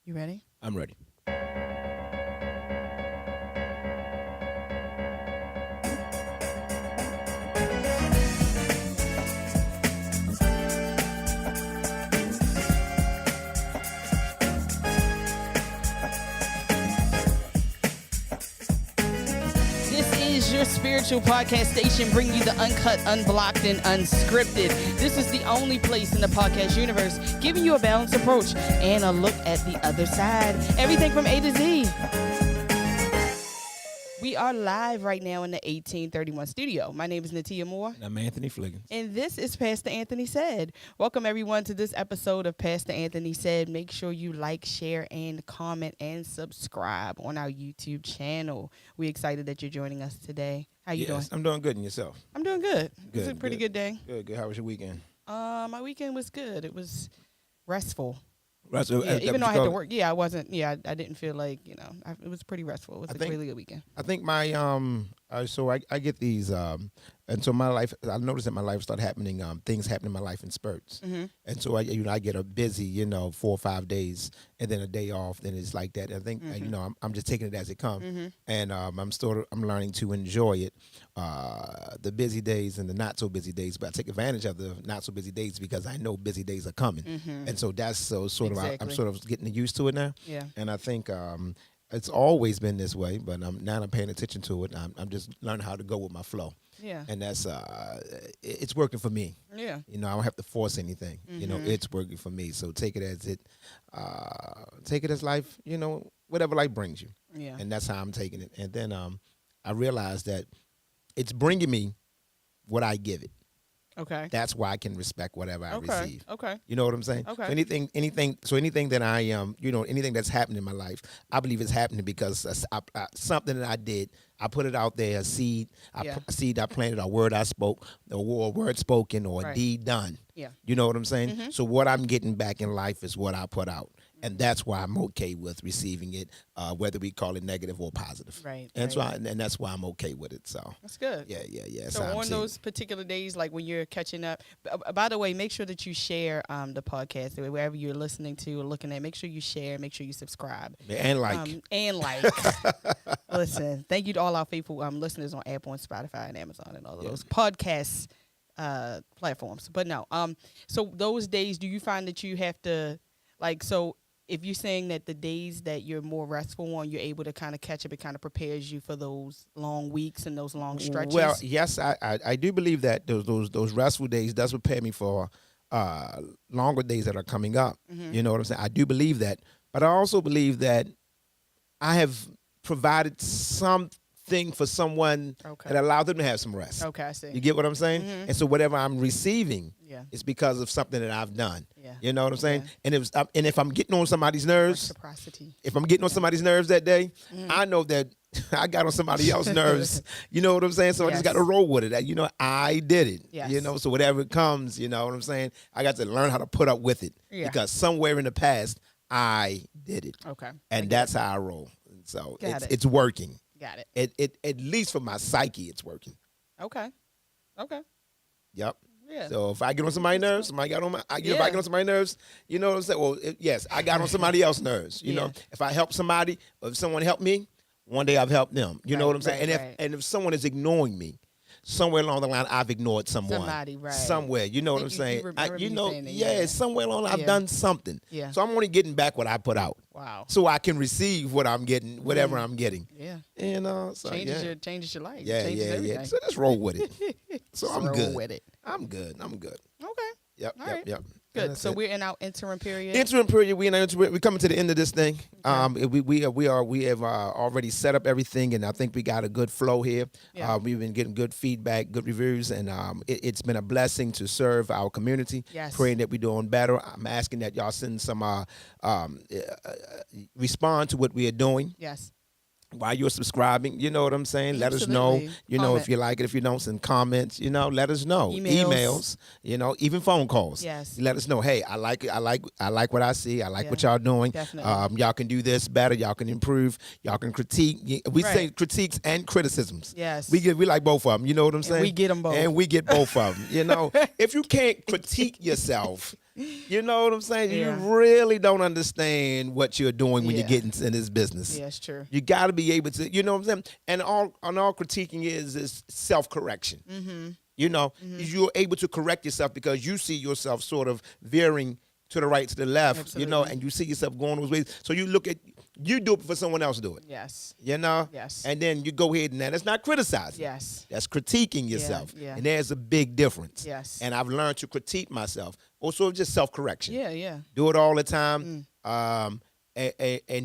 You ready? I'm ready. This is your spiritual podcast station, bringing you the uncut, unblocked, and unscripted. This is the only place in the podcast universe giving you a balanced approach and a look at the other side. Everything from A to Z. We are live right now in the 1831 studio. My name is Natia Moore. And I'm Anthony Fliggins. And this is Pastor Anthony Said. Welcome, everyone, to this episode of Pastor Anthony Said. Make sure you like, share, and comment, and subscribe on our YouTube channel. We're excited that you're joining us today. How you doing? I'm doing good. And yourself? I'm doing good. Good, It's a pretty good day. Good. How was your weekend? My weekend was good. It was restful. Right, so, Yeah, even though I had to work. Yeah, I wasn't. Yeah, I didn't feel like, it was pretty restful. It was a really good weekend. I think my so I get these and so my life, I noticed that my life started happening, things happen in my life in spurts. Mm-hmm. And so I get a busy 4 or 5 days and then a day off, then it's like that. And I think I'm just taking it as it comes. Mm-hmm. And I'm learning to enjoy it, the busy days and the not so busy days, but I take advantage of the not so busy days because I know busy days are coming. Mm-hmm. And so that's sort of I'm Exactly. sort of getting used to it now. Yeah. And I think it's always been this way, but now I'm paying attention to it. I'm just learning how to go with my flow. Yeah. And that's it's working for me. Yeah. I don't have to force anything. Mhm. It's working for me. So take it as life. Whatever life brings you, Yeah. and that's how I'm taking it. And then I realized that it's bringing me what I give it. Okay. That's why I can respect whatever I Okay. receive. Okay. You know what I'm saying? Okay. So anything that I anything that's happened in my life, I believe it's happening because something that I did, I put it out there, a seed, a seed I planted, a word I spoke, or a word spoken, or a Right. deed done. Yeah. You know what I'm saying? Mhm. So what I'm getting back in life is what I put out, and that's why I'm okay with receiving it, whether we call it negative or positive. Right. And right. so and that's why I'm okay with it. So That's good. yeah. That's So how I'm on seeing those particular days, like when you're catching up, by the way, make sure that you share the podcast wherever you're listening to or looking at. Make sure you share. Make sure you subscribe. it. And like. Listen, thank you to all our faithful listeners on Apple and Spotify and Amazon and all of those podcasts platforms. But no, so those days, do you find that you have to so? If you're saying that the days that you're more restful on, you're able to kind of catch up, it kind of prepares you for those long weeks and those long stretches. Well, yes, I do believe that those restful days does prepare me for longer days that are coming up. Mhm. You know what I'm saying? I do believe that, but I also believe that I have provided something for someone Okay. that allowed them to have some rest. Okay, I see. You get what I'm saying? Mhm. And so whatever I'm receiving Yeah. is because of something that I've done. Yeah. You know what I'm saying? Yeah. And if I'm getting on somebody's nerves, Reciprocity. if I'm getting on somebody's nerves that day, Mhm. I know that I got on somebody else's nerves. You know what I'm saying? So I just got to Yes. roll with it. I did it. Yes. So whatever it comes, you know what I'm saying? I got to learn how to put up with it. Yeah. Because somewhere in the past, I did it. Okay. I And get that's how I roll. So Got it. it's working. Got it. It at least for my psyche, it's working. Okay. Okay. Yep. Yeah. So if I get on somebody's nerves, if I get on somebody's nerves, you know what I'm saying? Well, yes, I got on somebody else's nerves. You know, Yeah. if I help somebody, or if someone helped me, one day I've helped them. You know Right, what I'm saying? right, and right. if someone is ignoring me, somewhere along the line I've ignored someone. Somebody, right. Somewhere, you know what I'm You saying? remember me saying that, somewhere along I've Yeah. done something. Yeah. So I'm only getting back what I put out, Wow. so I can receive what I'm getting, whatever I'm getting. Yeah. And so Changes your life. yeah, Changes yeah. everything. So just roll with it. So I'm Roll good. with it. I'm good. Okay. Yep. All right. Yep. Good. That's So it. we're in our interim period. Interim period. We're coming to the end of this thing. We have already set up everything, and I think we got a good flow here. Yeah. We've been getting good feedback, good reviews, and it's been a blessing to serve our community. Yes. Praying that we're doing better. I'm asking that y'all send some respond to what we are doing Yes. while you're subscribing. You know what I'm saying? Let us know. Absolutely. You know, Comment. if you like it, if you don't, send comments. You know, let us know. Emails. You know, even phone calls. Yes. Let us know. Hey, I like it. I like what I see. I like what y'all doing. Definitely. Y'all can do this better. Y'all can improve. Y'all can critique. We say Right. critiques and criticisms. Yes. We like both of them. You know what I'm saying? we get 'em both. And we get both of them. You know, if you can't critique yourself, You know what I'm saying? Yeah. You really don't understand what you're doing when you Yeah. get into this business. Yeah, it's true. You got to be able to, you know what I'm saying? And all critiquing is self-correction. Mm-hmm. You know, you're able to correct yourself because you see yourself sort of veering to the right, to the left, Absolutely. you know, and you see yourself going those ways. So you look at, you do it before someone else do it. Yes. You know? Yes. And then you go ahead and that's not criticizing. Yes. That's critiquing yourself. Yeah. And there's a big difference. Yes. And I've learned to critique myself. Also just self-correction. Yeah. Do it all the time. And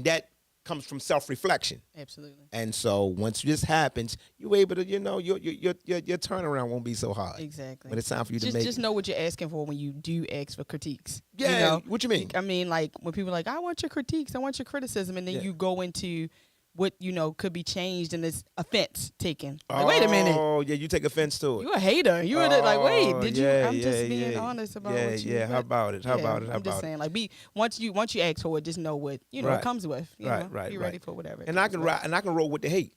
that comes from self-reflection. Absolutely. And so once this happens, you're able to, you know, your turnaround won't be so hard. Exactly. When it's time for you to make just know what you're asking for when you do ask for critiques. Yeah, you know? what you mean? I mean, like when people are like, I want your critiques, I want your criticism, and then you go into what could be changed and it's offense taken. Like, wait a minute. Oh, yeah, you take offense to it. You a hater. You were like, wait, did you? Yeah, I'm just yeah, being yeah. honest about Yeah, what you. yeah. How about it? How about it? How I'm just about it? saying, like, once you ask for it, just know what it Right. comes with. You know, Right, be ready for whatever. And I can roll with the hate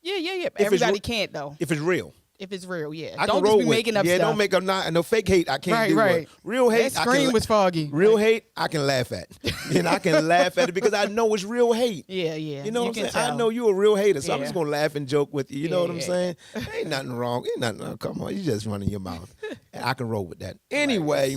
Yeah. it's Everybody re- can't though. if it's real. If it's real, yeah. I Don't can roll just be with making up yeah, stuff. don't make up no fake hate. I can't do Right. it. Real hate. That screen was foggy. Real hate. I can laugh at, and I can laugh at it because I know it's real hate. Yeah. You know what I'm can saying? I tell. know you a real hater, so I'm Yeah. just gonna laugh and joke with you. You know what I'm Yeah. saying? Ain't nothing wrong. Ain't nothing. Oh, come on, you just running your mouth. And I can roll with that. Anyway,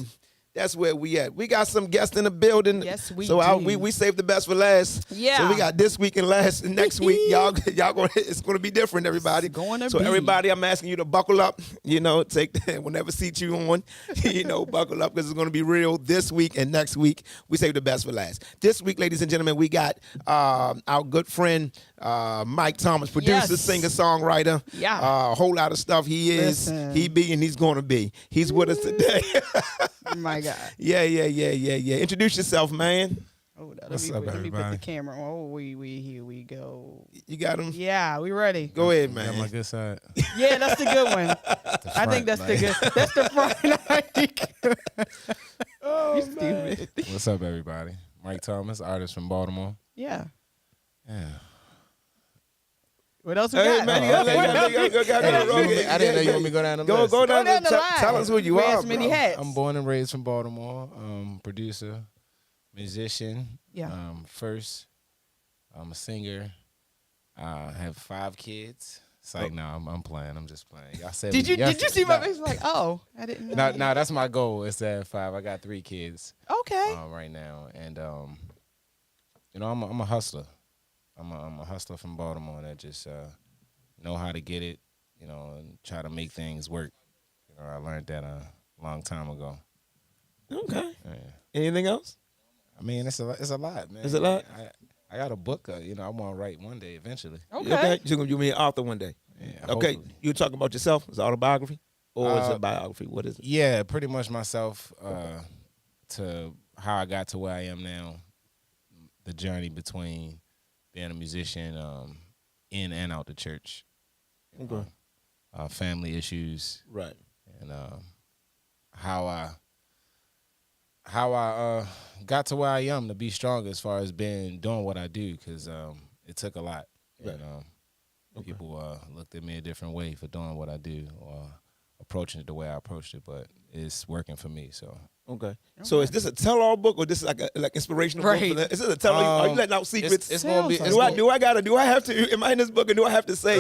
that's where we at. We got some guests in the building. Yes, we so do. we saved the best for last. Yeah. So we got this week and last and next week. Y'all gonna it's gonna be different, everybody. It's gonna so be. everybody, I'm asking you to buckle up. You know, take whenever seat you on. You know, buckle up because it's gonna be real this week and next week. We saved the best for last. This week, ladies and gentlemen, we got our good friend Mike Thomas, producer, Yes. singer, songwriter. Yeah. A whole lot of stuff he is. Listen. He be and he's gonna be. He's with us today. Oh my God. Yeah. Introduce yourself, man. Oh, What's up, let me put the everybody? camera. Oh, here we go. You got him? Yeah, we ready. Go ahead, You got my man. good side. Yeah, that's the good one. I think that's the good. That's the front. Oh, You stupid. What's up, everybody? Mike Thomas, artist from Baltimore. Yeah. Yeah. What else we Hey, got? man, What go, else- I didn't know you want me to go down the Go list. down Go down the the line. Tell line. us who you Wear are, as many bro. hats. I'm born and raised from Baltimore. Producer, musician. Yeah. First, I'm a singer. I have 5 kids. It's like, no, I'm playing. I'm just playing. Y'all said Did you see my face? No, Like, oh, I didn't know. no, that's my goal. It's to have 5. I got 3 kids Okay. right now, and you know, I'm a hustler. I'm a hustler from Baltimore that just know how to get it, you know, and try to make things work. You know, I learned that a long time ago. Okay. Yeah. Anything else? I mean, it's a lot, man. It's a lot? I got a book. You know, I want to write one day eventually. Okay. You're going to be an author one day. Yeah, Okay. hopefully. You talking about yourself? Is it autobiography? Or is it a biography? What is it? Yeah, pretty much myself to how I got to where I am now, the journey between being a musician in and out the church. Okay. Family issues Right. and how I got to where I am to be strong as far as doing what I do, because it took a lot. Right. And people looked at me a different way for doing what I do or approaching it the way I approached it, but it's working for me. So Okay. So is this a tell-all book or this is like inspirational book? Right. For that? Is this a tell-all? Are you letting out secrets? it's gonna be. Sounds It's Do I have to? Am I in this book and do I have to say?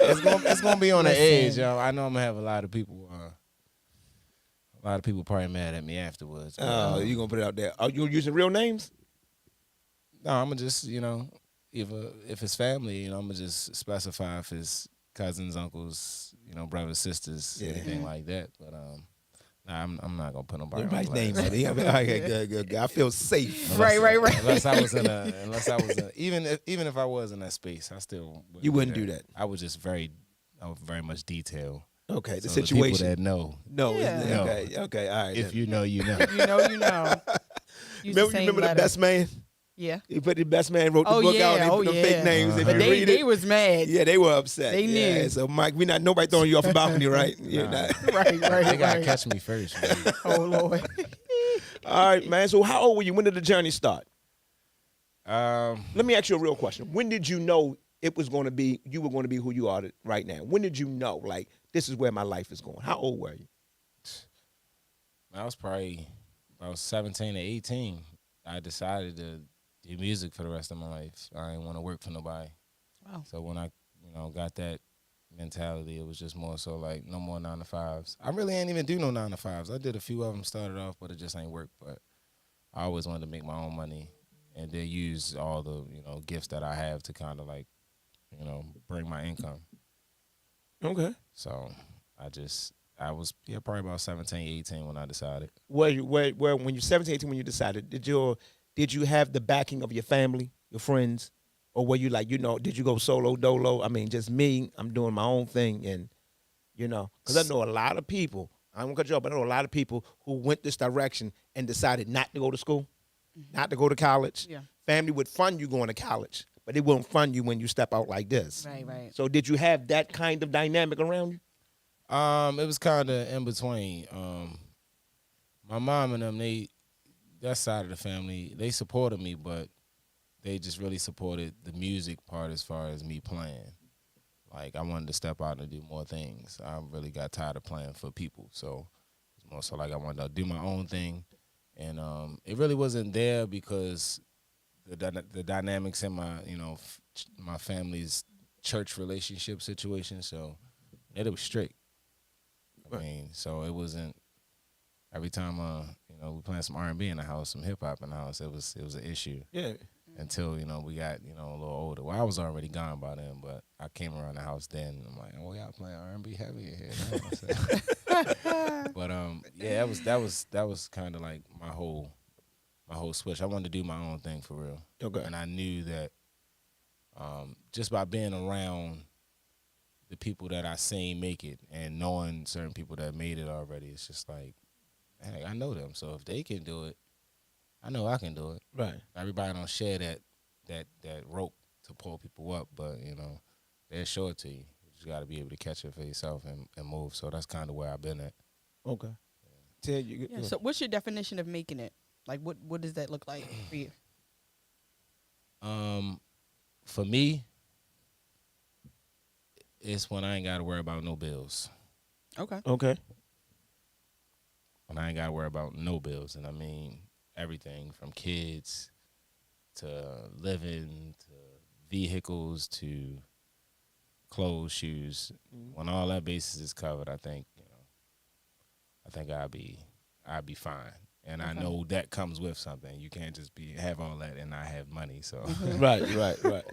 it's gonna be on the Listen. edge. I know I'm gonna have a lot of people. A lot of people probably mad at me afterwards. but, Oh, you gonna put it out there? Are you using real names? No, I'm gonna just, you know, if it's family, you know, I'm gonna just specify if it's cousins, uncles, you know, brothers, sisters, Yeah. anything like that. But nah, I'm not gonna put nobody on Everybody's name blast. on it. Okay, good. I feel safe. Right. Unless I was even if I was in that space, I still You wouldn't do that. I was very much detailed. Okay, the So situation. people that know, No, Yeah. it's- No. okay, all right. if you know, you know. You know. Use the same Remember the letter. best man? Yeah. He put the best man wrote the Oh, book yeah, out. And they oh, put the yeah. fake names. If But you read they it, was mad. yeah, they were upset. They Yeah, knew. so Mike, nobody throwing you off the balcony, right? You're Nah. not. Right. They gotta catch me first. Man. Oh Lord. All right, man. So how old were you? When did the journey start? Um, Let me ask you a real question. When did you know you were going to be who you are right now? When did you know, like, this is where my life is going? How old were you? I was probably about 17 or 18. I decided to do music for the rest of my life. I didn't want to work for nobody. Wow. So when I, got that mentality, it was just more so like no more 9 to 5s. I really ain't even do no 9 to 5s. I did a few of them, started off, but it just ain't work. But I always wanted to make my own money and then use all the, gifts that I have to kind of like, bring my income. Okay. So I was probably about 17, 18 when I decided. Where when you're 17, 18, when you decided, did you have the backing of your family, your friends, or were you like, did you go solo dolo? I mean, just me, I'm doing my own thing, and because I know a lot of people. I don't cut you off, but I know a lot of people who went this direction and decided not to go to school, not to go to college. Yeah. Family would fund you going to college, but it won't fund you when you step out like this. Right. So did you have that kind of dynamic around you? It was kind of in between. My mom and them, that side of the family, they supported me, but they just really supported the music part as far as me playing. Like, I wanted to step out and do more things. I really got tired of playing for people. So it's more so like I wanted to do my own thing. And it really wasn't there because the dynamics in my, my family's church relationship situation. So it was strict. I mean, so it wasn't every time we playing some R&B in the house, some hip hop in the house. It was an issue. Yeah. Until we got a little older. Well, I was already gone by then, but I came around the house then. And I'm like, oh, y'all playing R&B heavy in here. But yeah, that was kind of like my whole switch. I wanted to do my own thing for real. Okay. And I knew that just by being around the people that I seen make it and knowing certain people that made it already, it's just like, hey, I know them. So if they can do it, I know I can do it. Right. Everybody don't share that rope to pull people up, but they'll show it to you. You just got to be able to catch it for yourself and move. So that's kind of where I've been at. Okay. Tell you. Yeah. So what's your definition of making it? Like, what does that look like for you? For me, it's when I ain't got to worry about no bills. Okay. Okay. When I ain't got to worry about no bills, and I mean everything from kids to living to vehicles to clothes, shoes. When all that basis is covered, I think I'd be fine. And I know that comes with something. You can't just have all that and not have money. So Right.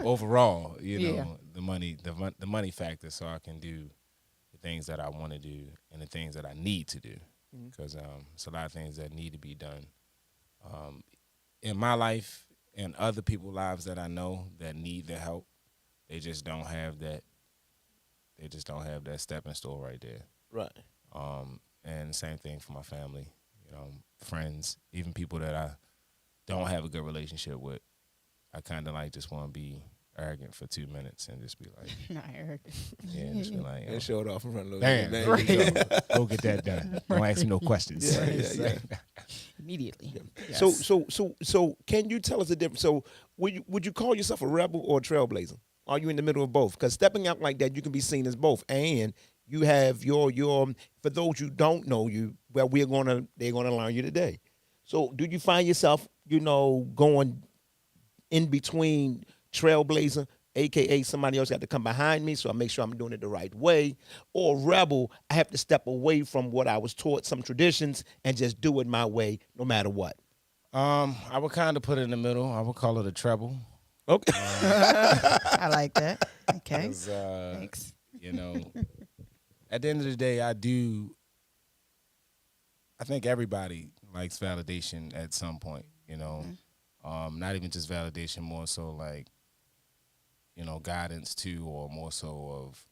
overall, the money factor, so I can do the things that I want to do and the things that I need to do, because it's a lot of things that need to be done. In my life and other people's lives that I know that need the help, they just don't have that. They just don't have that stepping stone right there. Right. And same thing for my family, friends, even people that I don't have a good relationship with. I kind of like just want to be arrogant for 2 minutes and just be like, Not arrogant. yeah, just be like, And show it off in front of damn, those. right. Go get that done. Don't ask me no questions. Yeah. Immediately. Yeah. Yes. So can you tell us the difference? So would you call yourself a rebel or a trailblazer? Are you in the middle of both? Because stepping out like that, you can be seen as both. And you have your for those you don't know you, well, they're gonna learn you today. So do you find yourself, going in between trailblazer, aka somebody else got to come behind me, so I make sure I'm doing it the right way, or rebel, I have to step away from what I was taught, some traditions, and just do it my way, no matter what? I would kind of put it in the middle. I would call it a treble. Okay. I like that. Okay. Thanks. At the end of the day, I think everybody likes validation at some point, not even just validation, more so like, guidance too, or more so of,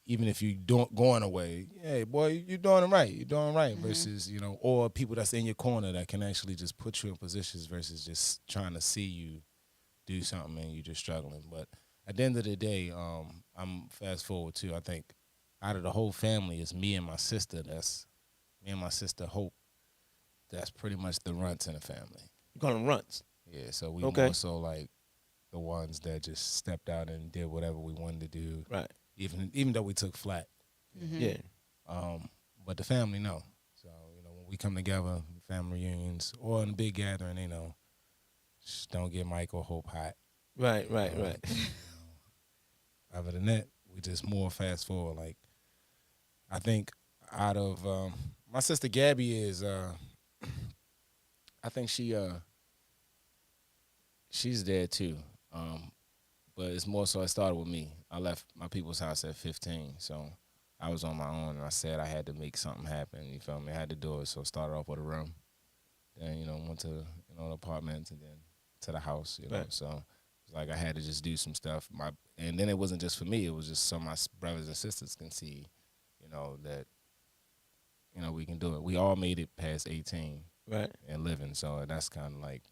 even if you don't going away, hey boy, you're doing it right. You're doing it right. Versus, or people that's in your corner that can actually just put you in positions versus just trying to see you do something and you just struggling. But at the end of the day, I'm fast forward too. I think out of the whole family, it's me and my sister. That's me and my sister Hope. That's pretty much the runts in the family. You call them runts? Yeah, so we Okay. more so like the ones that just stepped out and did whatever we wanted to do. Right. Even though we took flat. Yeah. But the family, no. So, we come together, family reunions, or in a big gathering, you know, just don't get Mike or Hope hot. Right. Other than that, we just more fast forward. Like, I think out of my sister Gabby is, I think she's there too. But it's more so it started with me. I left my people's house at 15, so I was on my own, and I said I had to make something happen. You feel me? I had to do it, so I started off with a room. Then, you know, went to, you know, the apartments and then to the house, you know. Right. So it's like I had to just do some stuff. And then it wasn't just for me. It was just so my brothers and sisters can see, you know, that, you know, we can do it. We all made it past 18 and living, so that's kind of like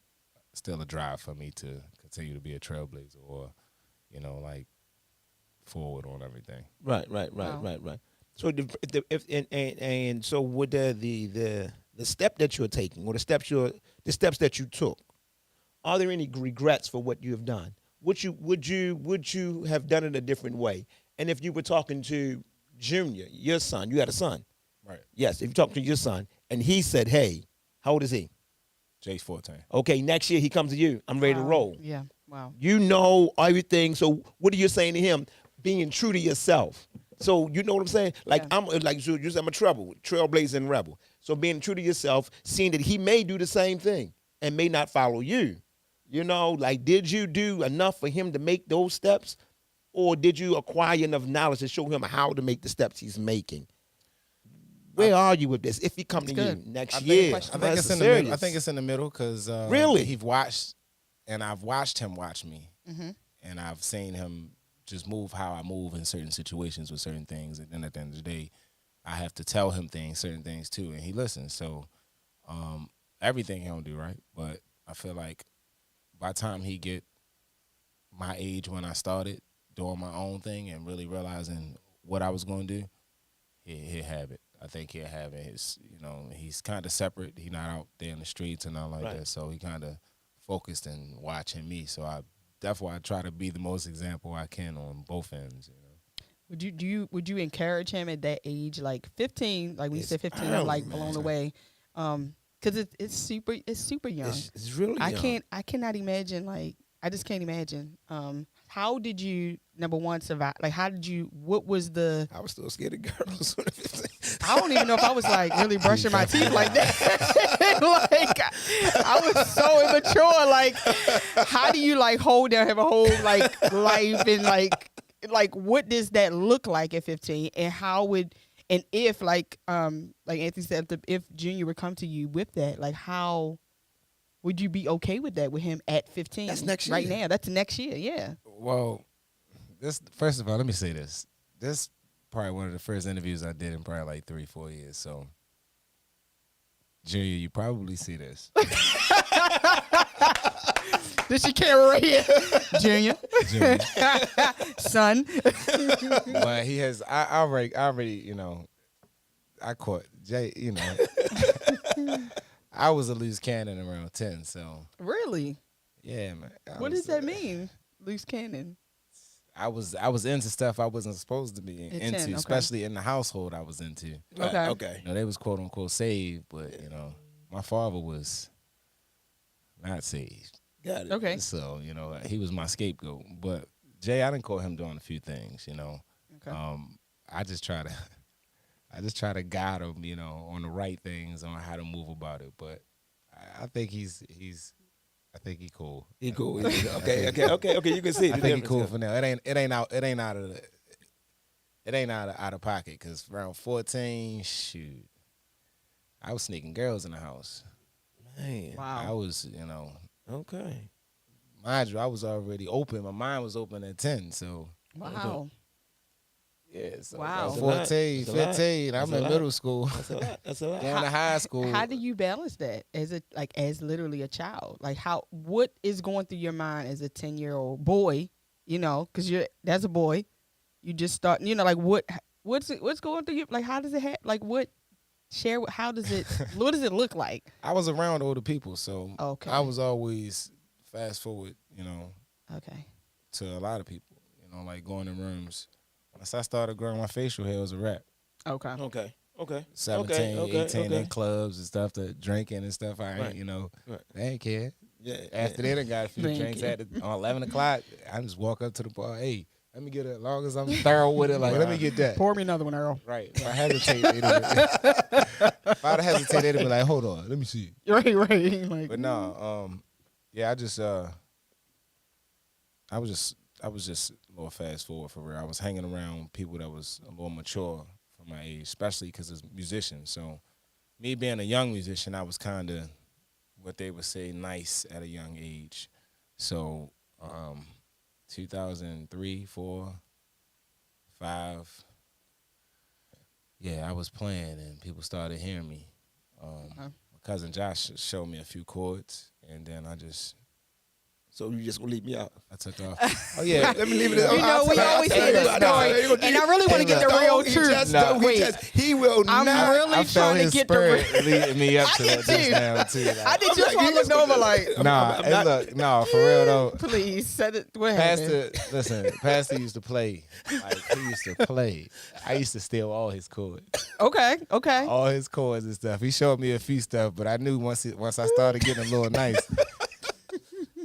still a drive for me to continue to be a trailblazer or, you know, like forward on everything. Right. So so with the step that you're taking, or the steps that you took, are there any regrets for what you have done? Would you have done it a different way? And if you were talking to Junior, your son, you had a son, Right. yes. If you talk to your son and he said, "Hey, how old is he?" Jay's 14. Okay, next year he comes to you. I'm ready to roll. Yeah. Wow. You know everything. So what are you saying to him? Being true to yourself. So you know what I'm saying? Like I'm like you said, I'm a trailblazing rebel. So being true to yourself, seeing that he may do the same thing and may not follow you. You know, like did you do enough for him to make those steps, or did you acquire enough knowledge to show him how to make the steps he's making? Where are you with this? If he come to you next year, I think it's in the middle. I think it's in the middle because really I've watched him watch me, and I've seen him just move how I move in certain situations with certain things, and then at the end of the day, I have to tell him certain things too, and he listens. So everything he don't do right, but I feel like by the time he get my age when I started doing my own thing and really realizing what I was going to do, he'll have it. I think he'll have it. He's kind of separate. He's not out there in the streets and all like that. So he kind of focused and watching me. So that's why I try to be the most example I can on both ends. You know. Would you encourage him at that age, like 15? Like when you said 15, I'm like blown away. Because it's super young. It's really young. I cannot imagine. Like I just can't imagine. How did you, number one, survive? Like what was the? I was still scared of girls. I don't even know if I was like really brushing my teeth like that. Like I was so immature. Like how do you like have a whole like life and like what does that look like at 15? And how would and if like Anthony said, if Junior would come to you with that, like how would you be okay with that with him at 15? That's next year. Right now. That's next year. Yeah. Well, first of all, let me say this. This probably one of the first interviews I did in probably like 3-4 years. So, Junior, you probably see this. This your camera right here, Junior. Son. But he has. I already. You know, I caught Jay. You know, I was a loose cannon around 10. So really, yeah, man. What does that mean? Loose cannon. I was into stuff I wasn't supposed to be into, 10, okay. especially in the household I was into. Okay. You know, they was quote unquote saved, but you know, my father was not saved. Got it. Okay. So, you know, he was my scapegoat. But Jay, I didn't call him doing a few things, you know. Okay. I just try to guide him, you know, on the right things, on how to move about it. But I think I think he cool. He cool. Okay. You can see it. I think he cool for now. It ain't out of pocket. Cause around 14, shoot, I was sneaking girls in the house. Man. Wow. I was, you know. Okay. Mind you, I was already open. My mind was open at 10. So. Wow. Yeah. So Wow. 14, 15. I'm in middle school. That's a lot. Going to high school. How do you balance that as literally a child? Like what is going through your mind as a 10-year-old boy? You know, because that's a boy. You just start. You know, like what's going through you? Like how does it what what does it look like? I was around older people, so okay. I was always fast forward, you know. Okay. To a lot of people, you know, like going in rooms. Once I started growing my facial hair, it was a wrap. Okay. Okay. 17, Okay. 18 in clubs and stuff, to drinking and stuff. I ain't, you know, they ain't care. Yeah. After that, I got a few drinks at on 11 o'clock. I just walk up to the bar. Hey, let me get it. As long as I'm thorough with it, like, let me get that. Pour me another one, Earl. Right. If I hesitate, if I'd hesitate, they'd be like, hold on, let me see. Right. Like, But no, yeah, I was just a little fast forward for real. I was hanging around people that was a little mature for my age, especially because it's musicians. So me being a young musician, I was kind of what they would say nice at a young age. So 2003, 4, 5, yeah, I was playing and people started hearing me. My cousin Josh showed me a few chords, and then So you just gonna leave me out? I took off. Oh yeah, Let me leave it. we always hear this story, and I really want to get the real truth. He will I'm not. really I felt trying to his get spirit the. leading me up to I that did just too. now too. Like, I did just want to look over like. nah, hey, look, no, for real though. Please set it. What happened? Pastor used to play. Like he used to play. I used to steal all his chords, Okay. all his chords and stuff. He showed me a few stuff, but I knew once I started getting a little nice.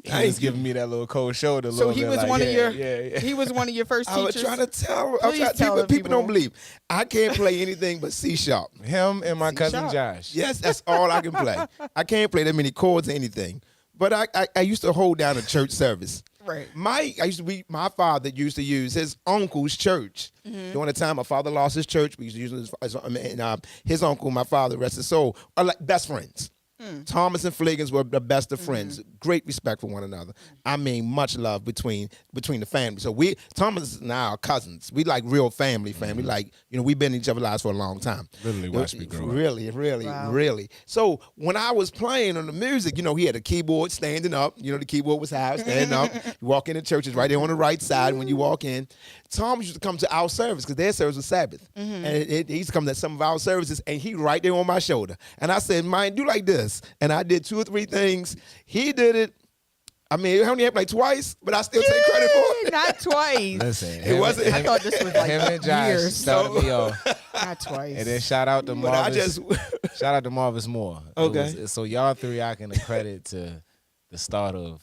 He was giving me that little cold shoulder. So he was like, one of your. Yeah. He was one of your first I was teachers. trying to tell. Tell People don't believe. I can't play anything but C sharp. Him and my cousin C-sharp. Josh. Yes, that's all I can play. I can't play that many chords or anything. But I used to hold down a church service. Right. My father used to use his uncle's church. During the time my father lost his church, we used to use his uncle, my father, rest his soul, are like best friends. Thomas and Fliggins were the best of friends. Great respect for one another. I mean, much love between the family. So Thomas and I are cousins. We like real family. Like, we've been in each other's lives for a long time. Literally watched me grow up. Really. So when I was playing on the music, he had a keyboard standing up. The keyboard was high, standing up. You walk in the church, it's right there on the right side when you walk in. Thomas used to come to our service because their service was Sabbath. And he used to come to some of our services, and he right there on my shoulder. And I said, "Man, do like this." And I did 2 or 3 things. He did it. I mean, it only happened like twice, but I still take credit for it. Not twice. Listen, It wasn't. I thought this was like him and Josh years. started me off. Not twice. And then shout out to But I Marvis. just Shout out to Marvis Moore. Okay. So y'all 3 I can accredit to the start of,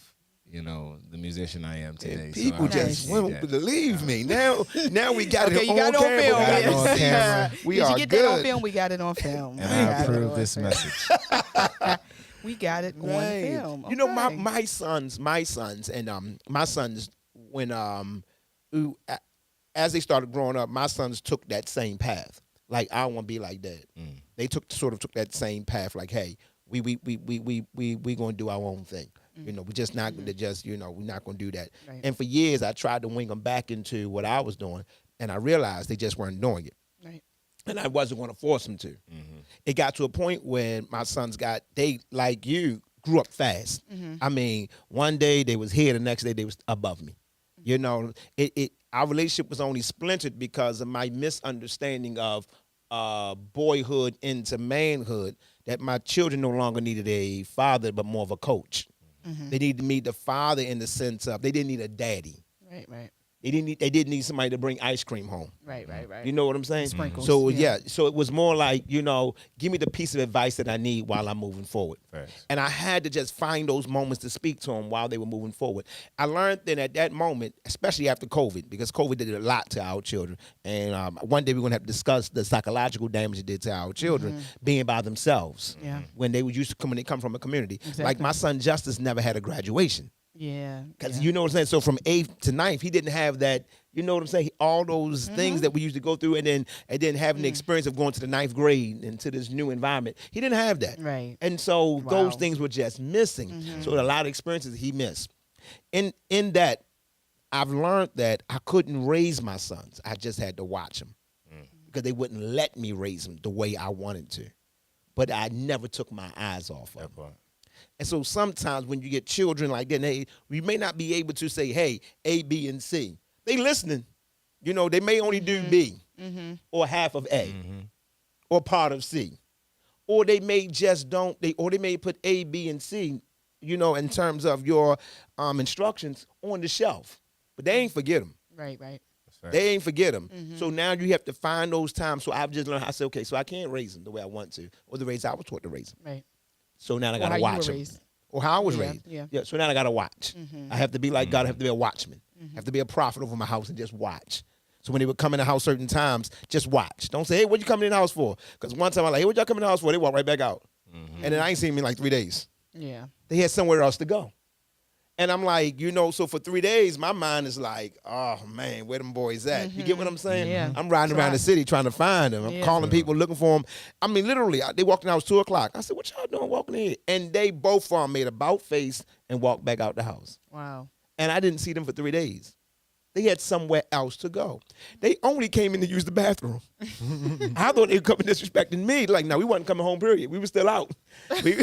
the musician I am today. people So I just appreciate won't that. believe me. Now we got Okay, it you on got it on camera. film. Got it yes. on camera. We Did are you get that on good. film? We got it on film. And We I got it approve on this film. message. We got it on Right. film. You know, Okay. my sons, and my sons, when as they started growing up, my sons took that same path. Like, I want to be like that. They took that same path. Like, hey, we gonna do our own thing. We're just not gonna we're not gonna do that. Right. And for years, I tried to wing them back into what I was doing, and I realized they just weren't doing it. Right. And I wasn't going to force them to. It got to a point when my sons they, like you, grew up fast. I mean, one day they was here, the next day they was above me. Our relationship was only splintered because of my misunderstanding of boyhood into manhood, that my children no longer needed a father, but more of a coach. They needed me, the father, in the sense of they didn't need a daddy. Right. They didn't need somebody to bring ice cream home. Right. You know what I'm saying? Sprinkles, So yeah. so it was more like, give me the piece of advice that I need while I'm moving forward. Right. And I had to just find those moments to speak to them while they were moving forward. I learned that at that moment, especially after COVID, because COVID did a lot to our children. And one day we're going to have to discuss the psychological damage it did to our children being by themselves. Yeah. When they were used to when they come from a community. Exactly. Like my son Justice never had a graduation. Yeah. Because you know what I'm saying? So from 8th to 9th, he didn't have that, you know what I'm saying? All those things that we used to go through, and then having the experience of going to the 9th grade into this new environment. He didn't have that. Right. And so Wow. those things were just missing. So a lot of experiences he missed. In that, I've learned that I couldn't raise my sons. I just had to watch them. Because they wouldn't let me raise them the way I wanted to. But I never took my eyes off of them. And so sometimes when you get children like that, we may not be able to say, hey, A, B, and C. They listening. They may only do B or half of A or part of C. Or they may just they may put A, B, and C, in terms of your instructions on the shelf. But they ain't forget them. Right. They ain't forget them. So now you have to find those times. So I've just learned how to say, okay, so I can't raise them the way I want to, or the ways I was taught to raise them. Right. So now I Or got how to you watch were them. raised. Or how I was Yeah, raised. yeah. So now I got to watch. I have to be like God. I have to be a watchman. I have to be a prophet over my house and just watch. So when they would come in the house certain times, just watch. Don't say, hey, what you coming in the house for? Because one time I'm like, hey, what y'all coming in the house for? They walk right back out. And then I ain't seen them in like 3 days. Yeah. They had somewhere else to go. And I'm like, so for 3 days, my mind is like, oh, man, where them boys at? You get what I'm saying? Yeah. I'm riding around the city trying to find them. I'm calling people, looking for them. I mean, literally, they walked in the house 2 o'clock. I said, what y'all doing walking in here? And they both of them made a about face and walked back out the house. Wow. And I didn't see them for 3 days. They had somewhere else to go. They only came in to use the bathroom. I thought they were coming disrespecting me. Like, no, we wasn't coming home, period. We were still out. You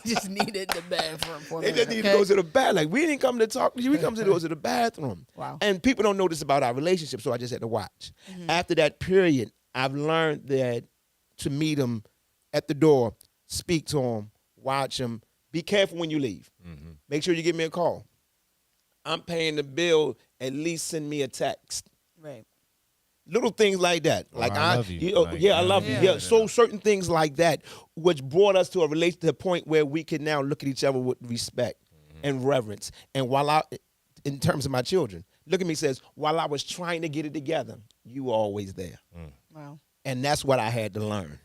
just needed the bathroom for They just needed to go to the bathroom. Like, we didn't come to talk to you. We come to go to the bathroom. Wow. And people don't know this about our relationship, so I just had to watch. After that period, I've learned that to meet them at the door, speak to them, watch them. Be careful when you leave. Make sure you give me a call. I'm paying the bill, at least send me a text. Right. Little things like that. Like I love you. I love you. Yeah. So certain things like that, which brought us to a point where we can now look at each other with respect and reverence. And in terms of my children, look at me, says, while I was trying to get it together, you were always there. Wow. And that's what I had to learn.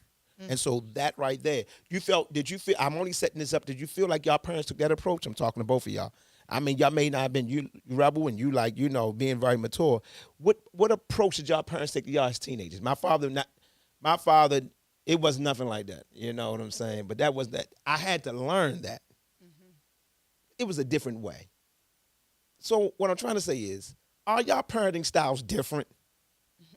And so that right there, did you feel, I'm only setting this up, did you feel like y'all parents took that approach? I'm talking to both of y'all. I mean, y'all may not have been you rebel and you like, being very mature. What approach did y'all parents take to y'all as teenagers? My father, it was nothing like that. You know what I'm saying? But I had to learn that. It was a different way. So what I'm trying to say is, are y'all parenting styles different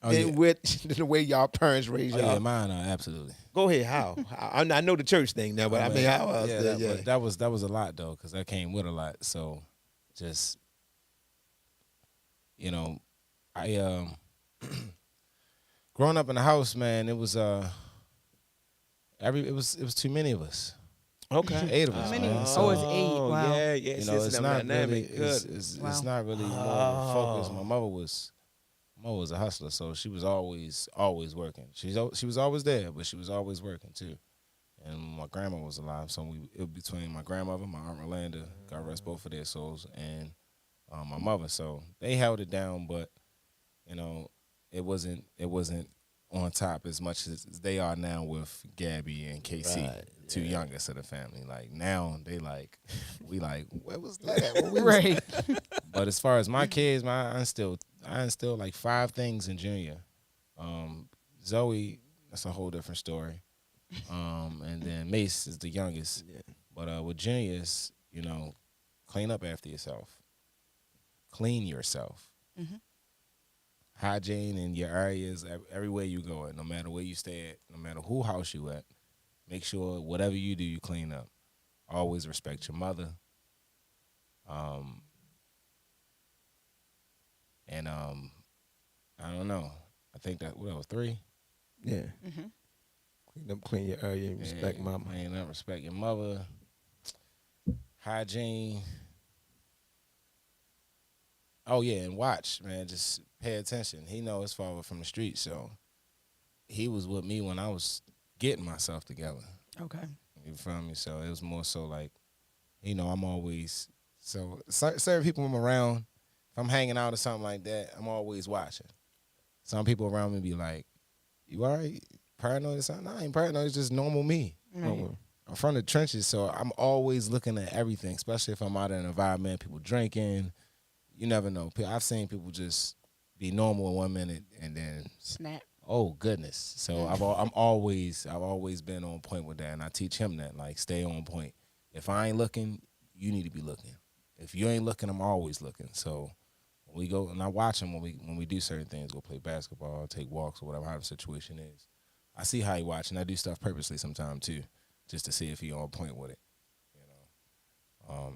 than the way y'all parents raised y'all? Yeah, mine are absolutely. Go ahead. How? I know the church thing now, but I mean, how else? But that was a lot though, because that came with a lot. So, just I growing up in the house, man, it was it was too many of us. Okay, 8 of us. many? Man. So it's 8. Wow. Yeah. It's not really. It's not really more of a focus. My mother was a hustler, so she was always working. She was always there, but she was always working too. And my grandma was alive, so it was between my grandmother, my aunt Rolanda, God rest both of their souls, and my mother. So they held it down, but it wasn't on top as much as they are now with Gabby and KC, two youngest of the family. Like now they like, we like, where was that? Right. But as far as my kids, I instilled like 5 things in Junior. Zoe, that's a whole different story. And then Mace is the youngest. Yeah. But with Junior's, clean up after yourself. Clean yourself. Hygiene in your areas, everywhere you go at, no matter where you stay at, no matter who house you at. Make sure whatever you do, you clean up. Always respect your mother. And I don't know. I think that was 3. Yeah. Clean your area, respect mama. Clean up, respect your mother. Hygiene. Oh yeah, and watch, man. Just pay attention. He know his father from the street, so he was with me when I was getting myself together. Okay. You feel me? So it was more so like, I'm always certain people I'm around. If I'm hanging out or something like that, I'm always watching. Some people around me be like, "You all right? Paranoid or something?" No, I ain't paranoid. It's just normal me. Right. I'm from the trenches, so I'm always looking at everything, especially if I'm out in an environment, people drinking. You never know. I've seen people just be normal in 1 minute and then snap. Oh goodness! So I've always been on point with that, and I teach him that, like, stay on point. If I ain't looking, you need to be looking. If you ain't looking, I'm always looking. So when we go, and I watch him when we do certain things, go play basketball, take walks, or whatever how the situation is. I see how he watching. I do stuff purposely sometimes too, just to see if he on point with it.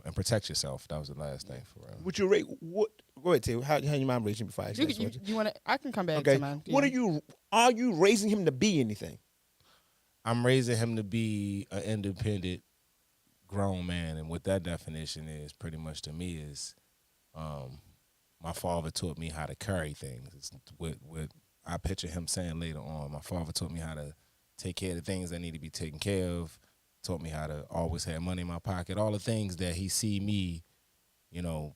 And protect yourself. That was the last thing for real. Would you rate what? Go ahead, Tim. How your mom raised you before I ask You want to? I can come back okay. to mine. What are you raising him to be anything? I'm raising him to be an independent, grown man, and what that definition is, pretty much to me, is my father taught me how to carry things. It's what I picture him saying later on. My father taught me how to take care of the things that need to be taken care of. Taught me how to always have money in my pocket. All the things that he see me,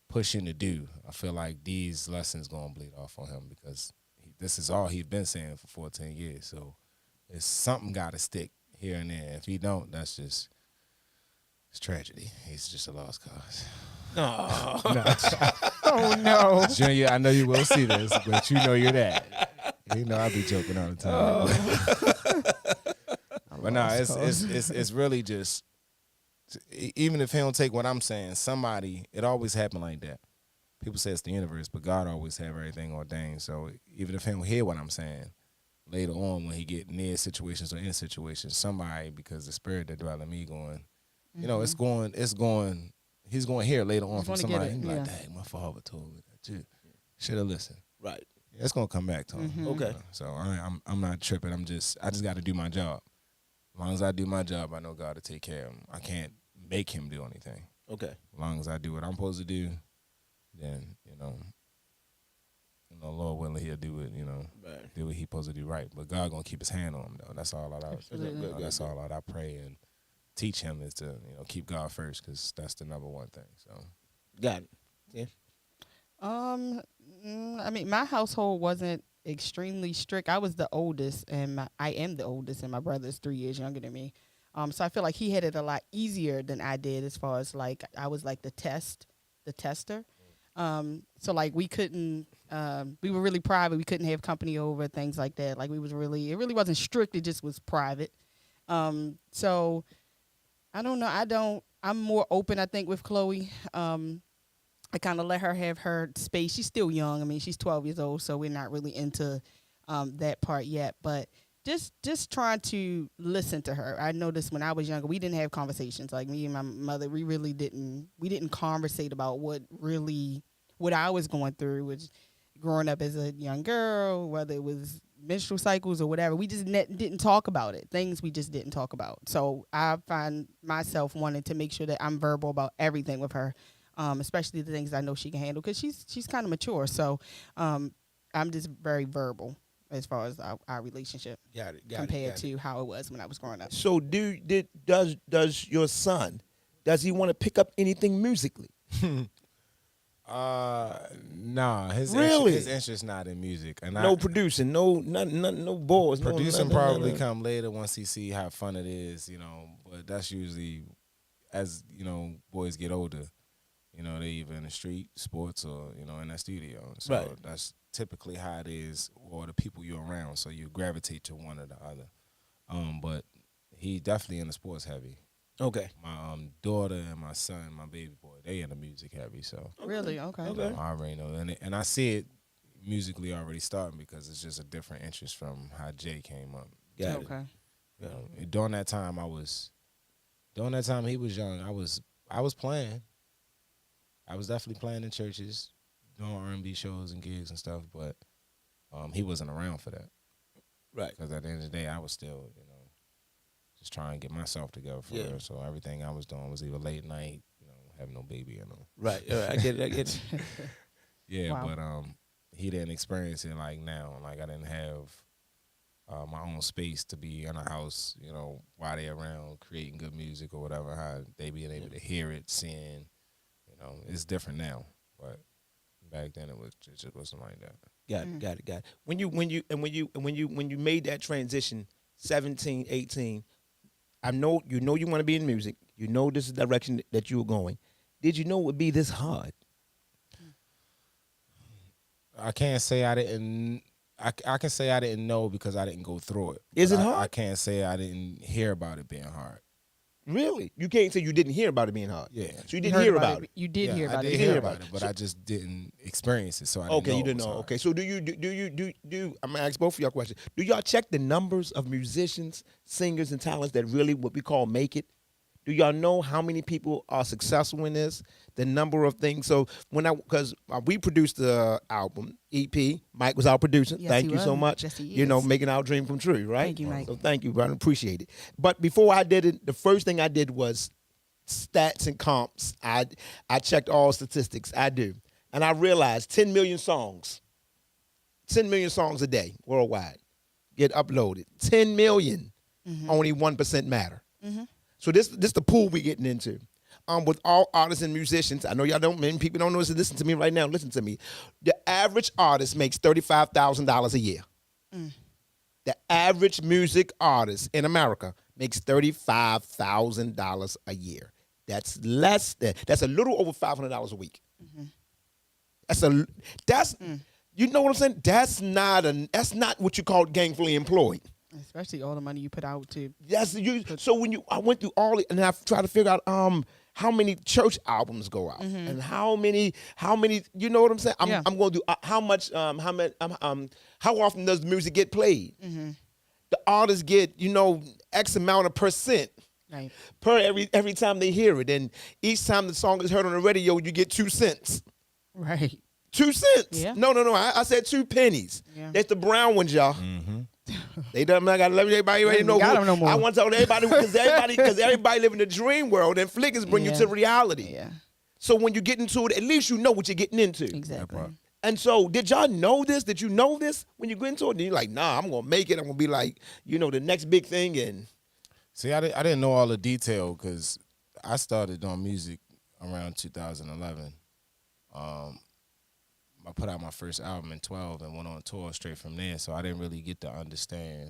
pushing to do. I feel like these lessons gonna bleed off on him because this is all he's been saying for 14 years. So it's something got to stick here and there. If he don't, it's tragedy. He's just a lost cause. Oh, Oh no. Junior, I know you will see this, but you know you're that. I be joking all the time. But no, it's really just, even if he don't take what I'm saying, it always happen like that. People say it's the universe, but God always have everything ordained. So even if he don't hear what I'm saying, later on when he get near situations or in situations, somebody, because the spirit that dwell in me going, it's going, he's going to hear later on from somebody. He's like, dang, my father told me that too. Should have listened. right. Yeah, it's going to come back to him. Okay. So I'm not tripping. I just got to do my job. As long as I do my job, I know God to take care of him. I can't make him do anything. Okay. As long as I do what I'm supposed to do, then, Lord willing, he'll do it, Right. do what he's supposed to do right. But God going to keep his hand on him, though. That's all that's all I pray and teach him is to, keep God first because that's the number one thing. So, Got it. Yeah. I mean, my household wasn't extremely strict. I was the oldest, and I am the oldest, and my brother's 3 years younger than me. So I feel like he had it a lot easier than I did, as far as like I was like the tester. So like we couldn't, we were really private. We couldn't have company over, things like that. Like it really wasn't strict. It just was private. So I don't know. I'm more open, I think, with Chloe. I kind of let her have her space. She's still young. I mean, she's 12 years old, so we're not really into that part yet. But just trying to listen to her. I noticed when I was younger, we didn't have conversations. Like me and my mother, we didn't conversate about what I was going through, which growing up as a young girl, whether it was menstrual cycles or whatever. We just didn't talk about it. Things we just didn't talk about. So I find myself wanting to make sure that I'm verbal about everything with her. Especially the things I know she can handle, because she's kind of mature. So I'm just very verbal as far as our relationship compared to how it was when I was growing up. So does your son, does he want to pick up anything musically? Nah, his interest not in music. And no producing, no balls. Producing probably come later once he see how fun it is, but that's usually as, boys get older. They either in the street, sports, or, in that studio. So right. That's typically how it is, or the people you're around. So you gravitate to one or the other. But he definitely in the sports heavy. Okay. My daughter and my son, my baby boy, they in the music heavy. So really, okay. I already know, and I see it musically already starting because it's just a different interest from how Jay came up. Got it. Okay. During that time he was young. I was playing. I was definitely playing in churches, doing R&B shows and gigs and stuff, but he wasn't around for that. Right. Because at the end of the day, I was still, just trying to get myself together for real. So everything I was doing was either late night, having no baby or no. Right. I get it. Yeah, wow. But he didn't experience it like now. Like I didn't have my own space to be in a house, while they around creating good music or whatever, how they being able to hear it, sing. It's different now, but back then it just wasn't like that. Got it. When you made that transition, 17, 18, I know you want to be in music. You know this is the direction that you were going. Did you know it would be this hard? I can't say I didn't. I can say I didn't know because I didn't go through it. Is it hard? I can't say I didn't hear about it being hard. Really? You can't say you didn't hear about it being hard. Yeah. So you didn't hear about it. You did hear about it. I did hear about it, but I just didn't experience it. So I didn't know. You didn't know. Okay. So do you? I'm gonna ask both of y'all questions. Do y'all check the numbers of musicians, singers, and talents that really what we call make it? Do y'all know how many people are successful in this? The number of things. So because we produced the album EP, Mike was our producer. Yes, thank you so much. Yes, he is. Making our dream come true, right? Thank you, Mike. So thank you, brother. Appreciate it. But before I did it, the first thing I did was stats and comps. I checked all statistics. I do. and I realized 10 million songs a day worldwide get uploaded. 10 million, only 1% matter. So this the pool we getting into. With all artists and musicians, I know y'all don't, many people don't know this. Listen to me right now. Listen to me. The average artist makes $35,000 a year. The average music artist in America makes $35,000 a year. That's that's a little over $500 a week. You know what I'm saying? That's not what you call gainfully employed. Especially all the money you put out to. So I went through all it, and I tried to figure out how many church albums go out, and how many, you know what I'm saying? I'm going to do how much, how often does music get played? The artists get, X amount of percent per every time they hear it, and each time the song is heard on the radio, you get 2 cents. Right. 2 cents. Yeah. No. I said 2 pennies. Yeah. That's the brown ones, y'all. They done. I gotta let everybody know. Got them no more. I want to tell everybody because everybody live in the dream world, and flickers bring you to reality. Yeah. So when you get into it, at least you know what you're getting into. Exactly. And so, did y'all know this? Did you know this when you get into it? And you're like, nah, I'm gonna make it. I'm gonna be like, the next big thing. And see, I didn't know all the detail because I started on music around 2011. I put out my first album in 12 and went on tour straight from there. So I didn't really get to understand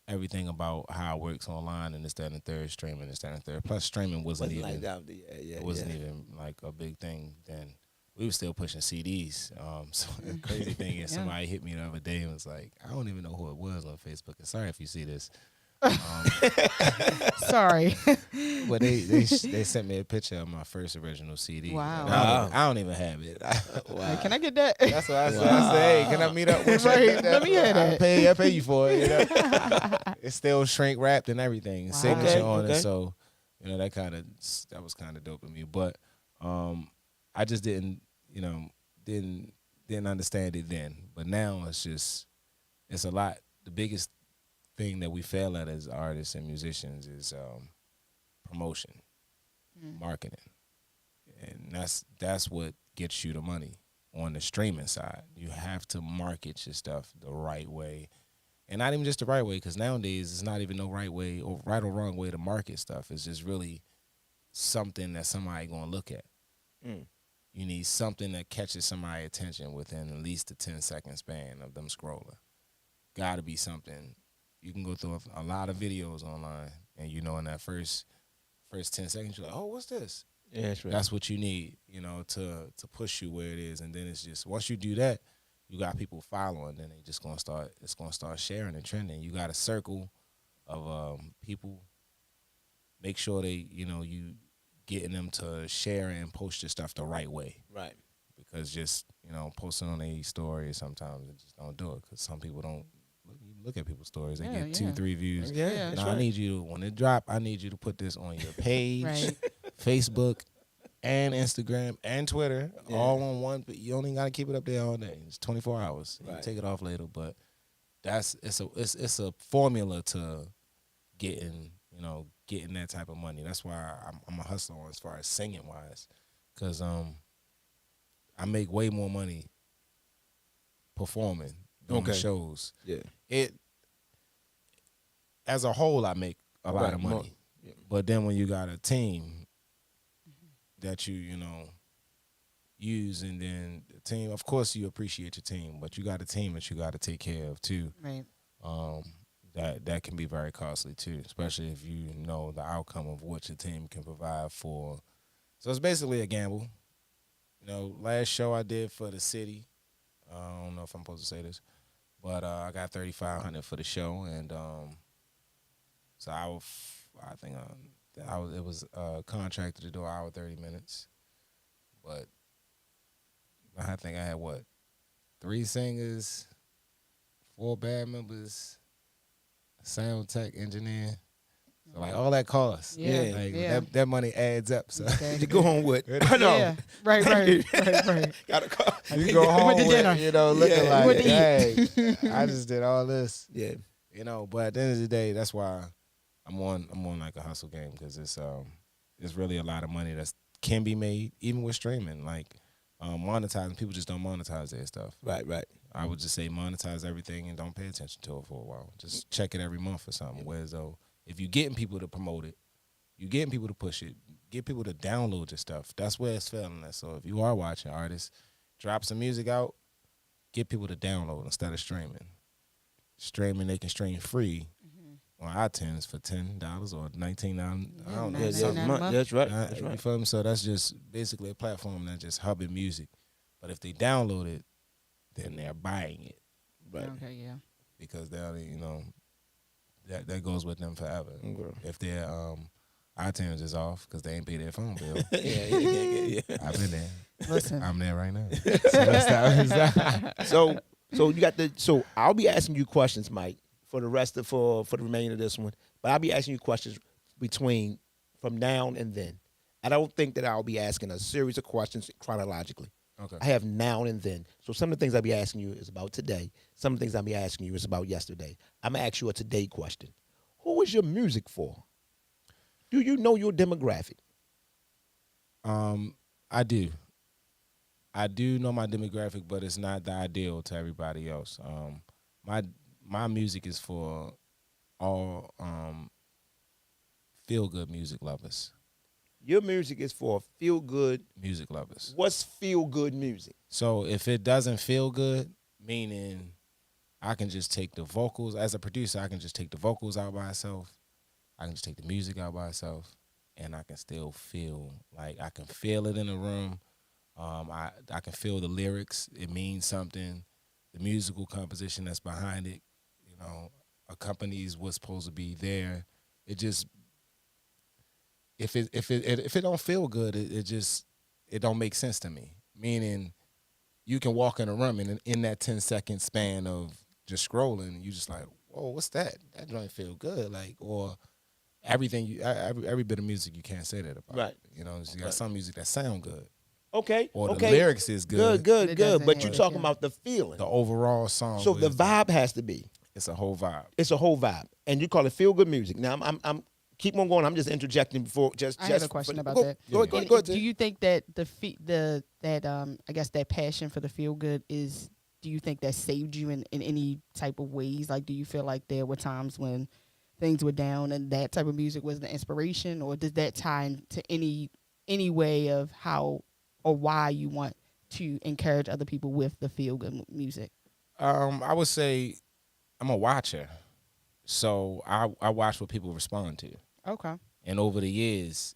everything about how it works online and this, that, and the third, streaming, this, that, and the third. Plus, streaming wasn't even even like a big thing then. We were still pushing CDs. So the crazy thing is, somebody hit me the other day and was like, I don't even know who it was on Facebook. And sorry if you see this. Sorry. But they sent me a picture of my first original CD. Wow. I don't even have it. Wow. Hey, can I get that? That's what I said. I said, hey, can I meet up with you? Right. Let me have that. I pay you for it. It's still shrink wrapped and everything. Wow. Signature on it. So, that was kind of dope of me. But I just didn't understand it then. But now it's a lot. The biggest thing that we fail at as artists and musicians is promotion, marketing, and that's what gets you the money on the streaming side. You have to market your stuff the right way, and not even just the right way, because nowadays it's not even no right way or right or wrong way to market stuff. It's just really something that somebody gonna look at. You need something that catches somebody's attention within at least a 10-second span of them scrolling. Got to be something. You can go through a lot of videos online, and in that first 10 seconds, you're like, oh, what's this? Yeah, that's right. That's what you need, to push you where it is. And then it's just, once you do that, you got people following, then it's going to start sharing and trending. You got a circle of people. Make sure they, you getting them to share and post your stuff the right way. Right. Because just, posting on a story sometimes, it just don't do it, because some people don't look at people's stories. They get 2-3 views. Yeah. Now, I need you, when it drop, I need you to put this on your page, Facebook, and Instagram, and Twitter, all on one. But you only got to keep it up there all day. It's 24 hours. You can take it off later, but it's a formula to getting that type of money. That's why I'm a hustler as far as singing wise, because I make way more money performing doing shows. Yeah. As a whole, I make a lot of money. Yeah. But then when you got a team that you use, and then the team, of course you appreciate your team, but you got a team that you got to take care of too. Right. That can be very costly too, especially if you know the outcome of what your team can provide for. So it's basically a gamble. Last show I did for the city, I don't know if I'm supposed to say this, but I got $3,500 for the show, and so it was contracted to do an hour 30 minutes, but I think I had 3 singers, 4 band members, sound tech engineer. So all that costs. That money adds up. So you go home with. I know. Yeah. Right. Got a car. You go home with looking like, hey, I just did all this. Yeah. But at the end of the day, that's why I'm on like a hustle game, because it's really a lot of money that's can be made, even with streaming. Like monetizing, people just don't monetize their stuff. Right. I would just say monetize everything and don't pay attention to it for a while. Just check it every month or something. Whereas though, if you're getting people to promote it, you're getting people to push it, get people to download your stuff. That's where it's failing at. So if you are watching artists, drop some music out, get people to download instead of streaming. Streaming, they can stream free on iTunes for $10 or $19. I don't know. That's right. You feel me? So that's just basically a platform that's just hubbing music. But if they download it, then they're buying it. Right. Okay, yeah. Because they'll, that goes with them forever. Okay. If their iTunes is off because they ain't pay their phone bill. Yeah. I've been there. Listen. I'm there right now. So So you got so I'll be asking you questions, Mike, for the remainder of this one. But I'll be asking you questions from now and then. I don't think that I'll be asking a series of questions chronologically. Okay. I have now and then. So some of the things I'll be asking you is about today. Some of the things I'll be asking you is about yesterday. I'm gonna ask you a today question. Who is your music for? Do you know your demographic? I do. I do know my demographic, but it's not the ideal to everybody else. My music is for all feel good music lovers. Your music is for feel good music lovers. What's feel good music? So if it doesn't feel good, meaning I can just take the vocals as a producer, I can just take the vocals out by itself. I can just take the music out by itself, and I can still feel like I can feel it in the room. I can feel the lyrics. It means something. The musical composition that's behind it, accompanies what's supposed to be there. It just if it don't feel good, it don't make sense to me. Meaning, you can walk in a room and in that 10-second span of just scrolling, you just like, whoa, what's that? That don't feel good. Like, or everything every bit of music you can't say that about. Right. You got some music that sound good. Okay. Or the lyrics is good. Good. But you're talking about the feeling. The overall song. So the vibe has to be. It's a whole vibe. It's a whole vibe. And you call it feel good music. Now I'm keep on going. I'm just interjecting before I have a question about that. Go ahead. Do you think that I guess that passion for the feel good is, do you think that saved you in any type of ways? Like, do you feel like there were times when things were down and that type of music was the inspiration, or does that tie into any way of how or why you want to encourage other people with the feel good music? I would say I'm a watcher, so I watch what people respond to. Okay. And over the years,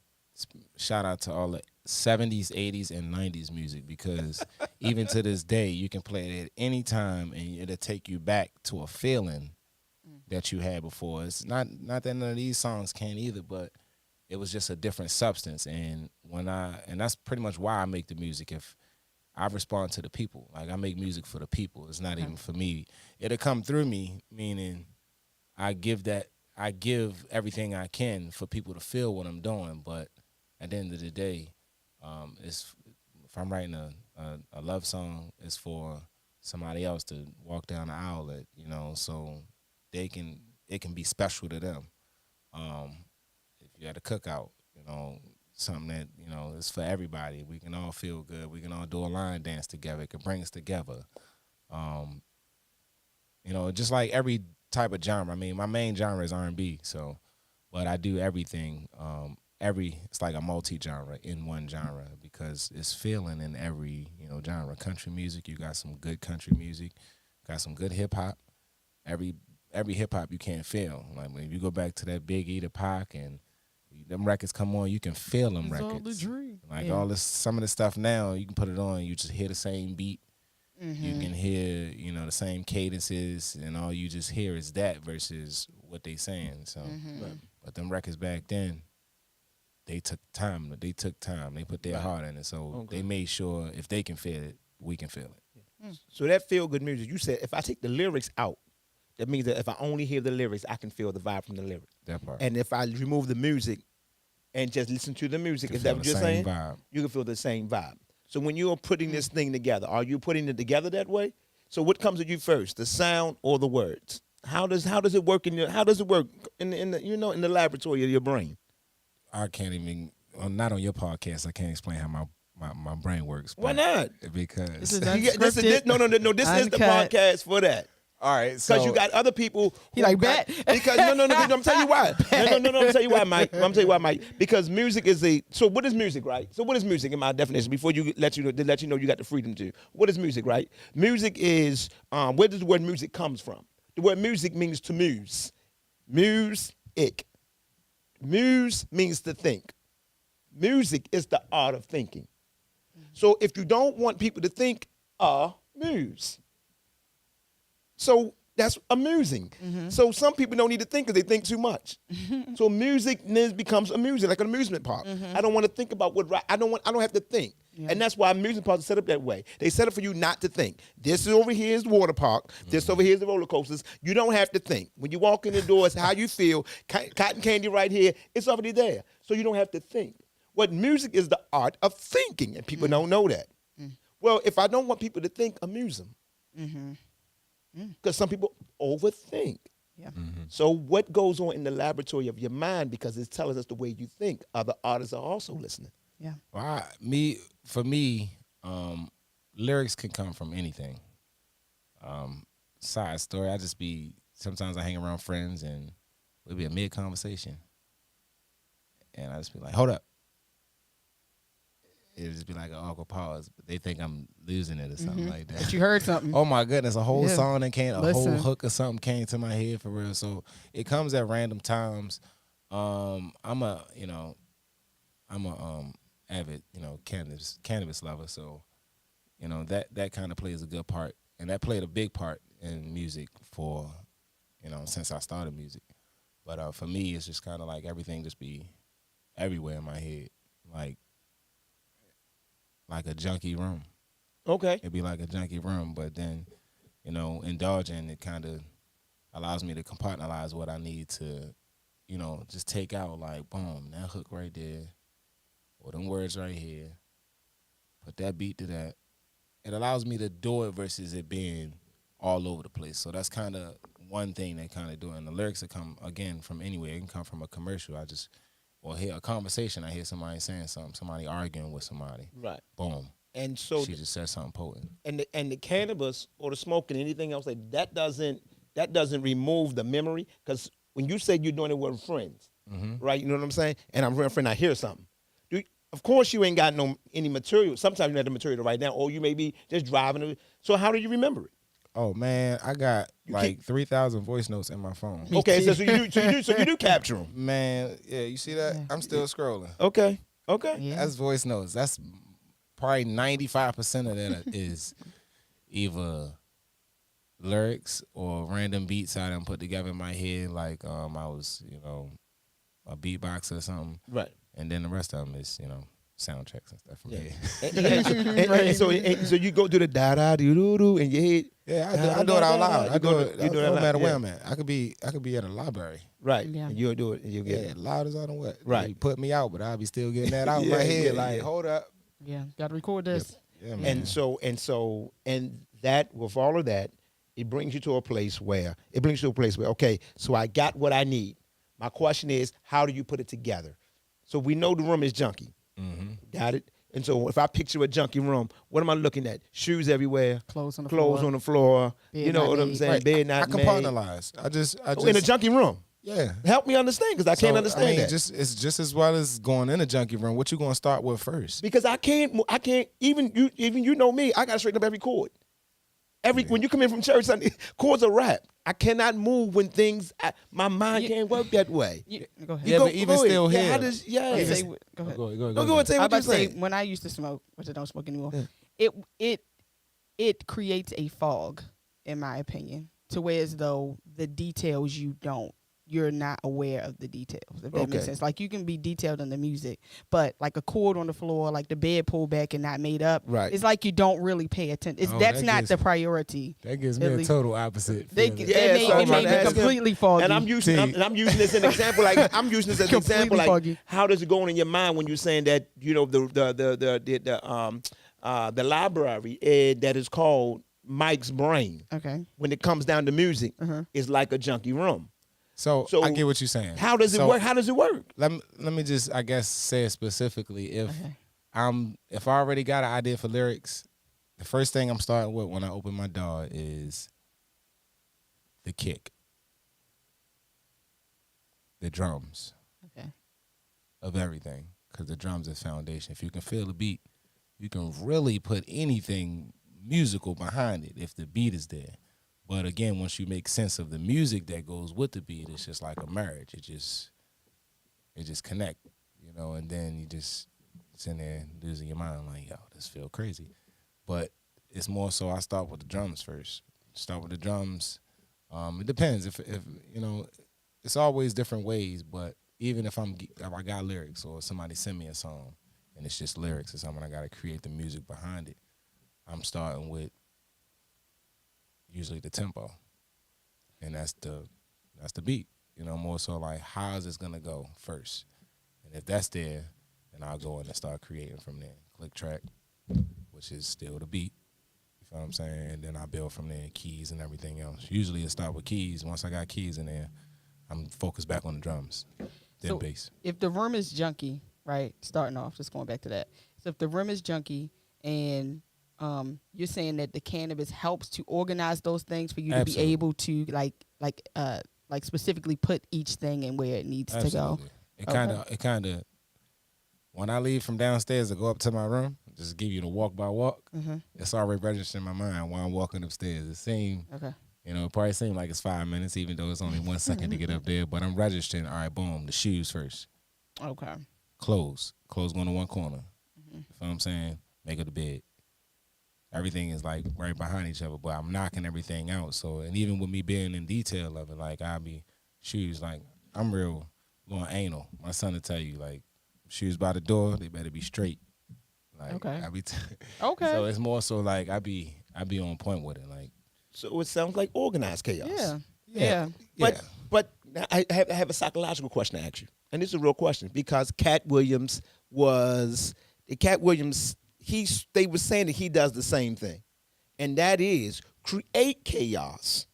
shout out to all the 70s, 80s, and 90s music, because even to this day, you can play it at any time and it'll take you back to a feeling that you had before. It's not that none of these songs can either, but it was just a different substance. And that's pretty much why I make the music. If I respond to the people, like I make music for the people. It's not even for me. It'll come through me, meaning I give everything I can for people to feel what I'm doing. But at the end of the day, if I'm writing a love song, it's for somebody else to walk down the aisle at, so it can be special to them. If you had a cookout, something that, is for everybody. We can all feel good. We can all do a line dance together. It can bring us together. Just like every type of genre. I mean, my main genre is R&B, but I do everything. It's like a multi-genre in one genre, because it's feeling in every, genre. Country music, you got some good country music. Got some good hip-hop. Every hip-hop you can't feel. Like, when you go back to that Big E, the Pac, and them records come on, you can feel them records. All the dream. Like all this, some of the stuff now, you can put it on, you just hear the same beat. Mm-hmm. You can hear, the same cadences, and all you just hear is that versus what they saying. So, but them records back then, they took time. They put their heart in it. So they made sure if they can feel it, we can feel it. So that feel good music, you said if I take the lyrics out, that means that if I only hear the lyrics, I can feel the vibe from the lyrics. That part. And if I remove the music and just listen to the music, is that what you're saying? Vibe. You can feel the same vibe. So when you're putting this thing together, are you putting it together that way? So what comes to you first, the sound or the words? How does it work in the laboratory of your brain? I can't even. not on your podcast. I can't explain how my brain works. Why not? Because This is This is no. This is the Uncut. podcast for that. all right, so Because you got other people. He who like, got- bet. Because no. I'm telling you why. No. I'm telling you why, Mike. I'm telling you why, Mike. Because music is a. So what is music, right? So what is music in my definition? Before you let you know you got the freedom to. What is music, right? Music is where does the word music comes from? The word music means to muse. Muse-ic. Muse means to think. Music is the art of thinking. So if you don't want people to think, muse. So that's amusing. So some people don't need to think because they think too much. So music then becomes amusing, like an amusement park. I don't want to think about I don't have to think. Yeah. And that's why amusement parks are set up that way. They set up for you not to think. This over here is the water park. This over here is the roller coasters. You don't have to think. When you walk in the doors, how you feel, cotton candy right here, it's already there. So you don't have to think. What music is the art of thinking, and people don't know that. Well, if I don't want people to think, amuse them. Because some people overthink. Yeah. So what goes on in the laboratory of your mind, because it's telling us the way you think, other artists are also listening. Yeah. well, for me, lyrics can come from anything. Side story, sometimes I hang around friends and we'll be a mid conversation, and I just be like, hold up. It'll just be like an awkward pause, but they think I'm losing it or something like that. But you heard something. Oh my goodness, a whole Yeah. song that came, a Listen. whole hook or something came to my head for real. So it comes at random times. I'm a avid, cannabis lover. So, that kind of plays a good part. And that played a big part in music for, since I started music. But for me, it's just kind of like everything just be everywhere in my head. Like a junkie room. Okay. It'd be like a junkie room, but then, indulging, it kind of allows me to compartmentalize what I need to, just take out, like, boom, that hook right there, or them words right here, put that beat to that. It allows me to do it versus it being all over the place. So that's kind of one thing that kind of do it. And the lyrics that come, again, from anywhere. It can come from a commercial. Or hear a conversation. I hear somebody saying something, somebody arguing with somebody. Right. Boom. And so She just said something potent. and the cannabis or the smoking, anything else, that doesn't remove the memory. Because when you say you're doing it with friends, right? You know what I'm saying? And I'm with a friend, I hear something. Of course, you ain't got any material. Sometimes you have the material to write down, or you may be just driving. So how do you remember it? Oh man, I got 3,000 voice notes in my phone. Okay, so you do capture them. Man, yeah, you see that? Yeah. I'm still scrolling. Okay. Yeah. That's voice notes. That's probably 95% of that is either lyrics or random beats I done put together in my head, like I was, a beatboxer or something. Right. And then the rest of them is, soundtracks and stuff from here. So you go do the da da do do do in your head. Yeah, I do it out loud. I do it. You do it No out loud, matter where yeah. I'm at. I could be at a library. Right. Yeah. And you'll do it. And you'll get Yeah, it. loud as I don't what. Right. You put me out, but I'll be still getting that out Yeah, my head. yeah, Like, yeah. hold up. Yeah. Got to record this. Yeah, man. And that with all of that, it brings you to a place where okay, so I got what I need. My question is, how do you put it together? So we know the room is junky. Got it? And so if I picture a junky room, what am I looking at? Shoes everywhere, Clothes on the clothes floor. on the floor. Bed You know not what I'm made. saying? Right. Bed not I made. compartmentalize. I just In a junky room. yeah. Help me understand, because I can't understand that. It's just as well as going in a junkie room. What you gonna start with first? Because I can't even you know me, I gotta straighten up every chord. When you come in from church Sunday, chords are rap. I cannot move when my mind can't work that way. Go ahead. Yeah, but even ahead. still Yeah, here. how does Go ahead. Go ahead. Go ahead and say I what was you're about to say, saying. when I used to smoke, which I don't smoke anymore, it creates a fog, in my opinion, to where as though the details you're not aware of the details, if that Okay. makes sense. Like, you can be detailed in the music, but like a chord on the floor, like the bed pulled back and not made up, Right. it's like you don't really pay attention. Oh, That's that not gives- the priority. That gives At me a least- total opposite. They, feeling. they Yeah, made, so it I'm made trying to me ask him. completely foggy. And I'm using this as an example. Like I'm using this as an example. Completely Like foggy. how does it go on in your mind when you're saying that the library that is called Mike's brain Okay. when it comes down to music Uh-huh. is like a junky room. So I get what you're saying. How does it work? How does it work? Let me just, I guess, say it specifically. If I already got an idea for lyrics, the first thing I'm starting with when I open my door is the kick, the drums, of everything, because the drums is foundation. If you can feel the beat, you can really put anything musical behind it if the beat is there. But again, once you make sense of the music that goes with the beat, it's just like a marriage. It just connect, and then you just sitting there losing your mind like, yo, this feel crazy. But it's more so I start with the drums first. Start with the drums. It depends if it's always different ways, but even if I got lyrics or somebody send me a song and it's just lyrics or something, I got to create the music behind it. I'm starting with usually the tempo, and that's the beat. More so like, how is this gonna go first? And if that's there, then I'll go in and start creating from there. Click track, which is still the beat. You feel what I'm saying? And then I build from there, keys and everything else. Usually it start with keys. Once I got keys in there, I'm focused back on the drums, then bass. If the room is junky, right? Starting off, just going back to that. So if the room is junky and you're saying that the cannabis helps to organize those things for you to be able to like specifically put each thing in where it needs to go. It kind of when I leave from downstairs to go up to my room, just give you the walk by walk. It's already registered in my mind while I'm walking upstairs. It seems it probably seems like it's 5 minutes, even though it's only 1 second to get up there. But I'm registering. All right, boom, the shoes first. Okay. Clothes going to one corner. You know what I'm saying? Make up the bed. Everything is like right behind each other, but I'm knocking everything out. So, and even with me being in detail of it, like I'll be shoes, like I'm real going anal. My son will tell you, like, shoes by the door, they better be straight. Like, I be So it's more so like I be on point with it. Like, so it sounds like organized chaos. Yeah. But I have a psychological question to ask you, and this is a real question because Cat Williams, they were saying that he does the same thing, and that is create chaos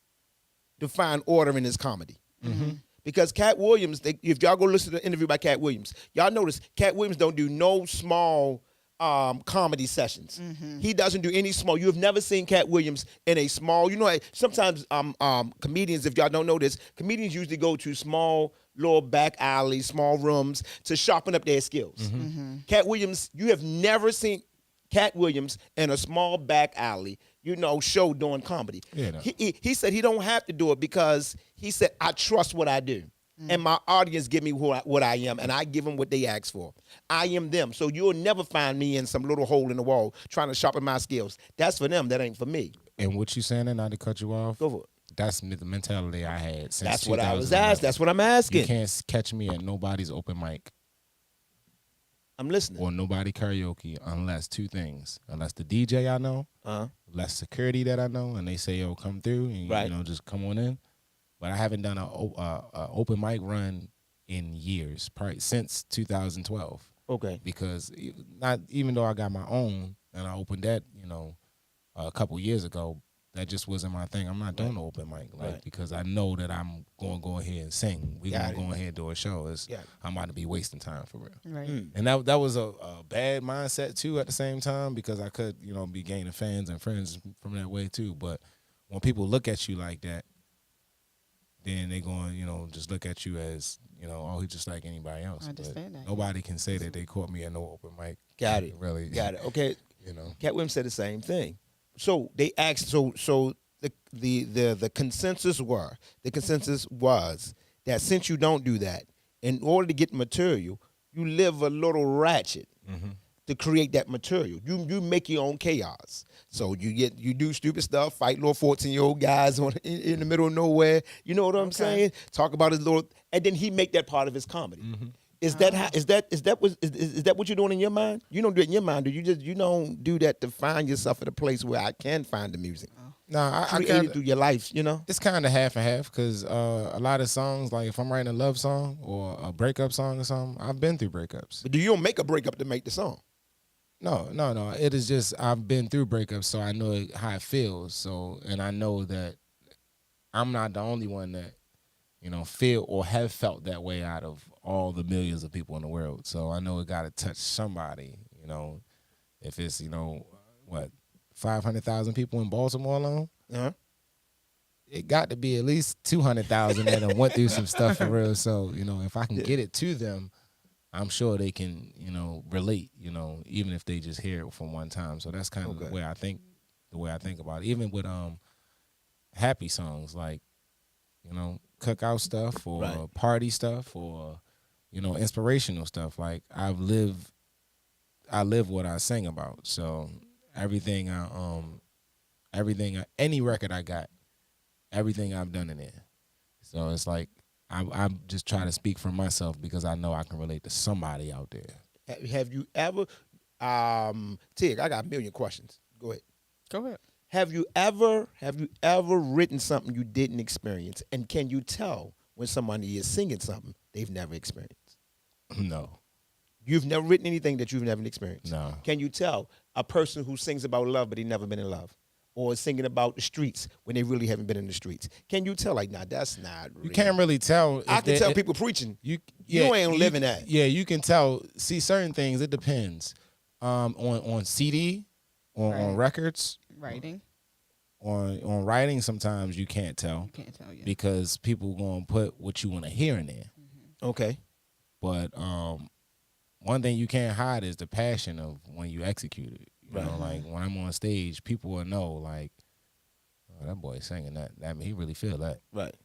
to find order in his comedy. Because Cat Williams, if y'all go listen to the interview by Cat Williams, y'all notice Cat Williams don't do no small comedy sessions. He doesn't do any small. You have never seen Cat Williams in a small. Sometimes comedians, if y'all don't know this, comedians usually go to small little back alleys, small rooms to sharpen up their skills. Cat Williams, you have never seen Cat Williams in a small back alley, show doing comedy. Yeah, no. He said he don't have to do it because he said, I trust what I do. And my audience give me what I am, and I give them what they ask for. I am them. So you'll never find me in some little hole in the wall trying to sharpen my skills. That's for them. That ain't for me. And what you saying, not to cut you off? Go for it. That's the mentality I had since That's what I was asked. That's what I'm asking. You can't catch me at nobody's open mic. I'm listening. Or nobody karaoke unless two things. Unless the DJ I know, less security that I know, and they say, yo, come through, and just come on in. But I haven't done a open mic run in years, probably since 2012. Okay. Because even though I got my own, and I opened that, a couple years ago, that just wasn't my thing. I'm not doing no open mic, because I know that I'm going to go ahead and sing. We're going to go ahead and do a show. I'm about to be wasting time for real. Right. And that was a bad mindset, too, at the same time, because I could, be gaining fans and friends from that way, too. But when people look at you like that, then they going, just look at you as, oh, he's just like anybody else. I understand that. Nobody can say that they caught me at no open mic. Got it. Really. Got it. Okay. Cat Williams said the same thing. So they asked. So the consensus was that since you don't do that, in order to get material, you live a little ratchet to create that material. You make your own chaos. So you do stupid stuff, fight little 14-year-old guys in the middle of nowhere. You know what I'm saying? Talk about his little, and then he make that part of his comedy. Is that what you're doing in your mind? You don't do it in your mind, do you? You don't do that to find yourself at a place where I can find the music. No, I create it through your life. It's kind of half and half because a lot of songs, like if I'm writing a love song or a breakup song or something, I've been through breakups. But you don't make a breakup to make the song? No. It is just I've been through breakups, so I know how it feels. So, and I know that I'm not the only one that feel or have felt that way out of all the millions of people in the world. So I know it got to touch somebody, if it's, 500,000 people in Baltimore alone. Uh-huh. It got to be at least 200,000 that done went through some stuff for real. So, if I can get it to them, I'm sure they can, relate, even if they just hear it from one time. So that's kind of the way I think about it. Even with happy songs like, cookout stuff or party stuff or, inspirational stuff. Like I live what I sing about. So any record I got, everything I've done in there. So it's like I just try to speak for myself because I know I can relate to somebody out there. Have you ever, Tig, I got a million questions. Go ahead. Go ahead. Have you ever written something you didn't experience, and can you tell when somebody is singing something they've never experienced? No. You've never written anything that you've never experienced? No. Can you tell a person who sings about love but he never been in love? Or singing about the streets when they really haven't been in the streets? Can you tell, like, nah, that's not real? You can't really tell. I can tell people preaching. You ain't living that. Yeah, you can tell. See, certain things, it depends. On CD, on records. Writing. On writing, sometimes you can't tell. You can't tell, yeah. Because people going to put what you want to hear in there. Mm-hmm. Okay. But one thing you can't hide is the passion of when you execute it. You know, like when I'm on stage, people will know, like, oh, that boy singing that. He really feel that. Right.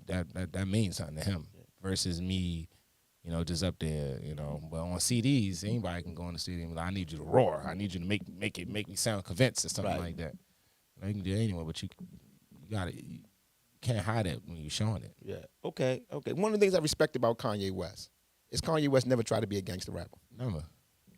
That means something to him. Versus me, just up there, But on CDs, anybody can go on the studio and be like, I need you to roar. I need you to make me sound convinced or something like that. You can do it anyway, but you can't hide it when you're showing it. Yeah. Okay. One of the things I respect about Kanye West is Kanye West never tried to be a gangster rapper. Never.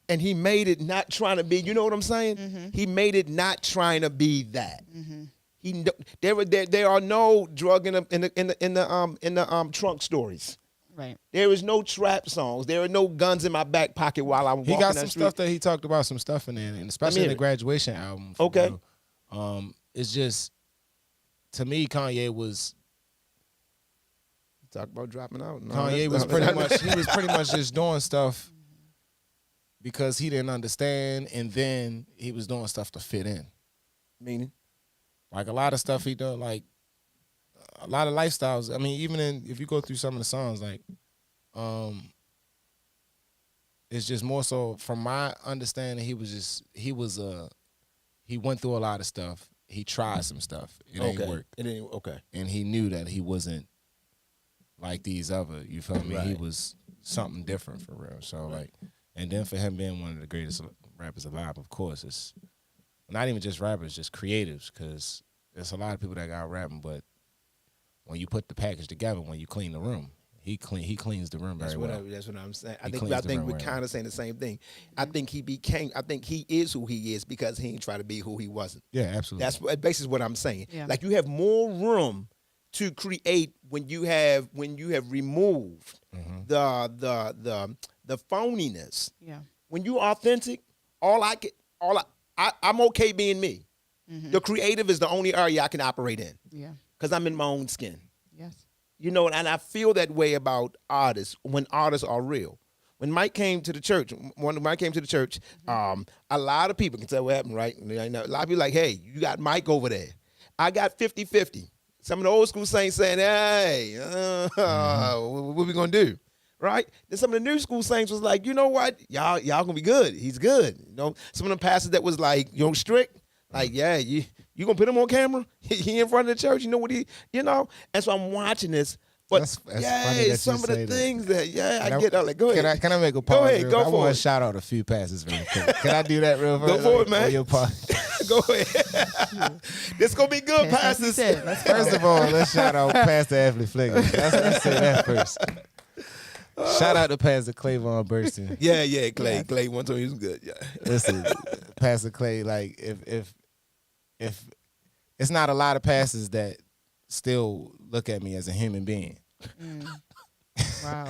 And he made it not trying to be, you know what I'm saying? Mm-hmm. He made it not trying to be that. Mm-hmm. There are no drug in the trunk stories. Right. There is no trap songs. There are no guns in my back pocket while I'm walking. He got some stuff that he talked about, some stuff in there, and especially in the Graduation album. Okay. It's just, to me, Kanye was. Talk about dropping out. No, Kanye was pretty much just doing stuff because he didn't understand, and then he was doing stuff to fit in. Meaning? Like a lot of stuff he done, like a lot of lifestyles. I mean, if you go through some of the songs, like, it's just more so from my understanding, he went through a lot of stuff. He tried some stuff. It ain't worked. And he knew that he wasn't like these other, you feel me? Right. He was something different for real. So like, and then for him being one of the greatest rappers alive, of course, it's not even just rappers, just creatives, because there's a lot of people that got rapping, but when you put the package together, when you clean the room, he cleans the room very well. That's what I'm saying. I think we're kind of saying the same thing. I think he is who he is because he ain't try to be who he wasn't. Yeah, absolutely. That's basically what I'm saying. Yeah. Like you have more room to create when you have removed the phoniness. Yeah. When you authentic, I'm okay being me. Mm-hmm. The creative is the only area I can operate in. Yeah. Because I'm in my own skin. Yes. And I feel that way about artists when artists are real. When Mike came to the church, a lot of people can tell what happened, right? A lot of people like, hey, you got Mike over there. I got 50-50. Some of the old school saints saying, hey, what we going to do? Right? Then some of the new school saints was like, you know what? Y'all going to be good. He's good. Some of the pastors that was like, strict. Like, yeah, you going to put him on camera? He in front of the church. You know what And so I'm watching this. But that's funny that some of the things that I get. Like, go ahead. Can I make a pause? Go ahead. Go I for want it. to shout out a few pastors real quick. Can I do that real quick? Go for it, man. Your part. Go ahead. This going to be good, pastors. First of all, let's shout out Pastor Ashley Flicker. Let's say that first. Shout out to Pastor Clayvon Burston. Yeah, Clay. Clay one time he was good. Yeah. Listen, Pastor Clay, like if it's not a lot of pastors that still look at me as a human being. Wow.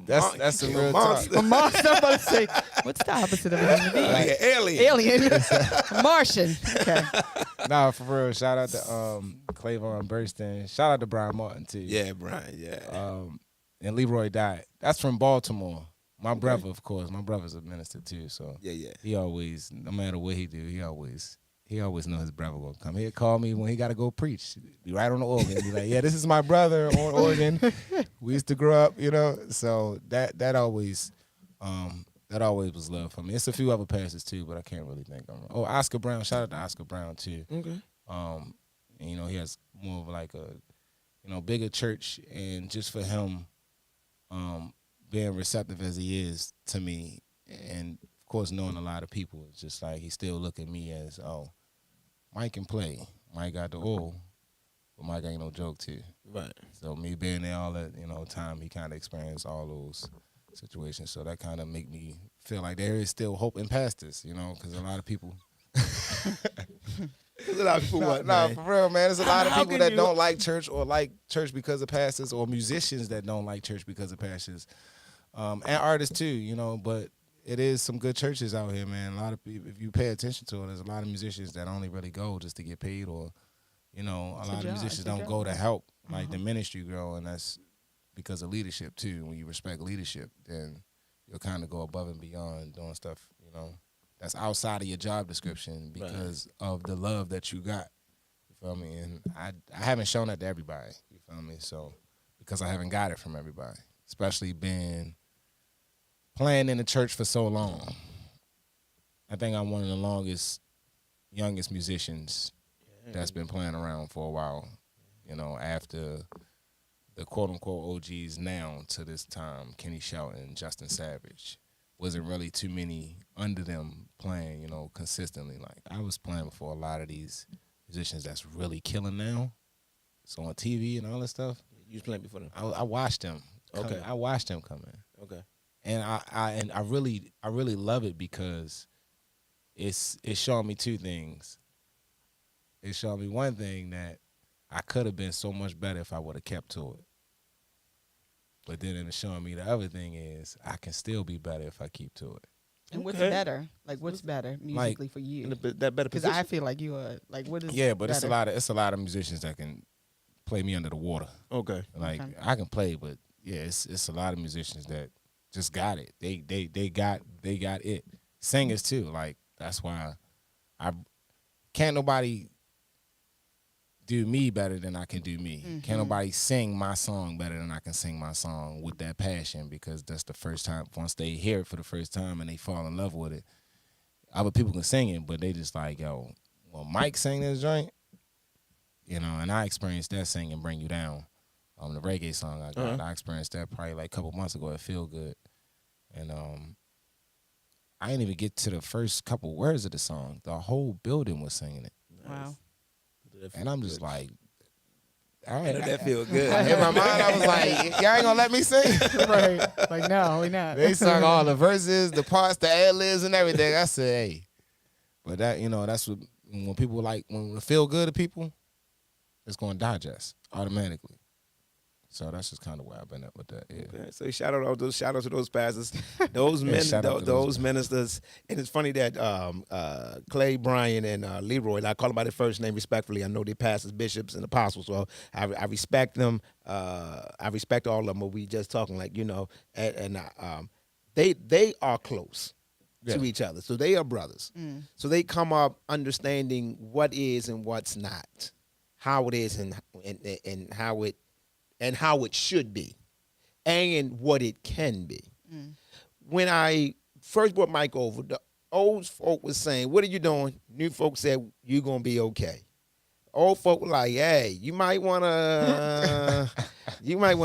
That's a real monster. talk. A monster. I'm about to say, what's the opposite of a human being? Like an alien. Alien. Martian. Okay. Nah, for real. Shout out to Clavon Burston. Shout out to Brian Martin too. Yeah, Brian. Yeah. And Leroy died. That's from Baltimore. My brother, of course. My brother's a minister too, so Yeah. he always, no matter what he do, he always know his brother gonna come. He'll call me when he gotta go preach. Be right on the organ. Be like, yeah, this is my brother on organ. We used to grow up, So that always was love for me. It's a few other pastors too, but I can't really think of them. Oh, Oscar Brown. Shout out to Oscar Brown too. Okay. And, he has more of like a, bigger church, and just for him, being receptive as he is to me, and of course knowing a lot of people, it's just like he still look at me as, oh, Mike can play. Mike got the oil, but Mike ain't no joke too. Right. So me being there all that, time, he kind of experienced all those situations. So that kind of make me feel like there is still hope in pastors, because a lot of people. There's a lot of people No, for real, man. There's a lot of people that don't like church, or like church because of pastors, or musicians that don't like church because of pastors, and artists too, but it is some good churches out here, man. A lot of people, if you pay attention to it, there's a lot of musicians that only really go just to get paid, or, a lot of musicians don't go to help, like the ministry grow, and that's because of leadership too. When you respect leadership, then you'll kind of go above and beyond doing stuff, that's outside of your job description because of the love that you got. You feel me? And I haven't shown that to everybody. You feel me? So because I haven't got it from everybody, especially being playing in the church for so long. I think I'm one of the youngest musicians that's been playing around for a while. After the quote unquote OGs now to this time, Kenny Shelton, Justin Savage. Wasn't really too many under them playing, consistently. Like, I was playing before a lot of these musicians that's really killing now. So on TV and all that stuff. You was playing before them? I watched them. Okay. I watched them come in. Okay. And I really love it because it showed me two things. It showed me one thing, that I could have been so much better if I would have kept to it. But then it's showing me the other thing is I can still be better if I keep to it. And what's better? Like, what's better musically for you? That better Because position? I feel like you are, like, what is but better? it's a lot of musicians that can play me under the water. Okay. Like, I can play, but yeah, it's a lot of musicians that just got it. They got it. Singers too. Like, that's why can't nobody do me better than I can do me. Mm-hmm. Can't nobody sing my song better than I can sing my song with that passion, because that's the first time, once they hear it for the first time and they fall in love with it, other people can sing it, but they just like, yo, well, Mike sang this joint, and I experienced that singing Bring You Down, the reggae song I got. I experienced that probably like a couple months ago at Feel Good. And I didn't even get to the first couple words of the song. The whole building was singing it. Wow. And I'm just like, all right. That feel good. In my mind, I was like, y'all ain't gonna let me sing? Right. Like, no, we not. They sung all the verses, the parts, the ad-libs and everything. I said, hey. But that, that's what, when people when it feel good to people, it's gonna digest automatically. So that's just kind of where I've been at with that. Yeah. Okay. So shout out to those pastors, those those ministers. And it's funny that Clay, Brian, and Leroy, and I call them by their first name respectfully. I know they're pastors, bishops, and apostles, so I respect them. I respect all of them. But we just talking they are close to each other, so they are brothers. So they come up understanding what is and what's not, how it is and how it should be, and what it can be. When I first brought Mike over, the old folk was saying, "What are you doing?" New folks said, "You're gonna be okay." Old folk were like, "Hey, you might wanna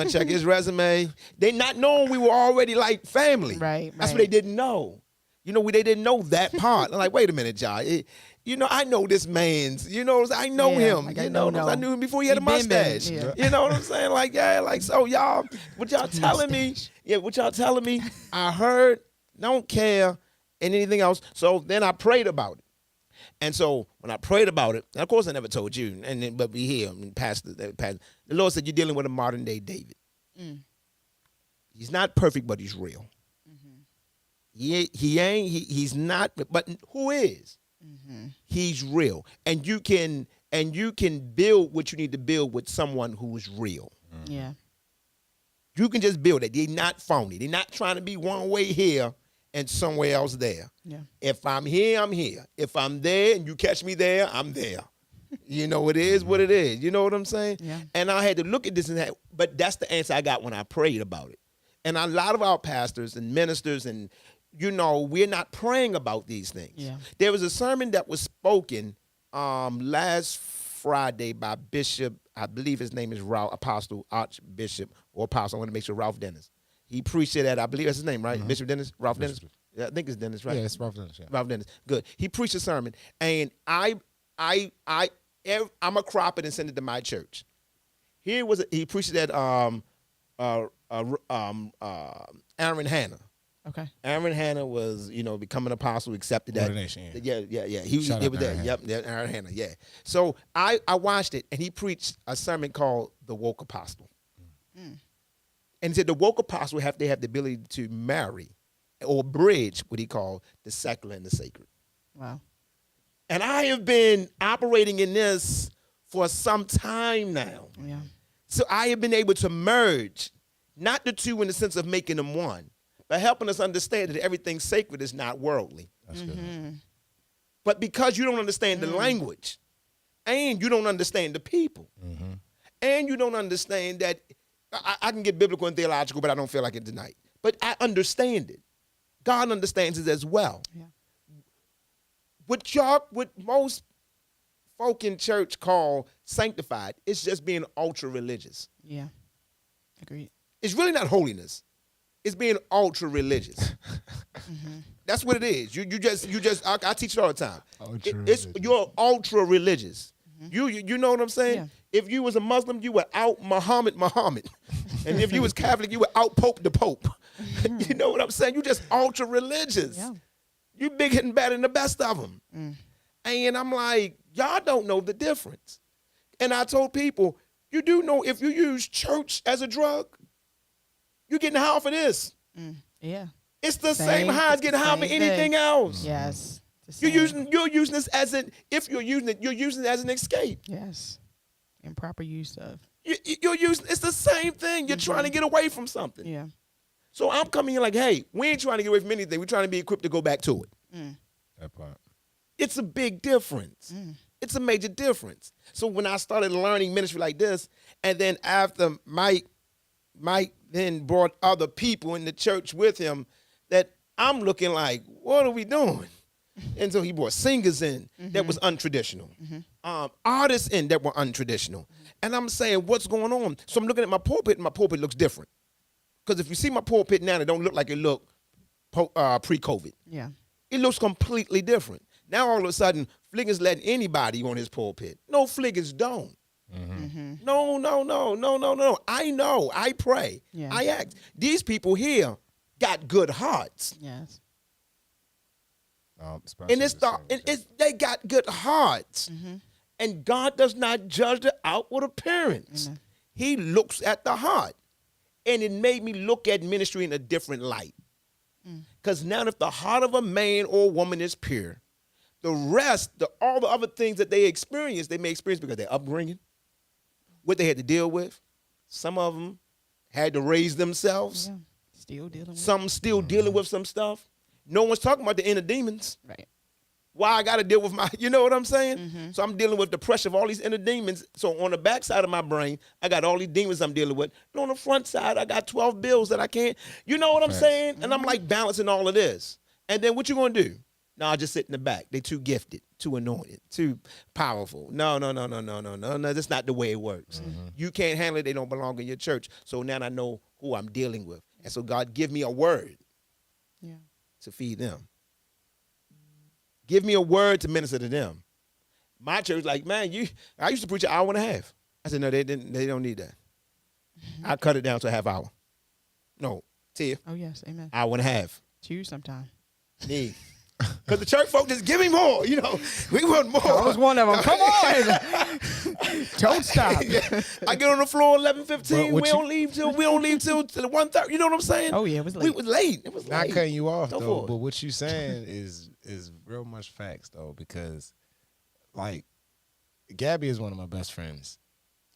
check his resume." They not knowing we were already like family. Right. That's what they didn't know. They didn't know that part. I'm like, wait a minute, y'all. I know this man's, I know him. Like, I knew him before he had a mustache. Yeah. You know what I'm saying? Like, yeah, like, so y'all, what y'all telling me, I heard, don't care, and anything else. So then I prayed about it. And so when I prayed about it, and of course I never told you, but we hear the Lord said, you're dealing with a modern day David. He's not perfect, but he's real. He's not, but who is? He's real. And you can and you can build what you need to build with someone who is real. Yeah. You can just build it. They're not phony. They're not trying to be one way here and somewhere else there. Yeah. If I'm here, I'm here. If I'm there and you catch me there, I'm there. You know, it is what it is. You know what I'm saying? Yeah. And I had to look at this and that, but that's the answer I got when I prayed about it. And a lot of our pastors and ministers and, you know, we're not praying about these things. Yeah. There was a sermon that was spoken last Friday by Bishop, I believe his name is Ralph, Apostle, Archbishop, or Apostle. I want to make sure Ralph Dennis. He preached it at, I believe that's his name, right? Bishop Dennis? Ralph Dennis? Yeah, I think it's Dennis, right? Yeah, it's Ralph Dennis. Yeah. Ralph Dennis. Good. He preached a sermon, and I'm a crop it and send it to my church. He preached it at Aaron Hanna. Okay. Aaron Hanna was, you know, becoming an apostle, accepted that. Ordination, Yeah. He Shout it out was to that. Aaron Yep, yeah, Aaron Hanna, yeah. So I watched it, and he preached a sermon called The Woke Apostle. And he said the woke apostle have to have the ability to marry or bridge what he called the secular and the sacred. Wow. And I have been operating in this for some time now. Yeah. So I have been able to merge, not the two in the sense of making them one, but helping us understand that everything sacred is not worldly. That's good. But because you don't understand the language, and you don't understand the people, and you don't understand that, I can get biblical and theological, but I don't feel like it tonight. But I understand it. God understands it as well. Yeah. What most folk in church call sanctified, it's just being ultra religious. Yeah. Agreed. It's really not holiness. It's being ultra religious. That's what it is. You just I teach it all the time. You're ultra religious. You know what I'm saying? Yeah. If you was a Muslim, you were out Muhammad. And if you was Catholic, you were out Pope the Pope. You know what I'm saying? You just ultra religious. Yeah. You big hitting better than the best of them. And I'm like, y'all don't know the difference. And I told people, you do know if you use church as a drug, you're getting high for this. Yeah. It's the same high as getting high for anything else. Yes. You're using this as if you're using it as an escape. Yes. Improper use of. You're using it's the same thing. You're trying to get away from something. Yeah. So I'm coming in like, hey, we ain't trying to get away from anything. We're trying to be equipped to go back to it. That part. It's a big difference. It's a major difference. So when I started learning ministry like this, and then after Mike then brought other people in the church with him, that I'm looking like, what are we doing? And so he brought singers in that was untraditional, artists in that were untraditional. And I'm saying, what's going on? So I'm looking at my pulpit, and my pulpit looks different. Because if you see my pulpit now, it don't look like it looked pre-COVID. Yeah. It looks completely different. Now all of a sudden, Fliggins letting anybody on his pulpit. No, Fliggins don't. No. I know. I pray. Yeah. I act. These people here got good hearts. Yes. And they got good hearts. And God does not judge the outward appearance. He looks at the heart. And it made me look at ministry in a different light. Because now if the heart of a man or woman is pure, the rest, all the other things that they experience, they may experience because of their upbringing, what they had to deal with. Some of them had to raise themselves. Yeah. Still dealing with. Some still dealing with some stuff. No one's talking about the inner demons. Right. Why I got to deal with you know what I'm saying? So I'm dealing with the pressure of all these inner demons. So on the back side of my brain, I got all these demons I'm dealing with. And on the front side, I got 12 bills that I can't, you know what I'm saying? And I'm like balancing all of this. And then what you going to do? No, I just sit in the back. They too gifted, too anointed, too powerful. No, that's not the way it works. You can't handle it. They don't belong in your church. So now I know who I'm dealing with. And so God, give me a word to feed them. Give me a word to minister to them. My church, like, man, I used to preach an hour and a half. I said, no, they don't need that. I cut it down to a half hour. No, Tia. Oh, yes. Amen. Hour and a half. Choose sometime. Me. Because the church folk just give me more, you know. We want more. I was one of them. Come on. Don't stop. I get on the floor 11:15. We don't leave till 1:30. You know what I'm saying? Oh, yeah, it was late. We was late. It was Not late. cutting you off, Go though, for it. but what you saying is real much facts, though, because, like, Gabby is one of my best friends.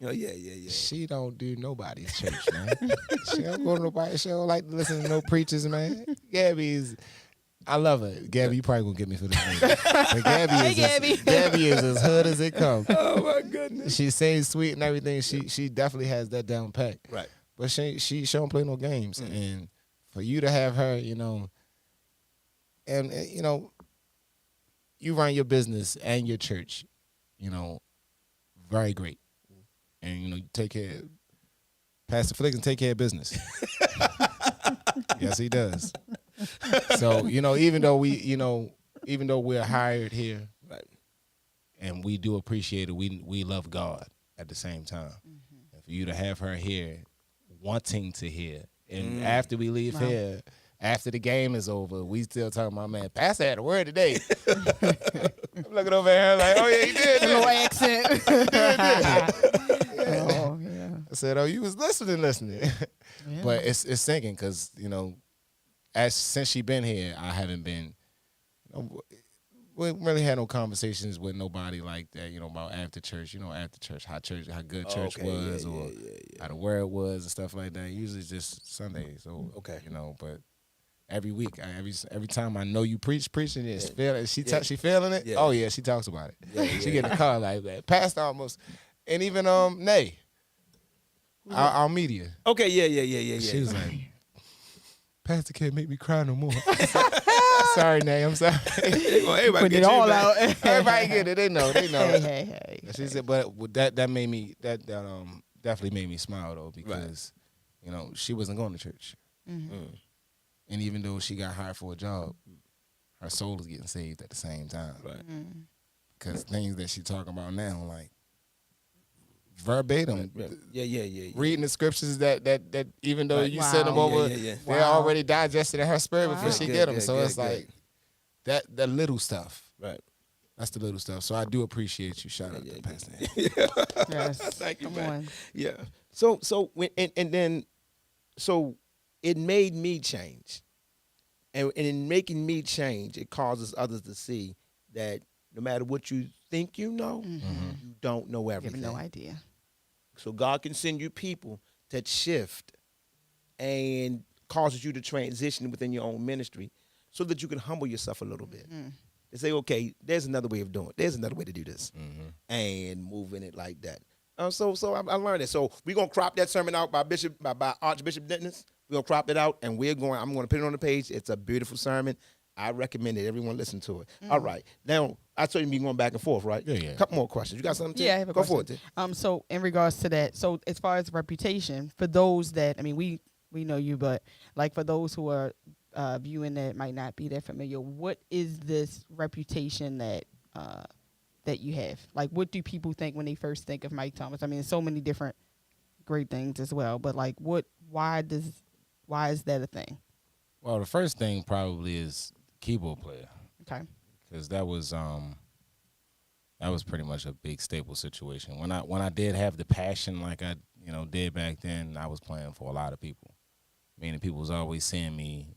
Oh yeah. She don't do nobody's church, man. She don't go to nobody. She don't like to listen to no preachers, man. I love her. Gabby, you probably gonna get me for this name. But Gabby is as hood as it comes. Oh my goodness. She sings sweet and everything. She definitely has that down pat. Right. But she don't play no games. And for you to have her, and you run your business and your church, very great. And you take care. Pastor Flick can take care of business. Yes, he does. So even though we're hired here, right, and we do appreciate it, we love God at the same time. And for you to have her here, wanting to hear, and after we leave here, after the game is over, we still talking about, man, Pastor had a word today. I'm looking over at her like, oh yeah, he did. A little accent. Oh yeah. I said, oh, you was listening. Yeah. But it's sinking because since she been here, I haven't been. We really had no conversations with nobody like that. About after church. How good church was, or how the word was and stuff like that. Usually just Sundays. So but every week, every time I know you preaching it, she feeling it. Yeah. Oh yeah, she talks about it. Yeah, she get in the car like that. Pastor almost, and even Nay, our media. Okay, yeah. She was like, Pastor can't make me cry no more. Sorry, Nay, I'm sorry. Everybody put it all out. Everybody get it. They know. Hey. She said, but that made me definitely made me smile though, because she wasn't going to church. And even though she got hired for a job, her soul is getting saved at the same time. Right. Because things that she talking about now, like verbatim. Right. Yeah. Reading the scriptures that even though you send them over, they're already digested in her spirit before she get them. So it's like that little stuff. Right. That's the little stuff. So I do appreciate you. Shout out to Pastor. Yes. Thank you, Come man. on. Yeah. So when and then it made me change. And in making me change, it causes others to see that no matter what you think you know, you don't know everything. You have no idea. So God can send you people that shift and causes you to transition within your own ministry so that you can humble yourself a little bit. And say, okay, there's another way of doing it. There's another way to do this. And moving it like that. So I learned it. So we're going to crop that sermon out by Archbishop Dennis. We're going to crop it out, and I'm going to put it on the page. It's a beautiful sermon. I recommend it. Everyone listen to it. All right. Now, I told you me going back and forth, right? Yeah. A couple more questions. You got something, Tim? Yeah, I have a question. Go for it. So in regards to that, so as far as reputation, for those that, we know you, but like for those who are viewing that might not be that familiar, what is this reputation that you have? Like, what do people think when they first think of Mike Thomas? So many different great things as well, but like, why is that a thing? Well, the first thing probably is keyboard player. Okay. Because that was pretty much a big staple situation. When I did have the passion like I did back then, I was playing for a lot of people. Meaning people was always seeing me,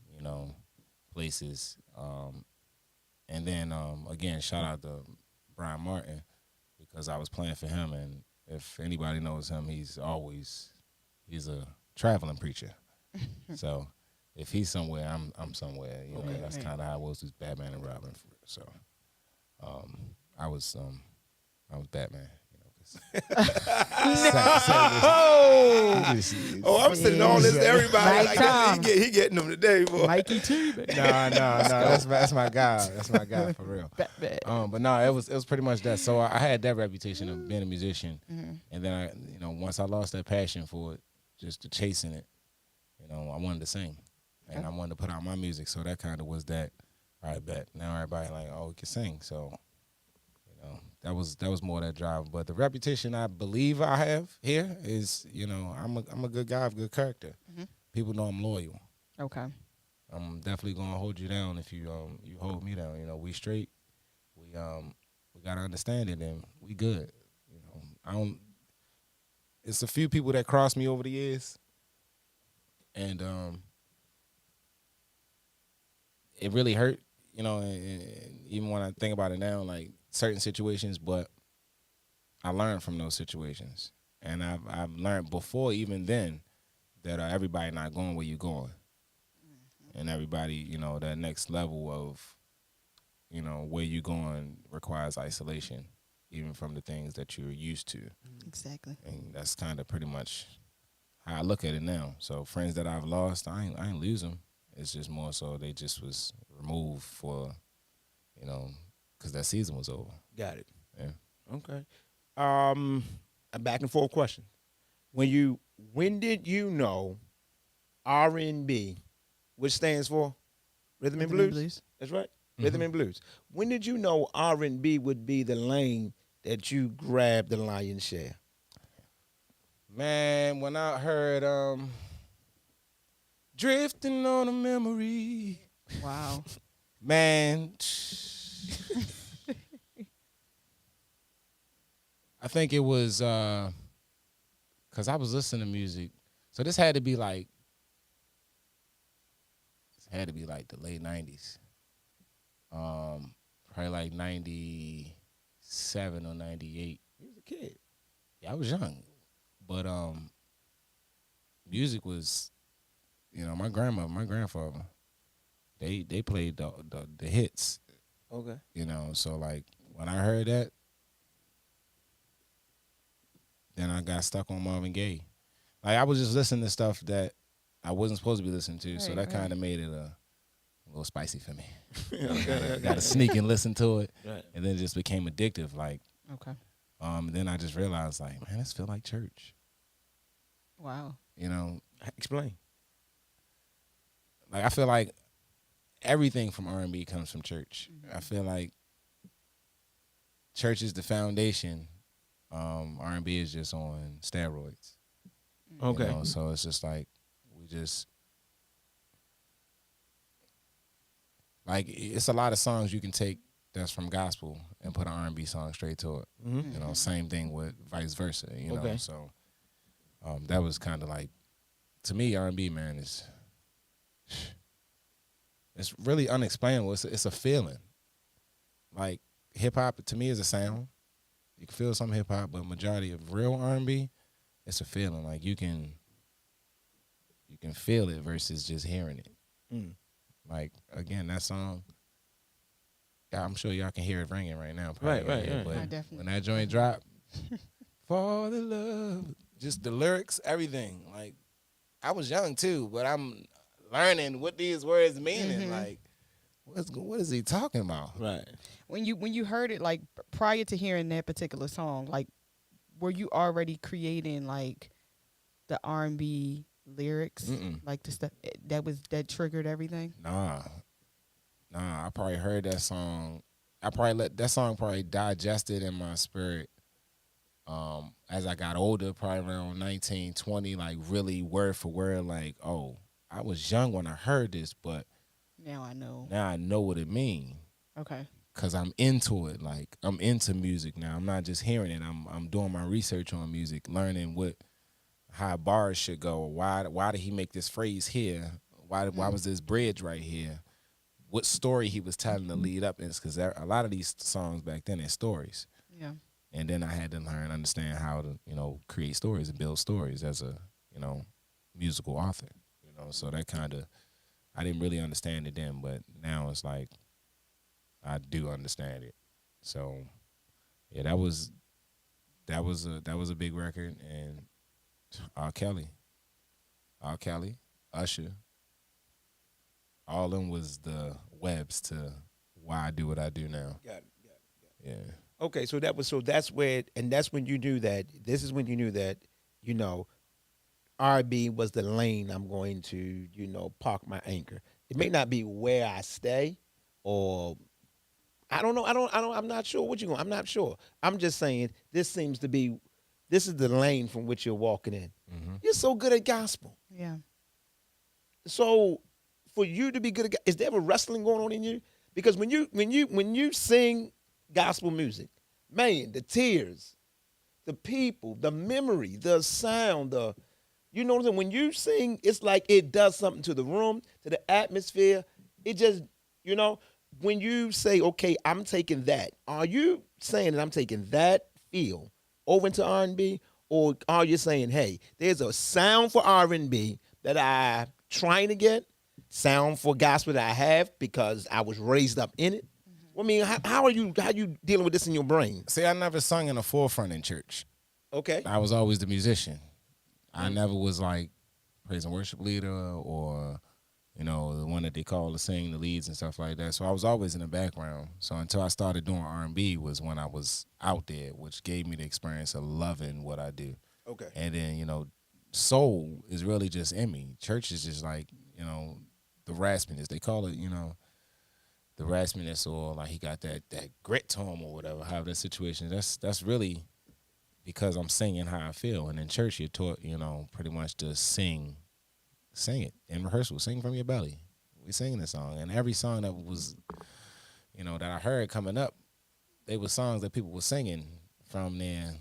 places. And then again, shout out to Brian Martin, because I was playing for him, and if anybody knows him, he's a traveling preacher. So if he's somewhere, I'm somewhere. That's kind of how I was with Batman and Robin. So I was Batman. I'm sending all this to everybody. Mike Tom. He getting them today, boy. Mikey too. No. That's my guy. That's my guy for real. But no, it was pretty much that. So I had that reputation of being a musician, and then once I lost that passion for it, just to chasing it, I wanted to sing, and I wanted to put out my music. So that kind of was that. All right, bet. Now everybody like, oh, we can sing. So that was more that drive. But the reputation I believe I have here is, I'm a good guy of good character. People know I'm loyal. Okay. I'm definitely gonna hold you down if you hold me down. We straight. We gotta understand it, and we good. It's a few people that crossed me over the years, and it really hurt. And even when I think about it now, like certain situations, but I learned from those situations, and I've learned before even then that everybody not going where you're going, and everybody, that next level of, where you're going requires isolation, even from the things that you're used to. Exactly. And that's kind of pretty much how I look at it now. So friends that I've lost, I ain't lose them. It's just more so they just was removed for, because that season was over. Got it. Yeah. Okay. A back and forth question. When did you know R&B, which stands for Rhythm and Blues? That's right. Mm-hmm. Rhythm and Blues. When did you know R&B would be the lane that you grabbed the lion's share? Man, when I heard Drifting on a Memory. Wow. Man, I think it was because I was listening to music. So this had to be like the late 90s. Probably like 97 or 98. You was a kid. Yeah, I was young. But music was, my grandmother, my grandfather, they played the hits. Okay. So like when I heard that, then I got stuck on Marvin Gaye. Like I was just listening to stuff that I wasn't supposed to be listening to, so that kind of made it a little spicy for me. Got to sneak and listen to it, right. And then it just became addictive. Like, Okay. Then I just realized, like, man, this feel like church. Wow. Explain. Like I feel like everything from R&B comes from church. Mm-hmm. I feel like church is the foundation. R&B is just on steroids. Okay. So it's just like we just like it's a lot of songs you can take that's from gospel and put an R&B song straight to it. Mm-hmm. Same thing with vice versa. Okay. So that was kind of like, to me, R&B, man, it's really unexplainable. It's a feeling. Like hip hop to me is a sound. You can feel some hip hop, but majority of real R&B, it's a feeling. Like you can feel it versus just hearing it. Mm. Like again, that song, yeah, I'm sure y'all can hear it ringing right now. Probably, Right. But when that joint dropped, fall in love, just the lyrics, everything. Like I was young too, but I'm learning what these words mean. And like, what is he talking about? Right. When you heard it, like prior to hearing that particular song, like were you already creating like the R&B lyrics, like the stuff that triggered everything? Nah. I probably heard that song. I probably let that song probably digested in my spirit. As I got older, probably around 19, 20, like really word for word, like, oh, I was young when I heard this, but now I know. Now I know what it means. Okay. Cause I'm into it. Like I'm into music now. I'm not just hearing it. I'm doing my research on music, learning how bars should go. Why did he make this phrase here? Why was this bridge right here? What story he was telling to lead up is because a lot of these songs back then are stories. Yeah. And then I had to understand how to create stories and build stories as a musical author. So that kind of, I didn't really understand it then, but now it's like I do understand it. So yeah, that was a big record. And R. Kelly, Usher, all of them was the webs to why I do what I do now. Got it. Yeah. Okay, that's where, and that's when you knew that. This is when you knew that, R&B was the lane I'm going to, park my anchor. It may not be where I stay, or I don't know. I'm not sure what you're going. I'm not sure. I'm just saying this is the lane from which you're walking in. Mm-hmm. You're so good at gospel. Yeah. So for you to be good at, is there a wrestling going on in you? Because when you sing gospel music, man, the tears, the people, the memory, the sound, you know what I'm saying? When you sing, it's like it does something to the room, to the atmosphere. It just, when you say, okay, I'm taking that, are you saying that I'm taking that feel over into R&B, or are you saying, hey, there's a sound for R&B that I'm trying to get, sound for gospel that I have because I was raised up in it? I mean, how are you dealing with this in your brain? See, I never sung in the forefront in church. Okay. I was always the musician. I never was like praise and worship leader or, you know, the one that they call to sing the leads and stuff like that. So I was always in the background. So until I started doing R&B was when I was out there, which gave me the experience of loving what I do. Okay. And then, you know, soul is really just in me. Church is just like, you know, the raspiness. They call it, you know, the raspiness, or like he got that grit to him or whatever, however that situation is. That's really because I'm singing how I feel. And in church, you're taught, you know, pretty much to sing it in rehearsal, sing from your belly. We singing this song, and every song that was, you know, that I heard coming up, they were songs that people were singing from their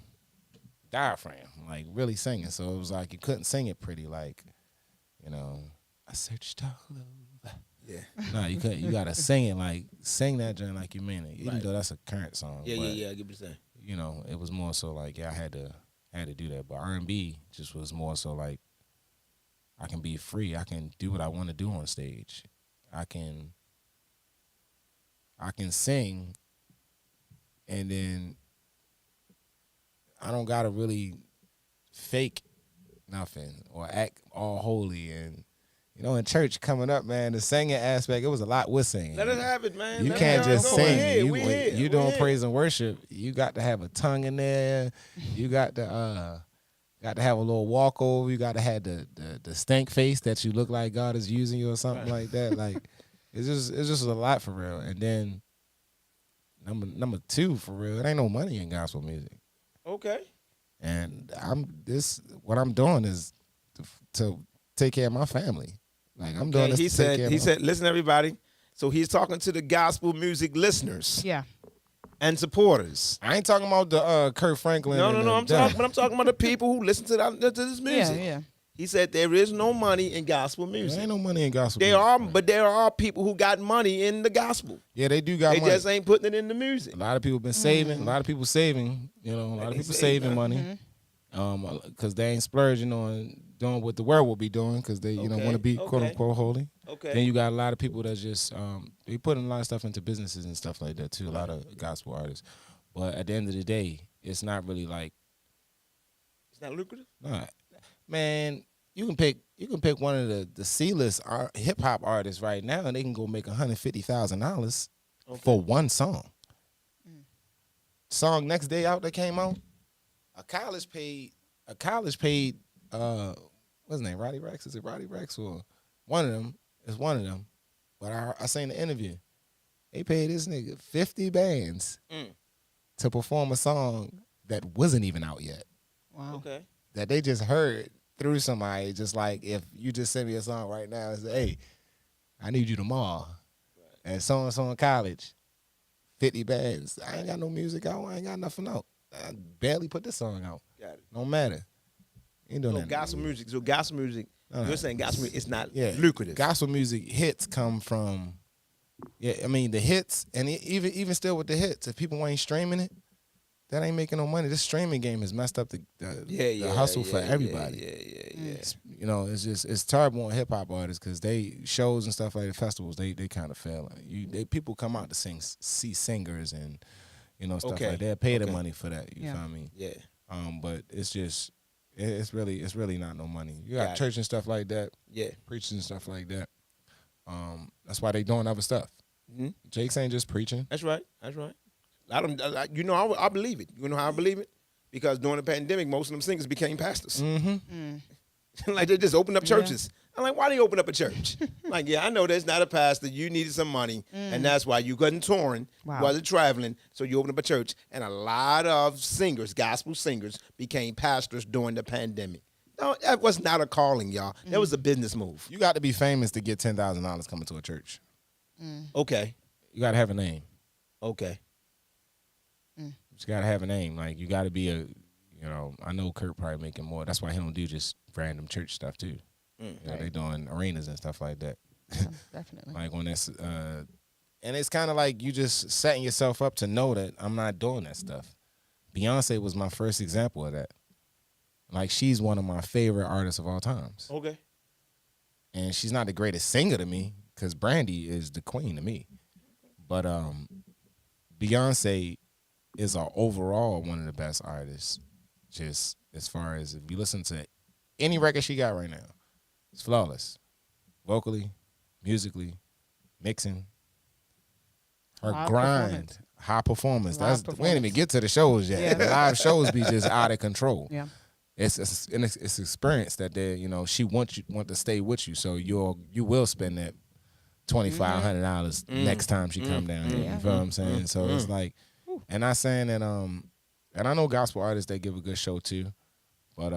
diaphragm, like really singing. So it was like you couldn't sing it pretty, like, you know, I searched all over. Yeah. No, you couldn't. You gotta sing it like sing that joint like you mean it, even Right. though that's a current song. Yeah, but, I get what you're saying. You know, it was more so like, yeah, I had to do that. But R&B just was more so like I can be free. I can do what I want to do on stage. I can sing, and then I don't gotta really fake nothing or act all holy. And you know, in church coming up, man, the singing aspect, it was a lot with singing. Let us have it, man. You Let can't us just go. sing. We here. You We doing here. praise and worship. You got to have a tongue in there. You got to have a little walkover. You got to have the stank face that you look like God is using you or something like that. Like it's just a lot for real. And then number two, for real, it ain't no money in gospel music. Okay. And what I'm doing is to take care of my family. Like I'm doing this. He to take care of he my- said, listen, everybody. So he's talking to the gospel music listeners Yeah. and supporters. I ain't talking about the Kurt Franklin. No. and the I'm talking about the people who listen to this music. Yeah. He said there is no money in gospel There music. ain't no money in gospel. There music, are, man. but there are people who got money in the gospel. Yeah, they do got They money. just ain't putting it in the music. A lot of people been saving. A lot of people saving. You know, a lot of they people save, saving money. Because they ain't splurging on doing what the world will be doing because they, Okay, want to be quote okay. unquote holy. Okay. Then you got a lot of people that just they putting a lot of stuff into businesses and stuff like that too. A lot of gospel artists, but at the end of the day, it's not really like, It's not lucrative. nah, man. You can pick one of the C-list hip hop artists right now, and they can go make $150,000 for one song. Song next day out that came out, a college paid what's his name, Roddy Rex? Is it Roddy Rex or one of them? It's one of them. But I seen the interview. They paid this nigga 50 bands to perform a song that wasn't even out yet. Wow. Okay. That they just heard through somebody. Just like if you just send me a song right now and say, hey, I need you tomorrow. Right. And so in college, 50 bands. I ain't got no music out. I ain't got nothing out. I barely put this song out. Got it. No matter. Ain't doing So that. gospel music. So gospel music. You're saying gospel music is not lucrative. Gospel music hits come from, I mean the hits, and even still with the hits, if people ain't streaming it, that ain't making no money. This streaming game has messed up the hustle for everybody. Yeah. You know, it's terrible on hip hop artists because they shows and stuff like the festivals they kind of fail. People come out to see singers and stuff like that. Pay the money for that. You feel me? Yeah. But it's just it's really not no money. You got church and stuff like that. Yeah. Preaching and stuff like that. That's why they doing other stuff. Mm-hmm. Jake's ain't just preaching. That's right. I believe it. You know how I believe it? Because during the pandemic, most of them singers became pastors. Like they just opened up churches. I'm like, why do you open up a church? Like, yeah, I know there's not a pastor. You needed some money, and that's why you couldn't touring, wasn't traveling, so you opened up a church. And a lot of singers, gospel singers, became pastors during the pandemic. No, that was not a calling, y'all. That was a business move. You got to be famous to get $10,000 coming to a church. Okay. You got to have a name. Okay. You just got to have a name. Like, you got to be I know Kurt probably making more. That's why he don't do just random church stuff, too. They doing arenas and stuff like that. Yeah, definitely. Like, when that's, and it's kind of like you just setting yourself up to know that I'm not doing that stuff. Beyonce was my first example of that. Like, she's one of my favorite artists of all times. Okay. And she's not the greatest singer to me, because Brandy is the queen to me. But Beyonce is overall one of the best artists. Just as far as if you listen to any record she got right now, it's flawless. Vocally, musically, mixing. Her grind, high performance. We ain't even get to the shows yet. Yeah. The live shows be just out of control. Yeah. It's experience that she want to stay with you, so you will spend that $2,500 next time she come down here. You feel what I'm saying? So it's like, and not saying that and I know gospel artists that give a good show too, but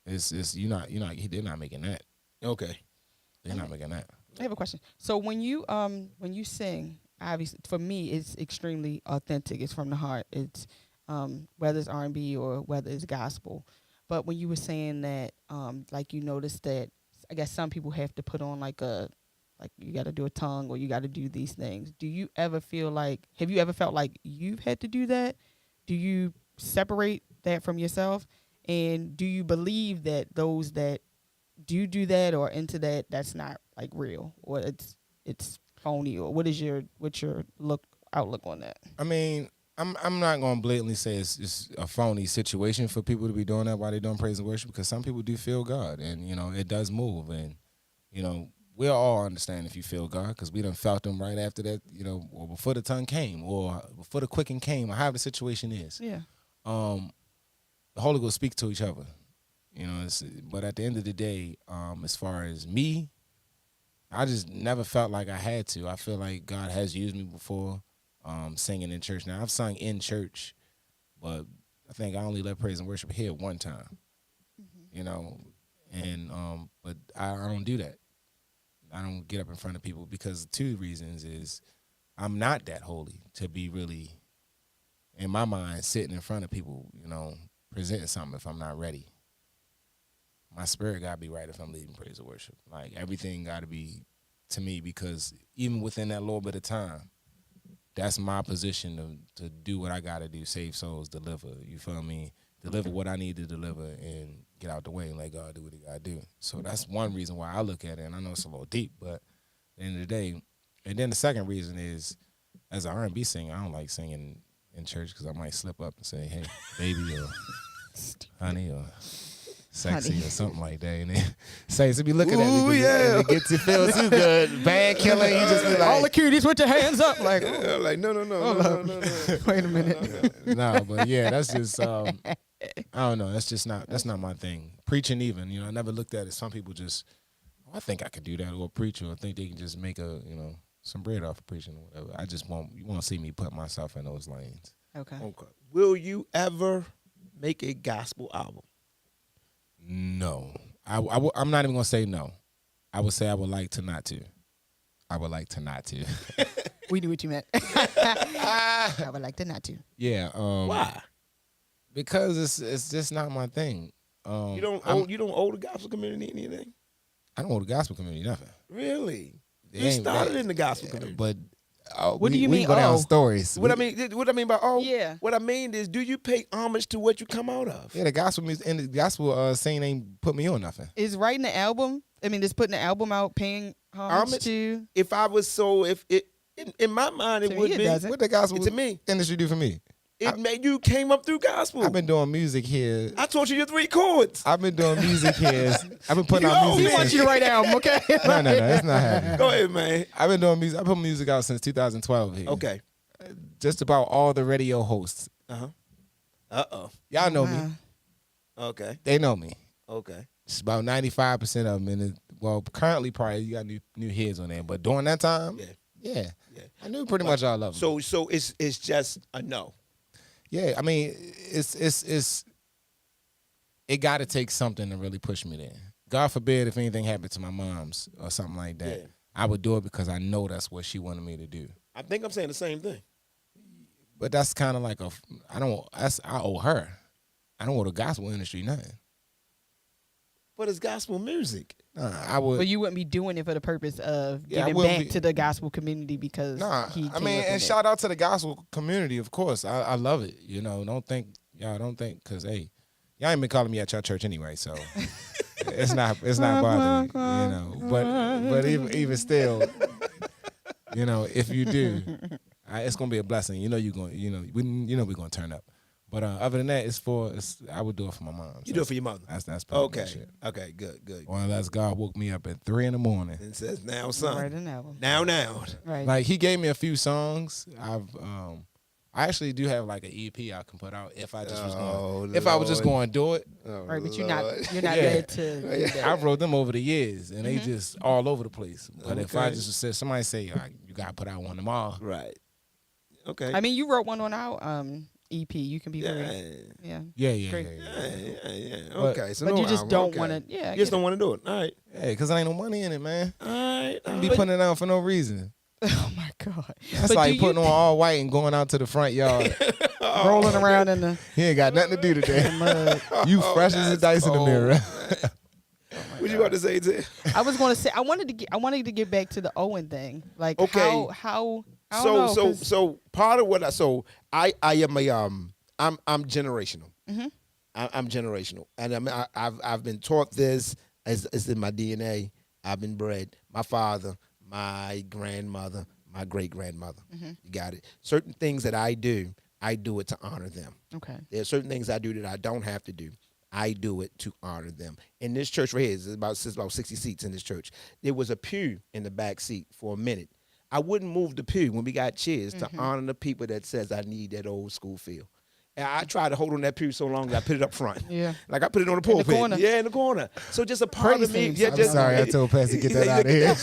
it's they're not making that. Okay, they're not making that. I have a question. So when you sing, obviously for me it's extremely authentic. It's from the heart. It's whether it's R&B or whether it's gospel. But when you were saying that, like you noticed that, I guess some people have to put on like you got to do a tongue or you got to do these things. Do you ever have you ever felt like you've had to do that? Do you separate that from yourself? And do you believe that those that do that or into that, that's not like real, or it's phony, or what's your outlook on that? I mean, I'm not gonna blatantly say it's a phony situation for people to be doing that while they're doing praise and worship, because some people do feel God, and it does move, and we'll all understand if you feel God, because we done felt Him right after that, or before the tongue came, or before the quicken came, or however the situation is. Yeah. The Holy Ghost speaks to each other, but at the end of the day, as far as me, I just never felt like I had to. I feel like God has used me before, singing in church. Now, I've sung in church, but I think I only led praise and worship here one time, but I don't do that. I don't get up in front of people, because two reasons is I'm not that holy to be really, in my mind, sitting in front of people, presenting something if I'm not ready. My spirit got to be right if I'm leading praise and worship. Like, everything got to be to me, because even within that little bit of time, that's my position to do what I got to do, save souls, deliver, you feel me? Deliver what I need to deliver and get out the way and let God do what He got to do. So that's one reason why I look at it, and I know it's a little deep, but at the end of the day, and then the second reason is, as an R&B singer, I don't like singing in church, because I might slip up and say, hey, baby, or honey, or sexy, honey, or something like that. And then saints will be looking at me, and it gets you feel too good. Bad killing, you just be like, all the cuties with your hands up, like, like no. Wait a minute. No, but yeah, that's just I don't know. That's not my thing. Preaching, even, I never looked at it. Some people just, I think I could do that, or preach, or think they can just make some bread off of preaching or whatever. You won't see me put myself in those lanes. Okay. Will you ever make a gospel album? No. I'm not even going to say no. I would say I would like to not to. We knew what you meant. I would like to not to. Yeah. Why? Because it's just not my thing. You don't owe the gospel community anything? I don't owe the gospel community nothing. Really? You started in the gospel community. But what do you mean? We go down stories. What I mean by yeah. What I mean is, do you pay homage to what you come out of? Yeah, the gospel music and the gospel scene ain't put me on nothing. Is writing the album? I mean, just putting the album out, paying homage to. If I was in my mind, it would be. What the gospel to me industry do for me? You came up through gospel. I've been doing music here. I taught you your 3 chords. I've been doing music here. I've been putting out music. He wants you to write an album, okay? No, it's not happening. Go ahead, man. I've been doing music. I put music out since 2012 here. Okay. Just about all the radio hosts. Uh-oh. Y'all know me. Okay. They know me. Okay. It's about 95% of them. Currently probably you got new heads on there. But during that time, yeah. I knew pretty much all of them. So it's just a no. Yeah, I mean, it got to take something to really push me there. God forbid if anything happened to my mom's or something like that. Yeah. I would do it because I know that's what she wanted me to do. I think I'm saying the same thing. But that's kind of like I owe her. I don't owe the gospel industry nothing. But it's gospel music. I would. But you wouldn't be doing it for the purpose of giving back to the gospel community because he. I mean, and shout out to the gospel community, of course. I love it. You know, don't think, because hey, y'all ain't been calling me at your church anyway, so it's not bothering me, you know. But even still, you know, if you do, it's gonna be a blessing. You know, we're gonna turn up. But other than that, I would do it for my mom. You do it for your mother. That's okay. Shit. Okay, good. Well, unless God woke me up at 3 a.m. and says, "Now, son, right now, right." Like he gave me a few songs. I actually do have like an EP I can put out if I just was going. If I was just going to do it. Right, but you're not ready to. I wrote them over the years, and they just all over the place. But if I just said, somebody say, like, you got to put out one tomorrow. Right. Okay. I mean, you wrote one on our EP. You can be very, Yeah. Okay, so but you just don't want to. Yeah, you just don't want to do it. All right. Yeah, because there ain't no money in it, man. All right. You be putting it out for no reason. Oh my God. That's like putting on all white and going out to the front yard, rolling around in the. He ain't got nothing to do today. You fresh as a dice in the mirror. What you about to say, Ted? I was going to say I wanted to get back to the Owen thing. Like how I don't know, so part of what I am I'm generational. Mm-hmm. I'm generational, and I've been taught this as in my DNA. I've been bred. My father, my grandmother, my great grandmother. Mm-hmm. You got it. Certain things that I do it to honor them. Okay. There are certain things I do that I don't have to do. I do it to honor them. In this church right here, there's about 60 seats in this church. There was a pew in the back seat for a minute. I wouldn't move the pew when we got chairs to honor the people that says I need that old school feel. And I tried to hold on that pew so long that I put it up front. Yeah. Like I put it on the pulpit. In the corner. So just a part of me. Yeah, I'm sorry, I told Pastor to get that out of here.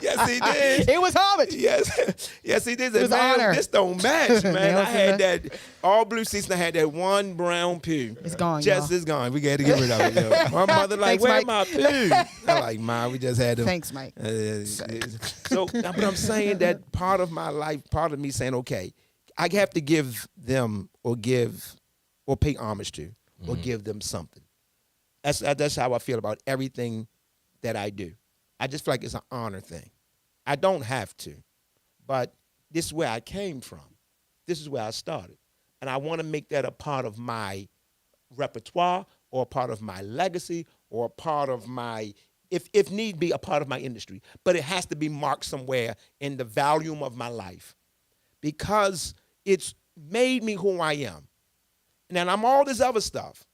Yes, he did. It was homage. Yes, he did. It was man, honor. this don't match, man. I had that all blue seats and I had that one brown pew. It's gone, It's gone. We got to get rid of it. Yo. My mother like, where's my pew? I'm like, Ma, we just had them. Thanks, Mike. So, but I'm saying that part of my life, part of me saying, okay, I have to give them or pay homage to or give them something. That's how I feel about everything that I do. I just feel like it's an honor thing. I don't have to, but this is where I came from. This is where I started. And I want to make that a part of my repertoire or a part of my legacy or a part of my, if need be, a part of my industry. But it has to be marked somewhere in the volume of my life because it's made me who I am. Now, I'm all this other stuff,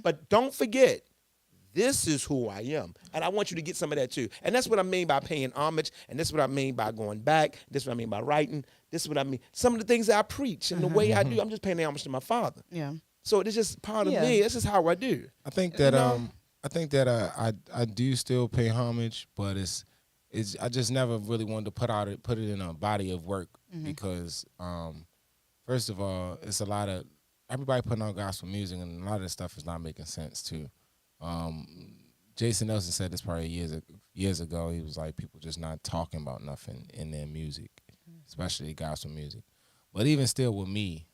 but don't forget, this is who I am. And I want you to get some of that too. And that's what I mean by paying homage, and this is what I mean by going back, this is what I mean by writing, this is what I mean. Some of the things that I preach and the way I do, I'm just paying homage to my father. Yeah. So it's just part of me. This is how I do. I think that I do still pay homage, but it's I just never really wanted to put it in a body of work because first of all, it's a lot of everybody putting out gospel music, and a lot of this stuff is not making sense too. Jason Nelson said this probably years ago. He was like, people just not talking about nothing in their music, especially gospel music. But even still with me,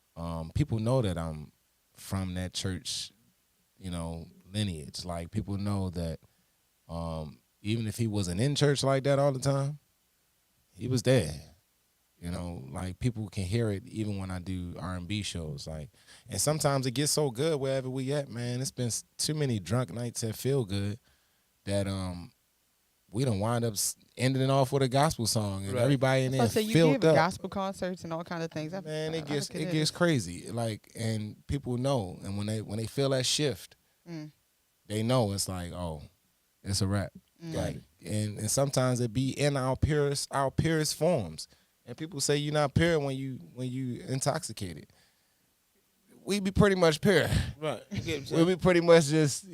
people know that I'm from that church, lineage. Like people know that even if he wasn't in church like that all the time, he was there. Like people can hear it even when I do R&B shows. Like, and sometimes it gets so good wherever we at, man. It's been too many drunk nights that feel good that we don't wind up ending it off with a gospel song, and everybody in there filled up. You give gospel concerts and all kind of things. Man, it gets crazy. Like, and people know, and when they feel that shift, they know it's like, oh, it's a wrap. Like, and sometimes it be in our purest forms. And people say you're not pure when you intoxicated. We be pretty much pure. Right. We be pretty much just,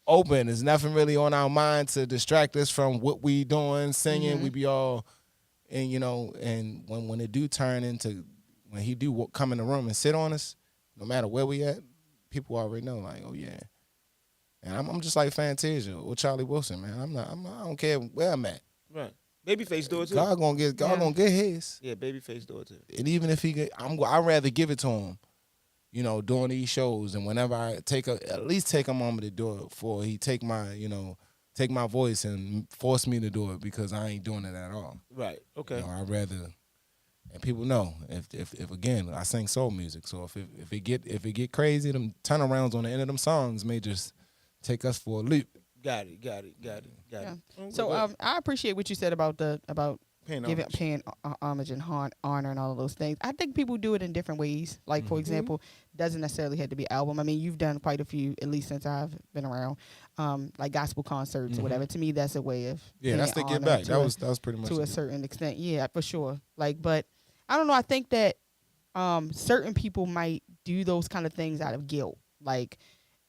open. There's nothing really on our mind to distract us from what we doing, singing. We be all, and and when it do turn into, when he do come in the room and sit on us, no matter where we at, people already know, like, oh yeah. And I'm just like Fantasia or Charlie Wilson, man. I don't care where I'm at. Right. Babyface do it too. God gonna get his. Yeah, Babyface do it too. And even if I'd rather give it to him, doing these shows, and whenever I at least take a moment to do it, for he take my voice and force me to do it, because I ain't doing it at all. Right. Okay. I'd rather, and people know if again I sing soul music, so if it get crazy, them turnarounds on the end of them songs may just take us for a loop. Got it. Yeah. So I appreciate what you said about paying homage and honor and all of those things. I think people do it in different ways. Like, for example, doesn't necessarily have to be album. I mean, you've done quite a few, at least since I've been around, like gospel concerts or whatever. To me, that's a way of that's to get back. That was pretty much to a certain extent. Yeah, for sure. Like, but I don't know. I think that certain people might do those kind of things out of guilt. Like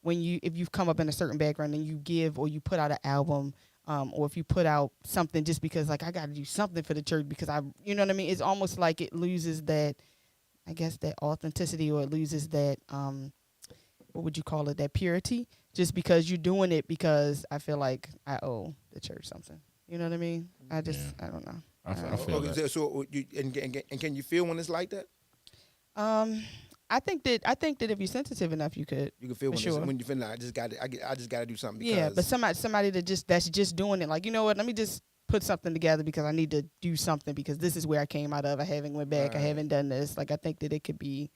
if you've come up in a certain background and you give or you put out an album. Or if you put out something just because, like, I got to do something for the church because you know what I mean? It's almost like it loses that, I guess, that authenticity, or it loses that, what would you call it, that purity, just because you're doing it because I feel like I owe the church something. You know what I mean? I don't know. I feel that. So and can you feel when it's like that? I think that if you're sensitive enough, you can feel when you feel like I just got to do something. Because but somebody that's just doing it, like, you know what? Let me just put something together because I need to do something because this is where I came out of. I haven't went back. Right. I haven't done this. Like, I think that it could be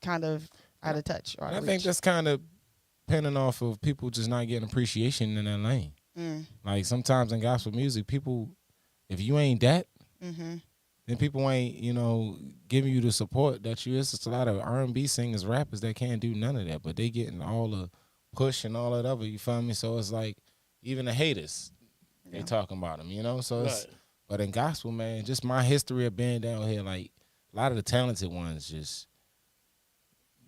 kind of out of touch. Or out of reach. Think that's kind of depending off of people just not getting appreciation in that lane. Like, sometimes in gospel music, people, if you ain't that. Then people ain't, giving you the support that you is. It's a lot of R&B singers, rappers that can't do none of that, but they getting all the push and all that other, you feel me? So it's like, even the haters, they talking about them, So it's, but in gospel, man, just my history of being down here, like, a lot of the talented ones just,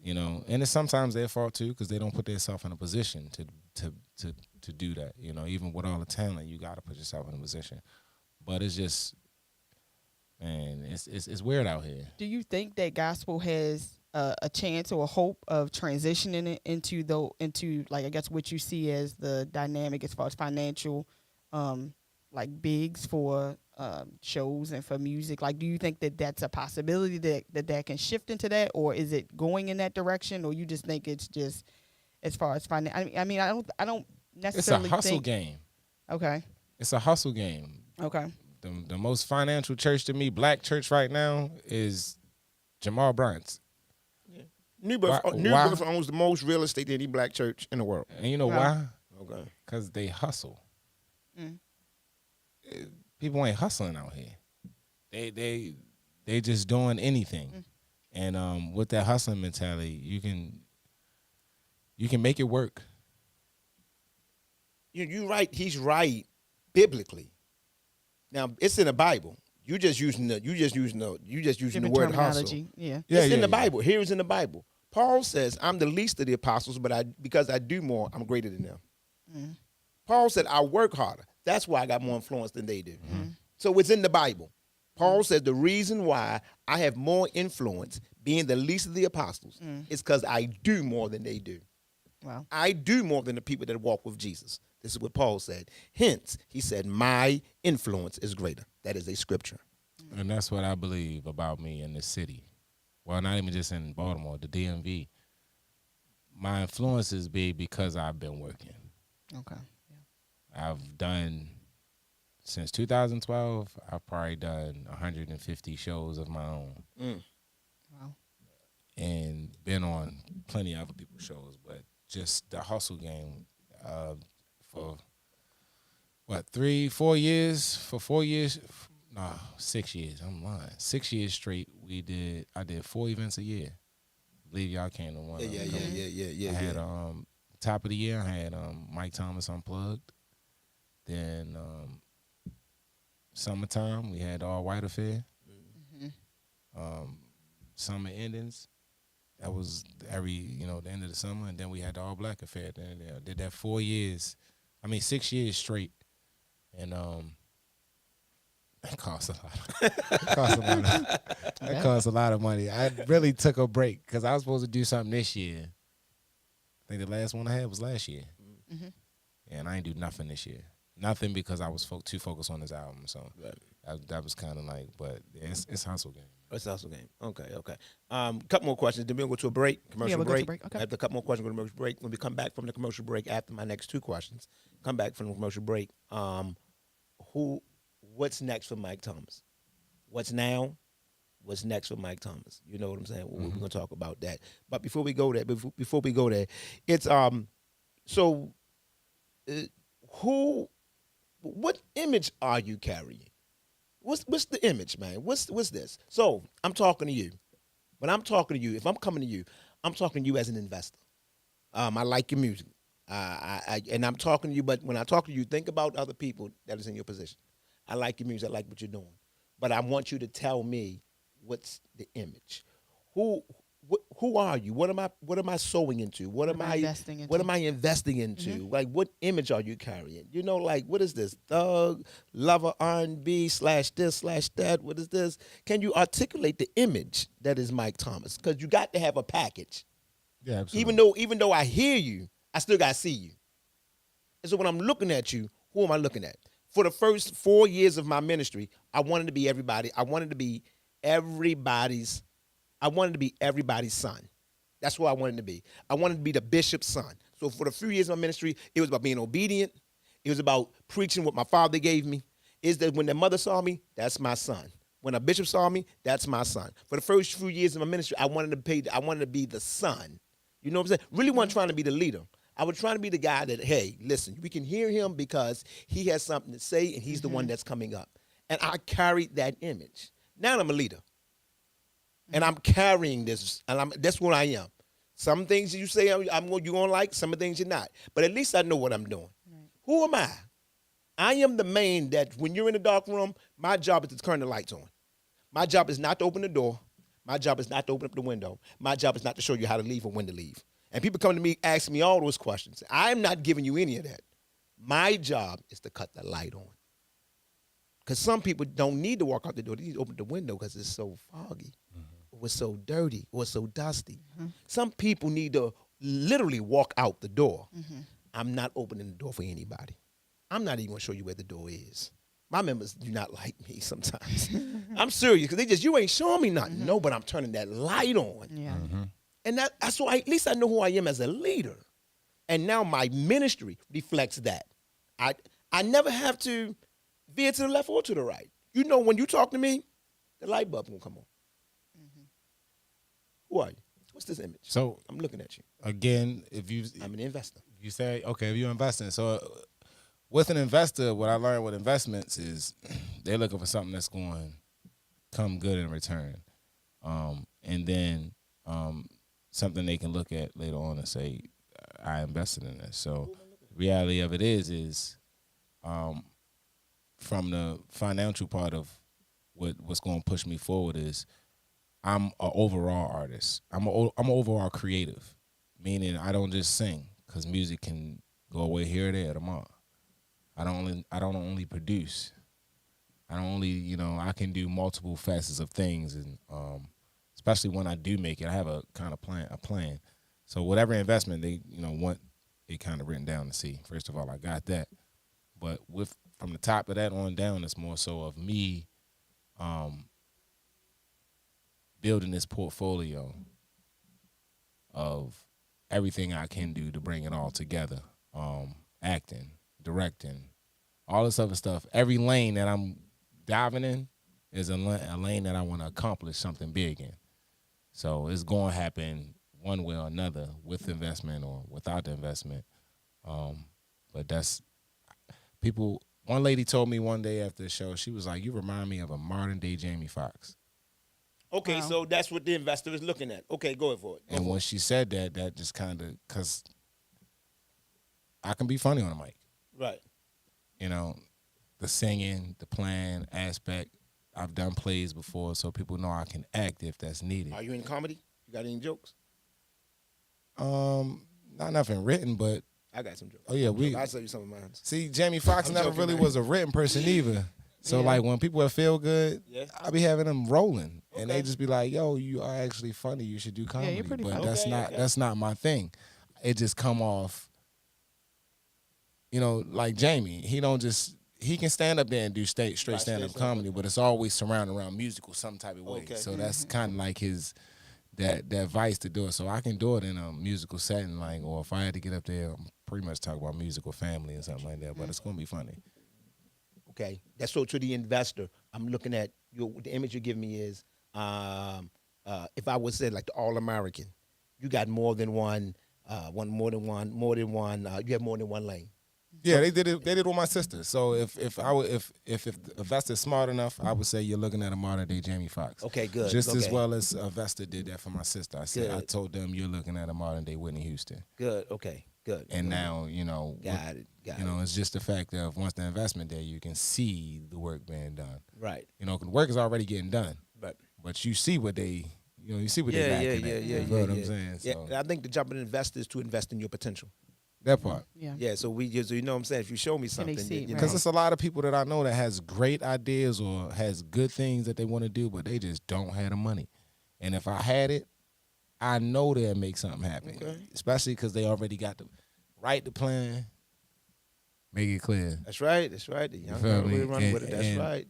and it's sometimes their fault too, because they don't put themselves in a position to do that, even with all the talent, you got to put yourself in a position. But it's just, man, it's weird out here. Do you think that gospel has a chance or a hope of transitioning it into like, I guess, what you see as the dynamic as far as financial, like, bigs for shows and for music? Like, do you think that that's a possibility that can shift into that, or is it going in that direction, or you just think it's just as far as finance? I mean, I don't necessarily. It's a hustle game. Okay. It's a hustle game. Okay. The most financial church to me, black church right now, is Jamal Bryant's. Yeah. New Birth owns the most real estate than any black church in the world. And you know why? Okay. Because they hustle. People ain't hustling out here. They just doing anything. And with that hustling mentality, you can make it work. You're right. He's right biblically. Now, it's in the Bible. You just using the word hustle. Yeah. It's in the Bible. Here is in the Bible. Paul says, "I'm the least of the apostles, but because I do more, I'm greater than them." Paul said, "I work harder. That's why I got more influence than they do." So it's in the Bible. Paul says the reason why I have more influence, being the least of the apostles, is because I do more than they do. Wow. I do more than the people that walk with Jesus. This is what Paul said. Hence, he said, my influence is greater. That is a scripture. And that's what I believe about me in this city. Well, not even just in Baltimore, the DMV. My influence is big because I've been working. Okay. Yeah. I've done, since 2012, I've probably done 150 shows of my own. Wow. And been on plenty of other people's shows, but just the hustle game, for 4 years? For 4 years? No, 6 years. I'm lying. 6 years straight. I did 4 events a year. I believe y'all came to one. Yeah. I had top of the year. I had Mike Thomas Unplugged. Then summertime we had the All White Affair. Summer endings. That was the end of the summer, and then we had the All Black Affair. Then I did that 4 years. 6 years straight, and that cost a lot. That cost a lot of money. I really took a break because I was supposed to do something this year. I think the last one I had was last year, and I ain't do nothing this year. Nothing because I was too focused on this album. So that was kind of like, but it's hustle game. It's also game. Okay. Couple more questions. Then we'll go to a break. Commercial we'll go to break. break. Okay. After a couple more questions, we'll go to commercial break. When we come back from the commercial break, after my next two questions, come back from the commercial break. What's next for Mike Thomas? What's now? What's next for Mike Thomas? You know what I'm saying? We're gonna talk about that. But before we go there, it's so what image are you carrying? What's the image, man? What's this? So I'm talking to you. When I'm talking to you, if I'm coming to you, I'm talking to you as an investor. I like your music. And I'm talking to you, but when I talk to you, think about other people that is in your position. I like your music. I like what you're doing. But I want you to tell me what's the image. Who are you? What am I sowing into? What am I investing into? What am I investing into? Mm-hmm. Like, what image are you carrying? You know, like, what is this? Thug, lover, R&B / this / that. What is this? Can you articulate the image that is Mike Thomas? Because you got to have a package. Yeah, absolutely. Even though I hear you, I still got to see you. And so when I'm looking at you, who am I looking at? For the first 4 years of my ministry, I wanted to be everybody. I wanted to be everybody's son. That's who I wanted to be. I wanted to be the bishop's son. So for the few years of my ministry, it was about being obedient. It was about preaching what my father gave me. Is that when their mother saw me, that's my son. When a bishop saw me, that's my son. For the first few years of my ministry, I wanted to be the son. You know what I'm saying? Really wasn't trying to be the leader. I was trying to be the guy that, hey, listen, we can hear him because he has something to say and he's the one that's coming up. And I carried that image. Now I'm a leader. And I'm carrying this, and that's what I am. Some things you say you're going to like, some of the things you're not. But at least I know what I'm doing. Right. Who am I? I am the man that when you're in a dark room, my job is to turn the lights on. My job is not to open the door. My job is not to open up the window. My job is not to show you how to leave or when to leave. And people come to me asking me all those questions. I'm not giving you any of that. My job is to cut the light on. Because some people don't need to walk out the door. They need to open the window because it's so foggy. Mm-hmm. Or it's so dirty, or it's so dusty. Mm-hmm. Some people need to literally walk out the door. Mm-hmm. I'm not opening the door for anybody. I'm not even going to show you where the door is. My members do not like me sometimes. I'm serious, because you ain't showing me nothing. Mm-hmm. No, but I'm turning that light on. Yeah. Mm-hmm. And that's why at least I know who I am as a leader. And now my ministry reflects that. I never have to veer to the left or to the right. You know, when you talk to me, the light bulb will come on. Who are you? What's this image? So I'm looking at you. Again, I'm an investor. You say, okay, if you're investing. So with an investor, what I learned with investments is they're looking for something that's going to come good in return. And then something they can look at later on and say, I invested in this. So the reality of it is from the financial part of what's going to push me forward is I'm an overall artist. I'm an overall creative, meaning I don't just sing, because music can go away here or there tomorrow. I don't only produce. I don't only, I can do multiple facets of things, and especially when I do make it, I have a kind of plan. So whatever investment they, want it kind of written down to see. First of all, I got that, but from the top of that on down, it's more so of me. Building this portfolio of everything I can do to bring it all together. Acting, directing, all this other stuff. Every lane that I'm diving in is a lane that I want to accomplish something big in. So it's going to happen one way or another, with investment or without the investment. But that's people. One lady told me one day after the show, she was like, "You remind me of a modern day Jamie Foxx." Okay, wow. So that's what the investor is looking at. Okay, go ahead for it. And when she said that just kind of, because I can be funny on the mic. Right. The singing, the playing aspect. I've done plays before, so people know I can act if that's needed. Are you in comedy? You got any jokes? Not nothing written, but I got some jokes. Oh yeah, I'll tell you some of mine. See, Jamie Foxx never really was a written person either. So like when people feel good, I be having them rolling, and they just be like, "Yo, you are actually funny. You should do comedy." Yeah, you're pretty funny. That's not my thing. It just come off. Like Jamie, he don't just he can stand up there and do straight stand up comedy, but it's always surrounded around musical some type of way. Okay. So that's kind of like his that vice to do it. So I can do it in a musical setting, like, or if I had to get up there, pretty much talk about musical family or something like that. But it's gonna be funny. Okay, that's so to the investor. I'm looking at the image you give me is if I would say like the All American, you got more than one. You have more than one lane. Yeah, they did it. They did it with my sister. So if the investor's smart enough, I would say you're looking at a modern day Jamie Foxx. Okay, good. Just as well as investor did that for my sister. I told them you're looking at a modern day Whitney Houston. Good. Okay. Good. And now got it. It's just the fact of once the investment there, you can see the work being done. Right. The work is already getting done. Right. But you see what they. You see what they're backing at. You know what I'm saying? Yeah, so. I think the job of an investor is to invest in your potential. That part. Yeah. Yeah. So you know what I'm saying? If you show me something, because it's a lot of people that I know that has great ideas or has good things that they want to do, but they just don't have the money. And if I had it, I know they'll make something happen. Okay. Especially because they already got write the plan, make it clear. That's right. The young girl really run with it. That's right.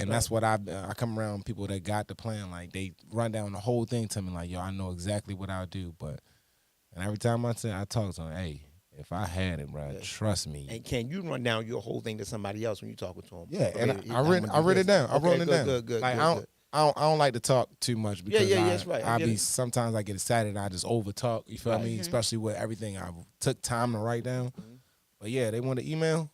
That's what I come around people that got the plan. Like they run down the whole thing to me. Like, yo, I know exactly what I'll do. And every time I talk to them, hey, if I had it, bro, trust me. And can you run down your whole thing to somebody else when you talking to them? Yeah, and I wrote it down. I wrote it down. Good. Like I don't like to talk too much because that's right. Sometimes I get excited and I just over talk. You feel me? Mm-hmm. Especially with everything I took time to write down. Mm-hmm. But yeah, they want to email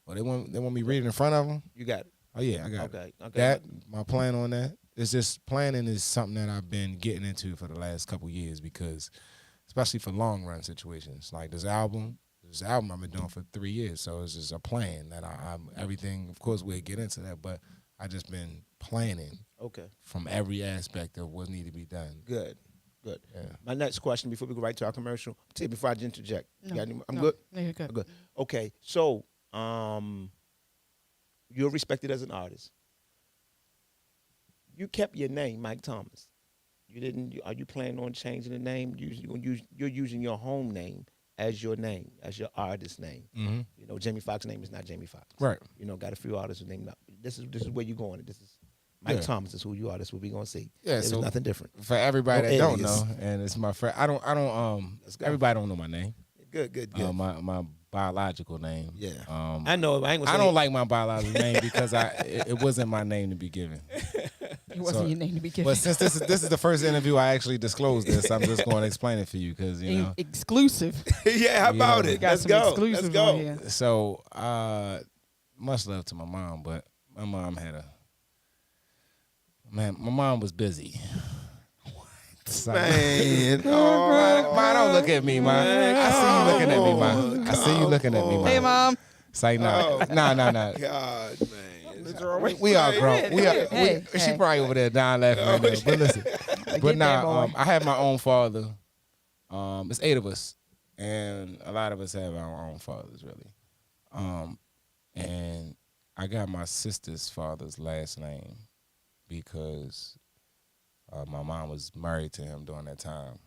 or they want me reading in front of them. You got it. Oh yeah, I got it. Okay. That my plan on that. It's just planning is something that I've been getting into for the last couple years because, especially for long run situations like this album I've been doing for 3 years. So it's just a plan that I'm everything. Of course, we'll get into that, but I just been planning. Okay. From every aspect of what need to be done. Good. Yeah. My next question before we go right to our commercial. Before I interject. I'm good. No, you're good. Good. Okay. So, you're respected as an artist. You kept your name, Mike Thomas. You didn't. Are you planning on changing the name? You're using your home name as your name, as your artist name. Mm-hmm. Jamie Foxx's name is not Jamie Foxx. Right. Got a few artists who name not. This is where you're going. This is Mike Thomas is who you are. That's what we're gonna see. Yeah, so nothing different. For everybody that don't know, and it's my friend. I don't. Everybody don't know my name. Good. My biological name. Yeah. I know. I don't like my biological name because it wasn't my name to be given. It wasn't your name to be given. But since this is the first interview I actually disclosed this, I'm just going to explain it for you because exclusive. Yeah, how about it? Let's go. Let's go. So, much love to my mom, but my mom my mom was busy. What? Man, Ma, don't look at me, man. I see you looking at me, man. I see you looking at me, man. Hey, Mom. Say no. No. God, man. We are grown. She probably over there dying laughing right now. But listen. But now, I have my own father. It's 8 of us. And a lot of us have our own fathers, really. And I got my sister's father's last name because my mom was married to him during that time.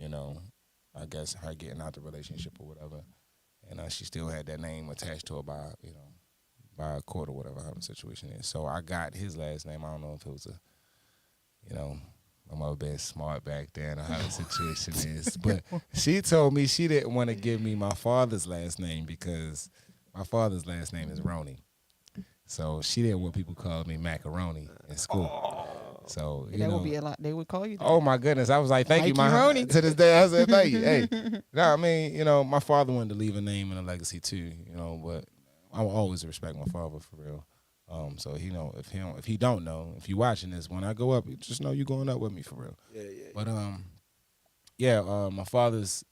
I guess her getting out the relationship or whatever. And she still had that name attached to her by a court or whatever her situation is. So I got his last name. I don't know if it was my mother being smart back then or how the situation is. But she told me she didn't want to give me my father's last name because my father's last name is Roney. So she didn't want people calling me Macaroni in school. So that would be a lot. They would call you that. Oh my goodness! I was like, "Thank you, Roney." To this day, I said, "Thank you." Hey, I mean, my father wanted to leave a name and a legacy too. But I will always respect my father for real. So if he don't know, if you watching this, when I go up, just know you going up with me for real. Yeah. But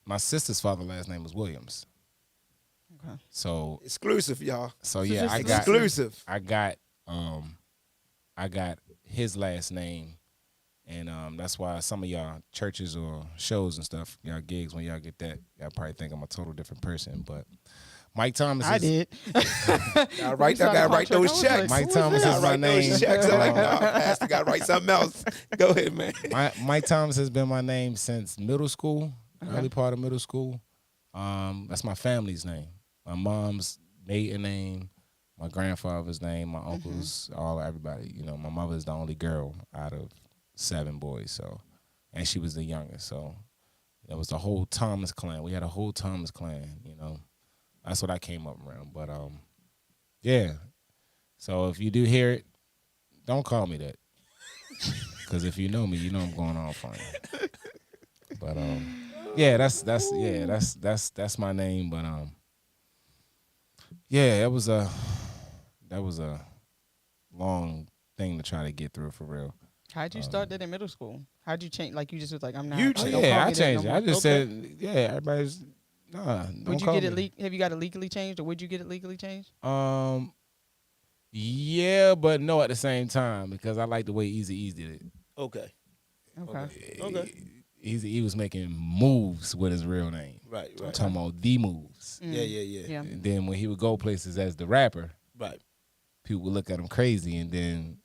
my sister's father's last name was Williams. Okay. So exclusive, y'all. So yeah, I got exclusive. I got his last name, and that's why some of y'all churches or shows and stuff, y'all gigs, when y'all get that, y'all probably think I'm a total different person. But Mike Thomas, I did. I gotta write those checks. Mike Thomas is my name. Those checks. I'm like, no, Pastor, gotta write something else. Go ahead, man. Mike Thomas has been my name since middle school, early part of middle school. That's my family's name. My mom's maiden name, my grandfather's name, my uncles, everybody. You know, my mother's the only girl out of 7 boys, so, and she was the youngest. So it was the whole Thomas clan. We had a whole Thomas clan. You know, that's what I came up around. But yeah. So if you do hear it, don't call me that, because if you know me, you know I'm going off on you. But yeah, that's my name. But yeah, that was a long thing to try to get through, for real. How'd you start that in middle school? How'd you change? Like, you just was like, I'm not. You don't changed. call I me that changed no it. more. I just Okay. said, yeah, everybody's nah. Would you call get me. it? Have you got it legally changed, or would you get it legally changed? Yeah, but no at the same time, because I like the way Easy did it. Okay. Okay. He was making moves with his real name. Right. I'm talking about the moves. Mm. Yeah. And then when he would go places as the rapper, Right. people would look at him crazy, and then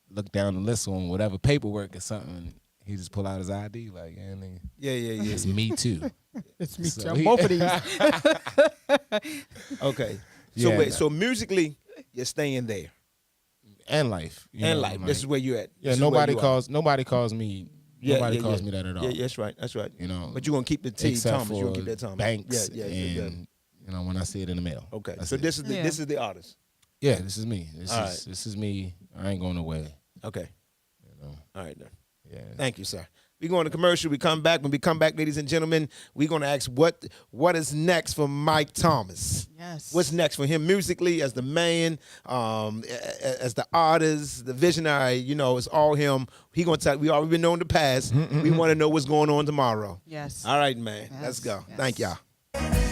look down the list on whatever paperwork or something. And he just pull out his ID like, yeah, nigga, Yeah. it's me too. It's me. So too. I'm he- both of these. Okay. So Yeah. wait. So musically, you're staying there. And life. You And know, life. like, This is where you at. yeah, This is where nobody you are. calls me nobody calls me that at all. Yeah, that's right. That's right. You know. But you're gonna keep the T except Thomas. You're for gonna keep that Thomas. Banks Yeah. and you know, when I see it in the mail. Okay. That's So it. this is the Yeah. this is the artist. Yeah, this is me. All right. This is me. I ain't going away. Okay. You know. All right then. Yeah. Thank you, sir. We going to commercial. We come back. When we come back, ladies and gentlemen, we're gonna ask what is next for Mike Thomas. Yes. What's next for him musically as the man, as the artist, the visionary? You know, it's all him. He gonna tell. We already been know in the past. We want to know what's going on tomorrow. Yes. All right, man. Yes, Let's go. yes. Thank y'all.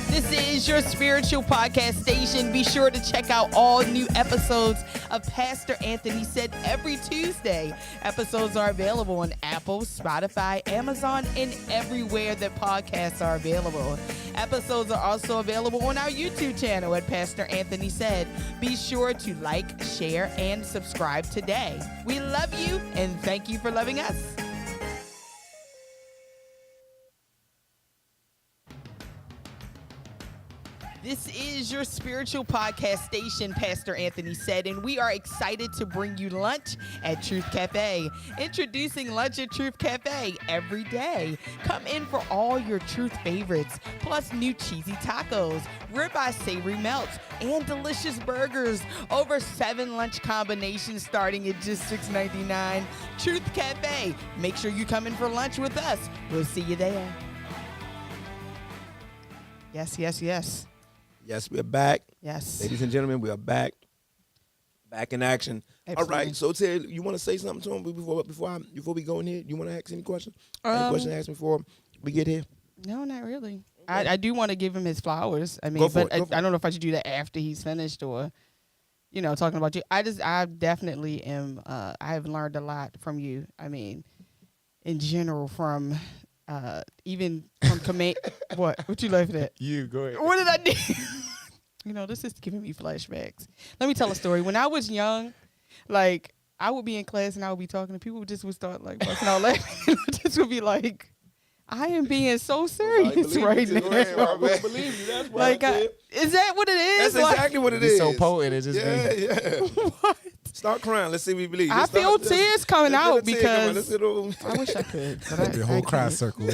This is your spiritual podcast station. Be sure to check out all new episodes of Pastor Anthony Said every Tuesday. Episodes are available on Apple, Spotify, Amazon, and everywhere that podcasts are available. Episodes are also available on our YouTube channel at Pastor Anthony Said. Be sure to like, share, and subscribe today. We love you, and thank you for loving us. This is your spiritual podcast station, Pastor Anthony Said, and we are excited to bring you lunch at Truth Cafe. Introducing lunch at Truth Cafe every day. Come in for all your Truth favorites, plus new cheesy tacos, ribeye savory melts, and delicious burgers. Over 7 lunch combinations starting at just $6.99. Truth Cafe. Make sure you come in for lunch with us. We'll see you there. Yes, yes, yes. Yes, we're back. Yes. Ladies and gentlemen, we are back. Back in action. Absolutely. All right. So, Ted, you want to say something to him before we go in here? You want to ask any questions? Any question to ask me before we get here? No, not really. I do want to give him his flowers. I mean, Go for but it. I don't know if I should do that after he's finished or, talking about you. I definitely am. I have learned a lot from you. I mean, in general, from even from command. What you laughing at? You go ahead. What did I do? This is giving me flashbacks. Let me tell a story. When I was young, like, I would be in class and I would be talking to people, would start like busting out laughing. Just would be like, I am being so serious right now. I believe you. That's what Like, I said. is that what it is? That's exactly what it is. It's so potent. It just Yeah. What? Start crying. Let's see if we believe. I feel tears coming out because I I wish I could. But the I whole cry can't. circle.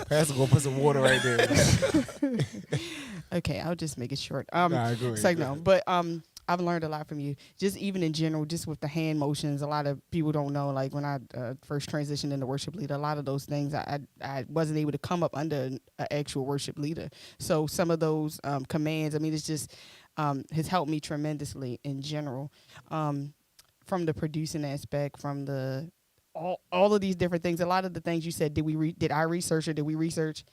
Pastor gonna put some water right there. Okay, I'll just make it short. Nah, go ahead. It's like, no, but I've learned a lot from you. Just even in general, just with the hand motions. A lot of people don't know. Like when I first transitioned into worship leader, a lot of those things I wasn't able to come up under an actual worship leader. So some of those commands. I mean, it's just has helped me tremendously in general. From the producing aspect, from the all of these different things. A lot of the things you said, did I research or did we research?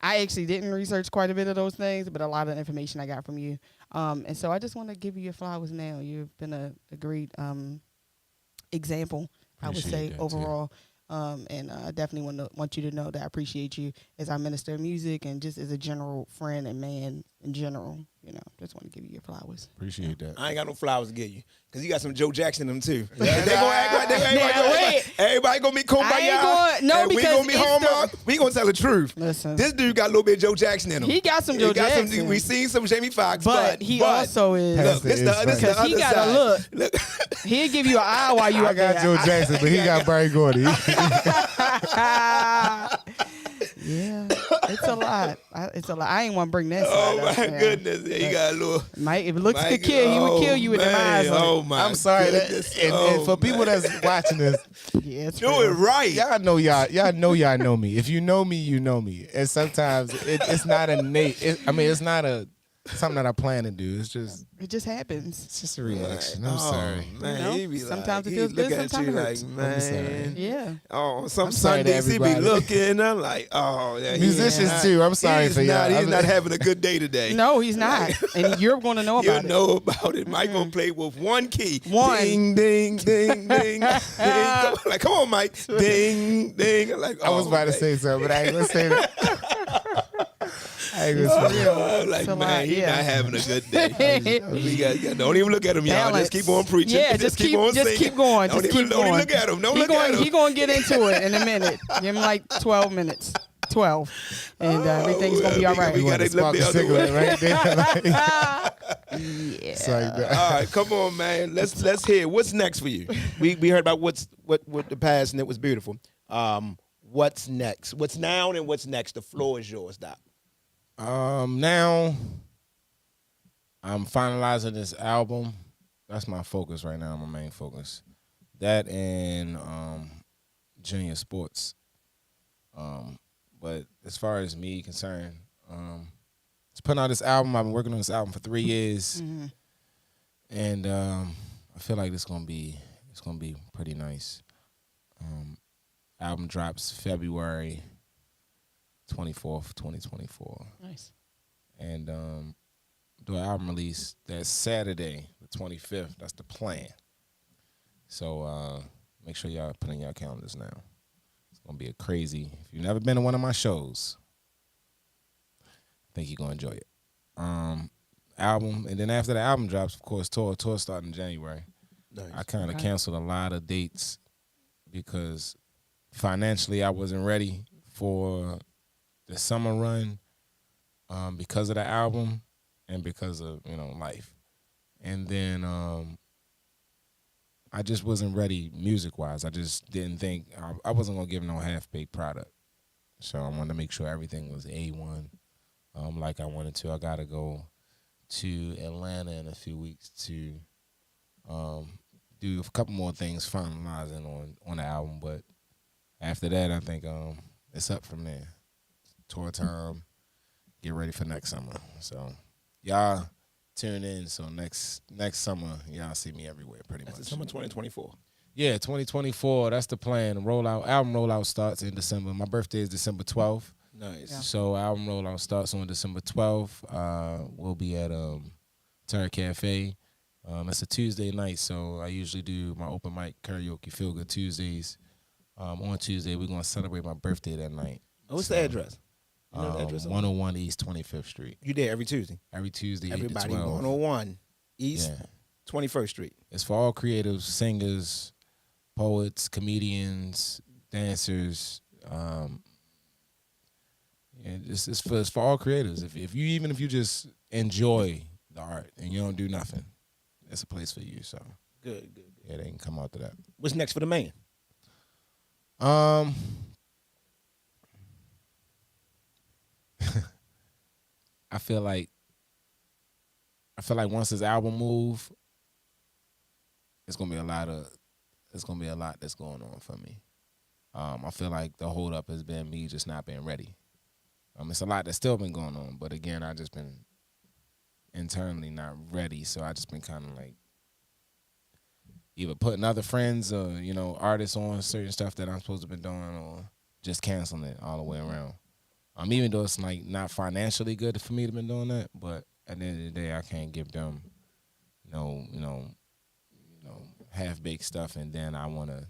I actually didn't research quite a bit of those things, but a lot of information I got from you. And so I just want to give you your flowers now. You've been a great example, I would Appreciate say, that, too. overall. And I definitely want you to know that I appreciate you as our minister of music and just as a general friend and man in general. just want to give you your flowers. Appreciate that. I ain't got no flowers to give you because you got some Joe Jackson in them too. Yeah. They gonna act like everybody gonna be kumbaya. No, we because gonna be home. We gonna tell the truth. Listen, this dude got a little bit of Joe Jackson in him. He got some Joe Jackson. We seen some Jamie Foxx, but he also is. Look, this the other because he got side. a look. He'll give you an eye while you. I got Joe Jackson, but he got Barry Gordy. Yeah, it's a lot. I ain't want to bring that. Oh my goodness, yeah, he got a little. Mike, if looks could kill, he would kill you with them eyes. Oh my! I'm sorry, and for people that's watching this, do it right. Y'all know y'all know me. If you know me, you know me. And sometimes it's not innate. It's not something that I plan to do. It just happens. It's just a reaction. I'm sorry, man. Sometimes it feels good. Sometimes it hurts. Man, yeah. Oh, some Sundays he be looking. I'm like, oh, yeah, musicians too. I'm sorry for y'all. He's not having a good day today. No, he's not. And you're going to know about it. You know about it. Mike gonna play with one key. One. Ding, ding, ding, ding, ding. Come on, Mike. Ding, ding. Like, I was about to say something, but I ain't gonna say that. Like, man, he's not having a good day. Don't even look at him, y'all. Just keep on preaching. Yeah, just keep on singing. Keep going. Don't even look at him. Don't look at him. He's going to get into it in a minute. Give him like 12 minutes. 12. And everything's going to be all right. We got to spark the cigarette right there. Yeah. All right, come on, man. Let's hear. What's next for you? We heard about what the past, and it was beautiful. What's next? What's now and what's next? The floor is yours, Doc. Now I'm finalizing this album. That's my focus right now, my main focus. That and junior sports. But as far as me concerned, it's putting out this album. I've been working on this album for 3 years. Mm-hmm. And I feel like it's gonna be pretty nice. Album drops February 24th, 2024. Nice. And do an album release that Saturday, the 25th. That's the plan. So make sure y'all put in your calendars now. It's going to be a crazy. If you've never been to one of my shows, I think you're going to enjoy it. Album, and then after the album drops, of course, tour starting in January. Nice. I kind of canceled a lot of dates because financially I wasn't ready for the summer run because of the album and because of life, and then I just wasn't ready music wise. I just didn't think I wasn't gonna give no half-baked product, so I wanted to make sure everything was A1 like I wanted to. I gotta go to Atlanta in a few weeks to do a couple more things finalizing on the album, but after that I think it's up from there. Tour time, get ready for next summer. So y'all tune in. So next summer, y'all see me everywhere pretty much. That's summer 2024. Yeah, 2024. That's the plan. Album rollout starts in December. My birthday is December 12th. Nice. Yeah. So album rollout starts on December 12th. We'll be at Terra Cafe. It's a Tuesday night, so I usually do my open mic karaoke Feel Good Tuesdays. On Tuesday, we're gonna celebrate my birthday that night. What's the address? You know the address 101 East 25th Street. You there every Tuesday? Every Tuesday, Everybody, 8 to 12. 101 East 21st Street. It's for all creatives, singers, poets, comedians, dancers. It's for all creatives. If you just enjoy the art and you don't do nothing, it's a place for you. So good. Yeah, they can come out to that. What's next for the man? I feel like once this album move, it's gonna be a lot that's going on for me. I feel like the hold up has been me just not being ready. It's a lot that's still been going on, but again, I just been internally not ready, so I just been kind of like either putting other friends or artists on certain stuff that I'm supposed to be doing, or just canceling it all the way around. Even though it's like not financially good for me to been doing that, but at the end of the day, I can't give them half-baked stuff, and then I want to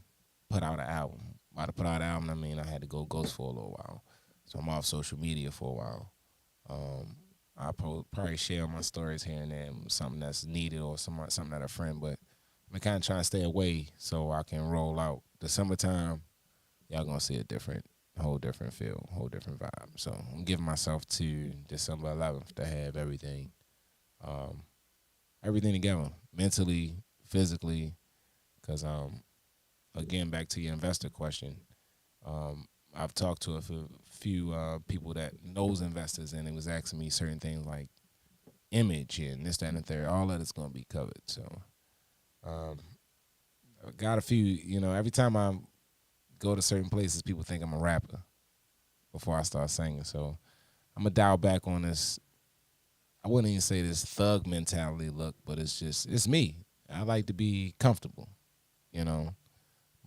put out an album. By to put out an album, I mean I had to go ghost for a little while, so I'm off social media for a while. I'll probably share my stories here and there, something that's needed or something that a friend. But I'm kind of trying to stay away so I can roll out. The summertime, y'all gonna see whole different feel, whole different vibe. So I'm giving myself to December 11th to have everything together, mentally, physically. Because again, back to your investor question, I've talked to a few people that knows investors, and it was asking me certain things like image and this, that, and the third. All that is going to be covered. So I got a few, every time I go to certain places, people think I'm a rapper before I start singing. So I'm going to dial back on this. I wouldn't even say this thug mentality look, but it's me. I like to be comfortable,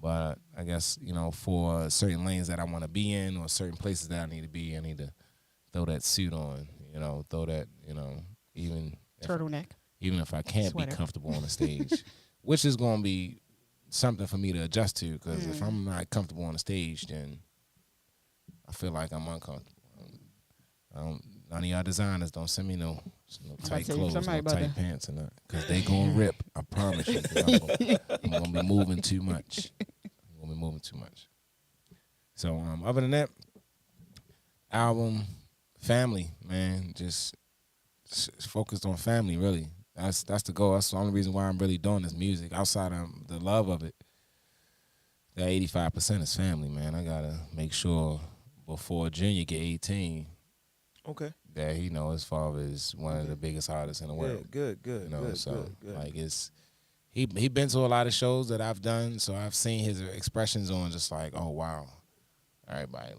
But I guess, for certain lanes that I want to be in or certain places that I need to be, I need to throw that suit on, throw that, even turtleneck. Even if I can't Sweater. be comfortable on the stage, which is going to be something for me to adjust to, because if I'm not comfortable on the stage, then I feel like I'm uncomfortable. None of y'all designers don't send me no tight clothes, no tight pants, and because they gonna rip. I promise you. I'm gonna be moving too much. So other than that, album, family, man, just focused on family. Really, that's the goal. That's the only reason why I'm really doing this music. Outside of the love of it, that 85% is family, man. I gotta make sure before Junior get 18. Okay. That he know his father is one of the biggest artists in the world. Good. Good. Like he He been to a lot of shows that I've done, so I've seen his expressions on just like, oh wow, everybody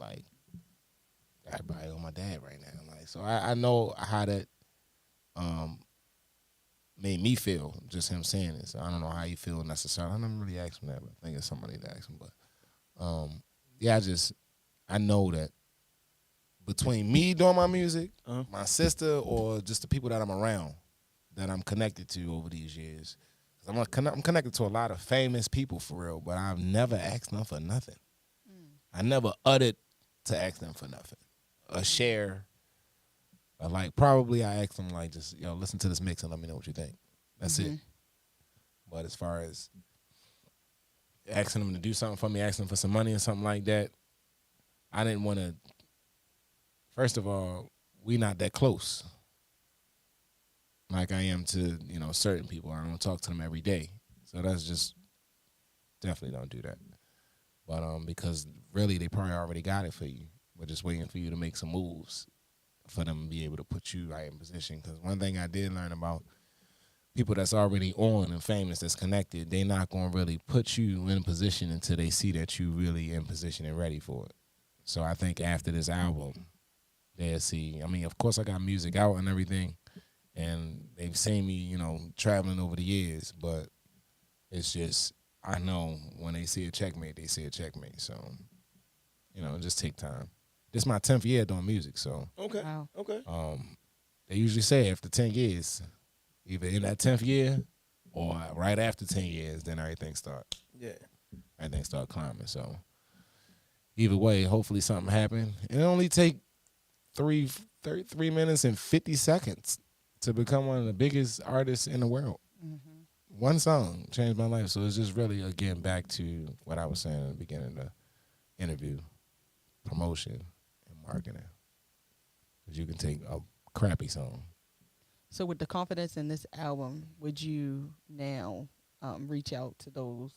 on my dad right now. Like, so I know how that made me feel, just him saying it. So I don't know how you feel necessarily. I never really asked him that, but I think it's somebody to ask him. But yeah, I know that between me doing my music, my sister, or just the people that I'm around, that I'm connected to over these years. I'm connected to a lot of famous people for real, but I've never asked them for nothing. I never uttered to ask them for nothing. A share, like probably I asked them like, just listen to this mix and let me know what you think. That's it. But as far as asking them to do something for me, asking them for some money or something like that, I didn't want to. First of all, we not that close like I am to, certain people. I don't talk to them every day. So that's just, definitely don't do that. But because really they probably already got it for you. We're just waiting for you to make some moves for them to be able to put you right in position. Because one thing I did learn about people that's already on and famous, that's connected, they not going to really put you in position until they see that you really in position and ready for it. So I think after this album, they'll see. I mean, of course, I got music out and everything, and they've seen me, traveling over the years. But it's just, I know when they see a checkmate, they see a checkmate. So, just take time. This is my 10th year doing music, so. Okay. Wow. Okay. They usually say after 10 years, either in that 10th year or right after 10 years, then everything start. Yeah. Everything start climbing. So either way, hopefully something happened. It only take 33 minutes and 50 seconds to become one of the biggest artists in the world. One song changed my life. So it's just really, again, back to what I was saying at the beginning of the interview, promotion and marketing. Because you can take a crappy song. So with the confidence in this album, would you now reach out to those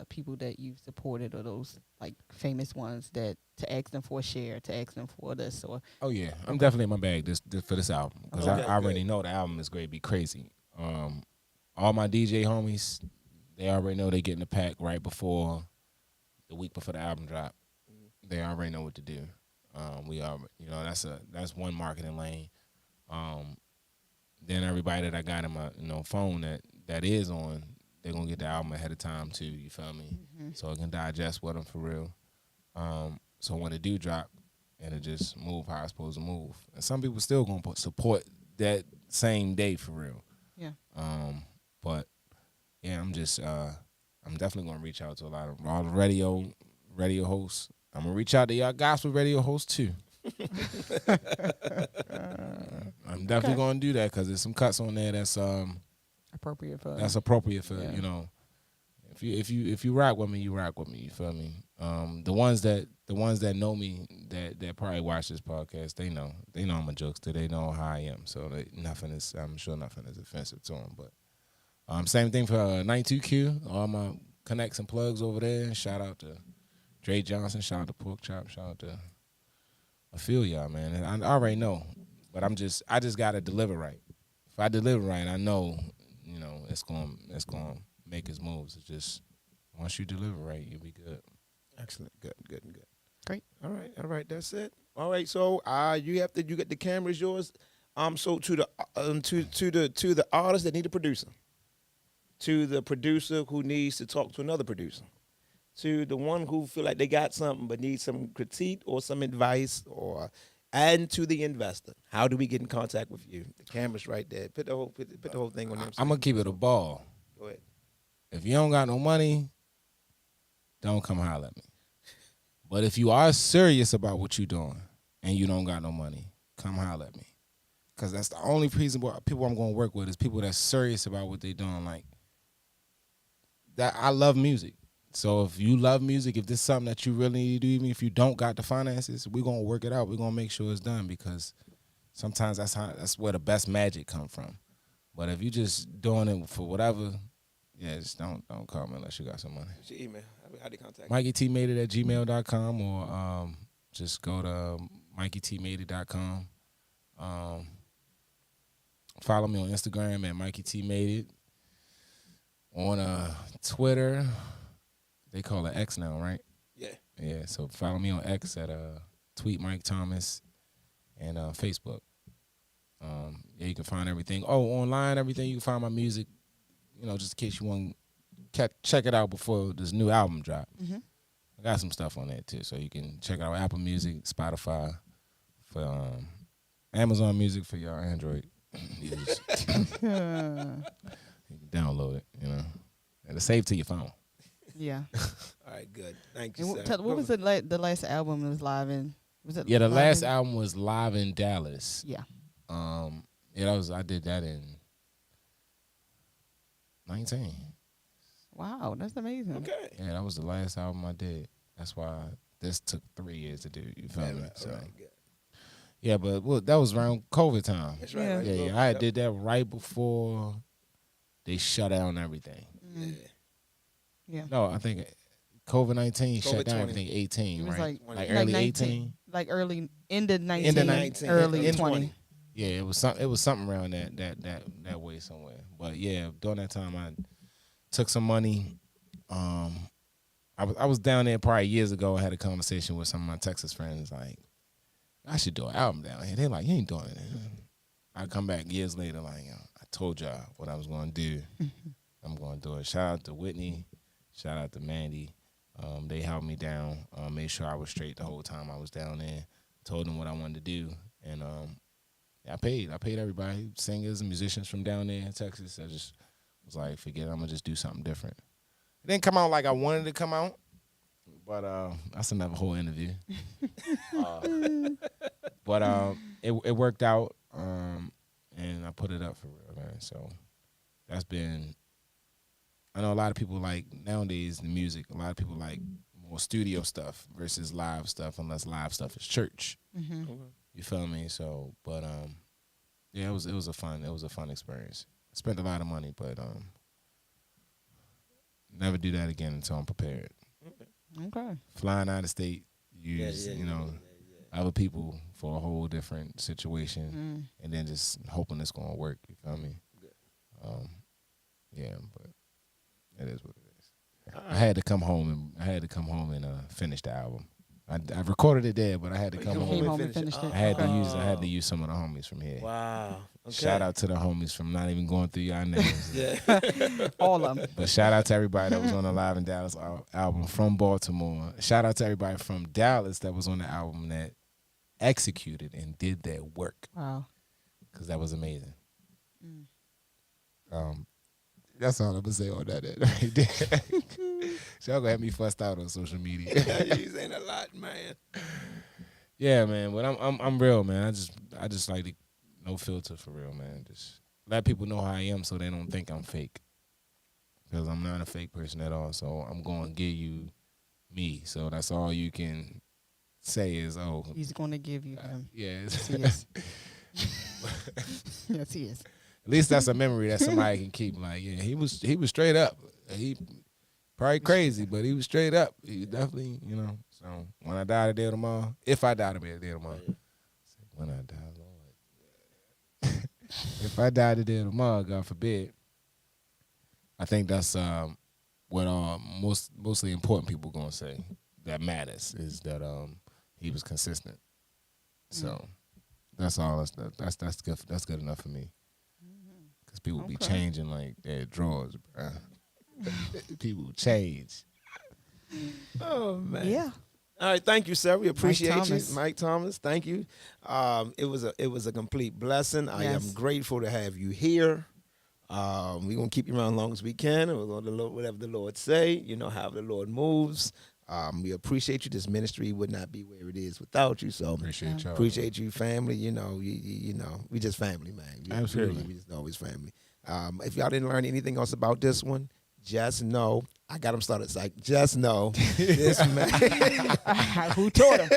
people that you've supported, or those like famous ones, that to ask them for a share, to ask them for this? Or oh yeah, I'm definitely in my bag this for this album, because Okay, I already know the album is going to be crazy. All my DJ homies, they already know they getting the pack right before the week before the album drop. They already know what to do. We are, that's one marketing lane. Then everybody that I got in my phone that is on, they're gonna get the album ahead of time too. You feel me? So I can digest with them for real. So when it do drop, it'll just move how it's supposed to move. And some people still gonna support that same day for real. yeah, But yeah, I'm definitely gonna reach out to all the radio hosts. I'm gonna reach out to y'all gospel radio hosts too. I'm definitely gonna do that because there's some cuts on there that's appropriate for you know. If you rock with me, you rock with me. You feel me? The ones that know me that probably watch this podcast, they know I'm a jokester. They know how I am. So I'm sure nothing is offensive to them. But same thing for 92Q. All my connects and plugs over there. Shout out to Dre Johnson. Shout out to Pork Chop. Shout out to I feel y'all, man. And I already know, but I just gotta deliver right. If I deliver right, I know, it's gonna make his moves. It's just once you deliver right, you'll be good. Excellent. Good. Great. All right. That's it. All right. So you get the camera's yours. So to the artist that need a producer, to the producer who needs to talk to another producer, to the one who feel like they got something but need some critique or some advice, and to the investor, how do we get in contact with you? The camera's right there. Put the whole thing on there. I'm gonna keep it a ball. Go ahead. If you don't got no money, don't come holler at me. But if you are serious about what you're doing and you don't got no money, come holler at me. Because that's the only reason people I'm going to work with is people that's serious about what they're doing. Like, that. I love music. So if you love music, if this is something that you really need to do, even if you don't got the finances, we're going to work it out. We're going to make sure it's done because sometimes that's where the best magic come from. But if you just doing it for whatever, just don't call me unless you got some money. What's your email? How do you contact Mikey T made it at gmail.com or just go to MikeyTmadeit.com. Follow me on Instagram at Mikey T Made It. On Twitter, they call it X now, right? Yeah. Yeah, so follow me on X at Tweet Mike Thomas and Facebook. You can find everything. Online, everything. You can find my music, just in case you want to check it out before this new album drop. Mm-hmm. I got some stuff on there, too, so you can check out Apple Music, Spotify, for Amazon Music for y'all Android users. You can download it, and it's saved to your phone. Yeah. All right, good. Thank you, And sir. what was the last album that was live in? Was it? Yeah, the live last in? album was live in Dallas. Yeah. I did that in 19. Wow, that's amazing. Okay. Yeah, that was the last album I did. That's why this took 3 years to do. You feel me? Right, So, all right, good. yeah, but that was around COVID time. That's right. Yeah. right. Yeah, I did that right before they shut down everything. Mm. Yeah. No, I think COVID-19 shut down 20. everything 18, It was right? like early 19, 18. like early end of 19, End of 19, early end 20. Yeah, it was something around that way somewhere. But yeah, during that time I took some money. I was down there probably years ago. I had a conversation with some of my Texas friends like, I should do an album down here. They're like, you ain't doing it. I come back years later like, I told y'all what I was going to do. I'm going to do it. Shout out to Whitney. Shout out to Mandy. They held me down, made sure I was straight the whole time I was down there. Told them what I wanted to do, and I paid everybody, singers and musicians from down there in Texas. I just was like, forget it, I'm gonna just do something different. It didn't come out like I wanted it to come out, but that's another whole interview. But it worked out, and I put it up for real, man. So that's been. I know a lot of people like nowadays the music. A lot of people like more studio stuff versus live stuff, unless live stuff is church. Mm-hmm. You feel me? So, but yeah, it was a fun experience. I spent a lot of money, but never do that again until I'm prepared. Okay. Flying out of state, use other people for a whole different situation, and then just hoping it's gonna work. You feel me? Yeah, but it is what it is. I had to come home and finish the album. I recorded it there, but I had to come home and finished it. I had to use some of the homies from here. Wow. Okay. Shout out to the homies from not even going through y'all names. Yeah. All of them. But shout out to everybody that was on the Live in Dallas album from Baltimore. Shout out to everybody from Dallas that was on the album that executed and did their work. Wow. Because that was amazing. That's all I'm gonna say on that right there. Y'all gonna have me fussed out on social media. You saying a lot, man. Yeah, man. But I'm real, man. I just like to No filter for real, man. Just let people know how I am so they don't think I'm fake. Because I'm not a fake person at all. So I'm going to give you me. So that's all you can say is, oh. He's going to give you him. Yes. Yes, yes, he is. At least that's a memory that somebody can keep. Like, yeah, he was straight up. He probably crazy, but he was straight up. He definitely, you know. So when I die today or tomorrow, if I die today or tomorrow, when I die, Lord. If I die today or tomorrow, God forbid, I think that's what mostly important people gonna say that matters is that he was consistent. So that's all. That's good. That's good enough for me. Because people be changing like their drawers, bro. People change. Oh man. Yeah. All right, thank you, sir. We appreciate you, Thomas. Mike Thomas. Thank you. It was a complete blessing. I am grateful to have you here. We're gonna keep you around as long as we can, and we're gonna whatever the Lord say. You know, however the Lord moves. We appreciate you. This ministry would not be where it is without you. So appreciate you, family. You know, you know, we just family, man. Absolutely, we just always family. If y'all didn't learn anything else about this one, just know I got him started. It's like, just know this man. Who taught him?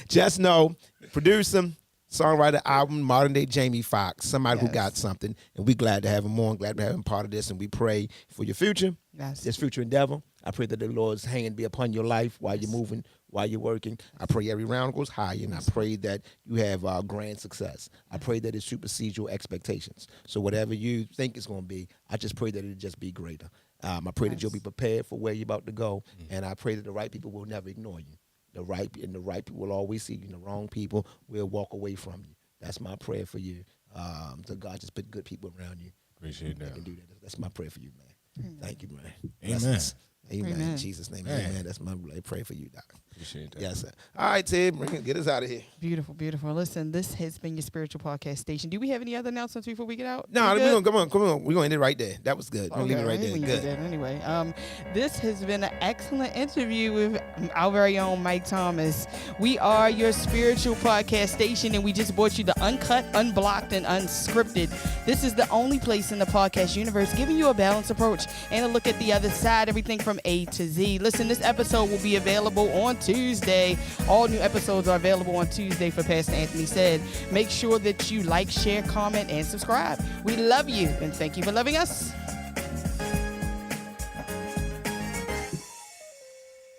Just know, produce him. Songwriter album, modern day Jamie Foxx, somebody who got something, and we glad to have him on, glad to have him part of this, and we pray for your future, this future endeavor. I pray that the Lord's hand be upon your life while you're moving, while you're working. I pray every round goes higher, and I pray that you have grand success. I pray that it supersedes your expectations. So whatever you think it's going to be, I just pray that it'll just be greater. I pray that you'll be prepared for where you're about to go, and I pray that the right people will never ignore you. The right people will always see you. And the wrong people will walk away from you. That's my prayer for you. So God just put good people around you. Appreciate that. Can do that. That's my prayer for you, man. Thank you, man. Amen. Blessings. Amen. In Jesus' name, amen. That's my prayer for you, Doc. Appreciate that. Yes, sir. All right, Ted, get us out of here. Beautiful, beautiful. Listen, this has been your spiritual podcast station. Do we have any other announcements before we get out? No, we're gonna come on. We're gonna end it right there. That was good. We're gonna leave it right there. Good. Anyway, this has been an excellent interview with our very own Mike Thomas. We are your spiritual podcast station, and we just brought you the uncut, unblocked, and unscripted. This is the only place in the podcast universe giving you a balanced approach and a look at the other side, everything from A to Z. Listen, this episode will be available on Tuesday. All new episodes are available on Tuesday for Pastor Anthony Said. Make sure that you like, share, comment, and subscribe. We love you, and thank you for loving us.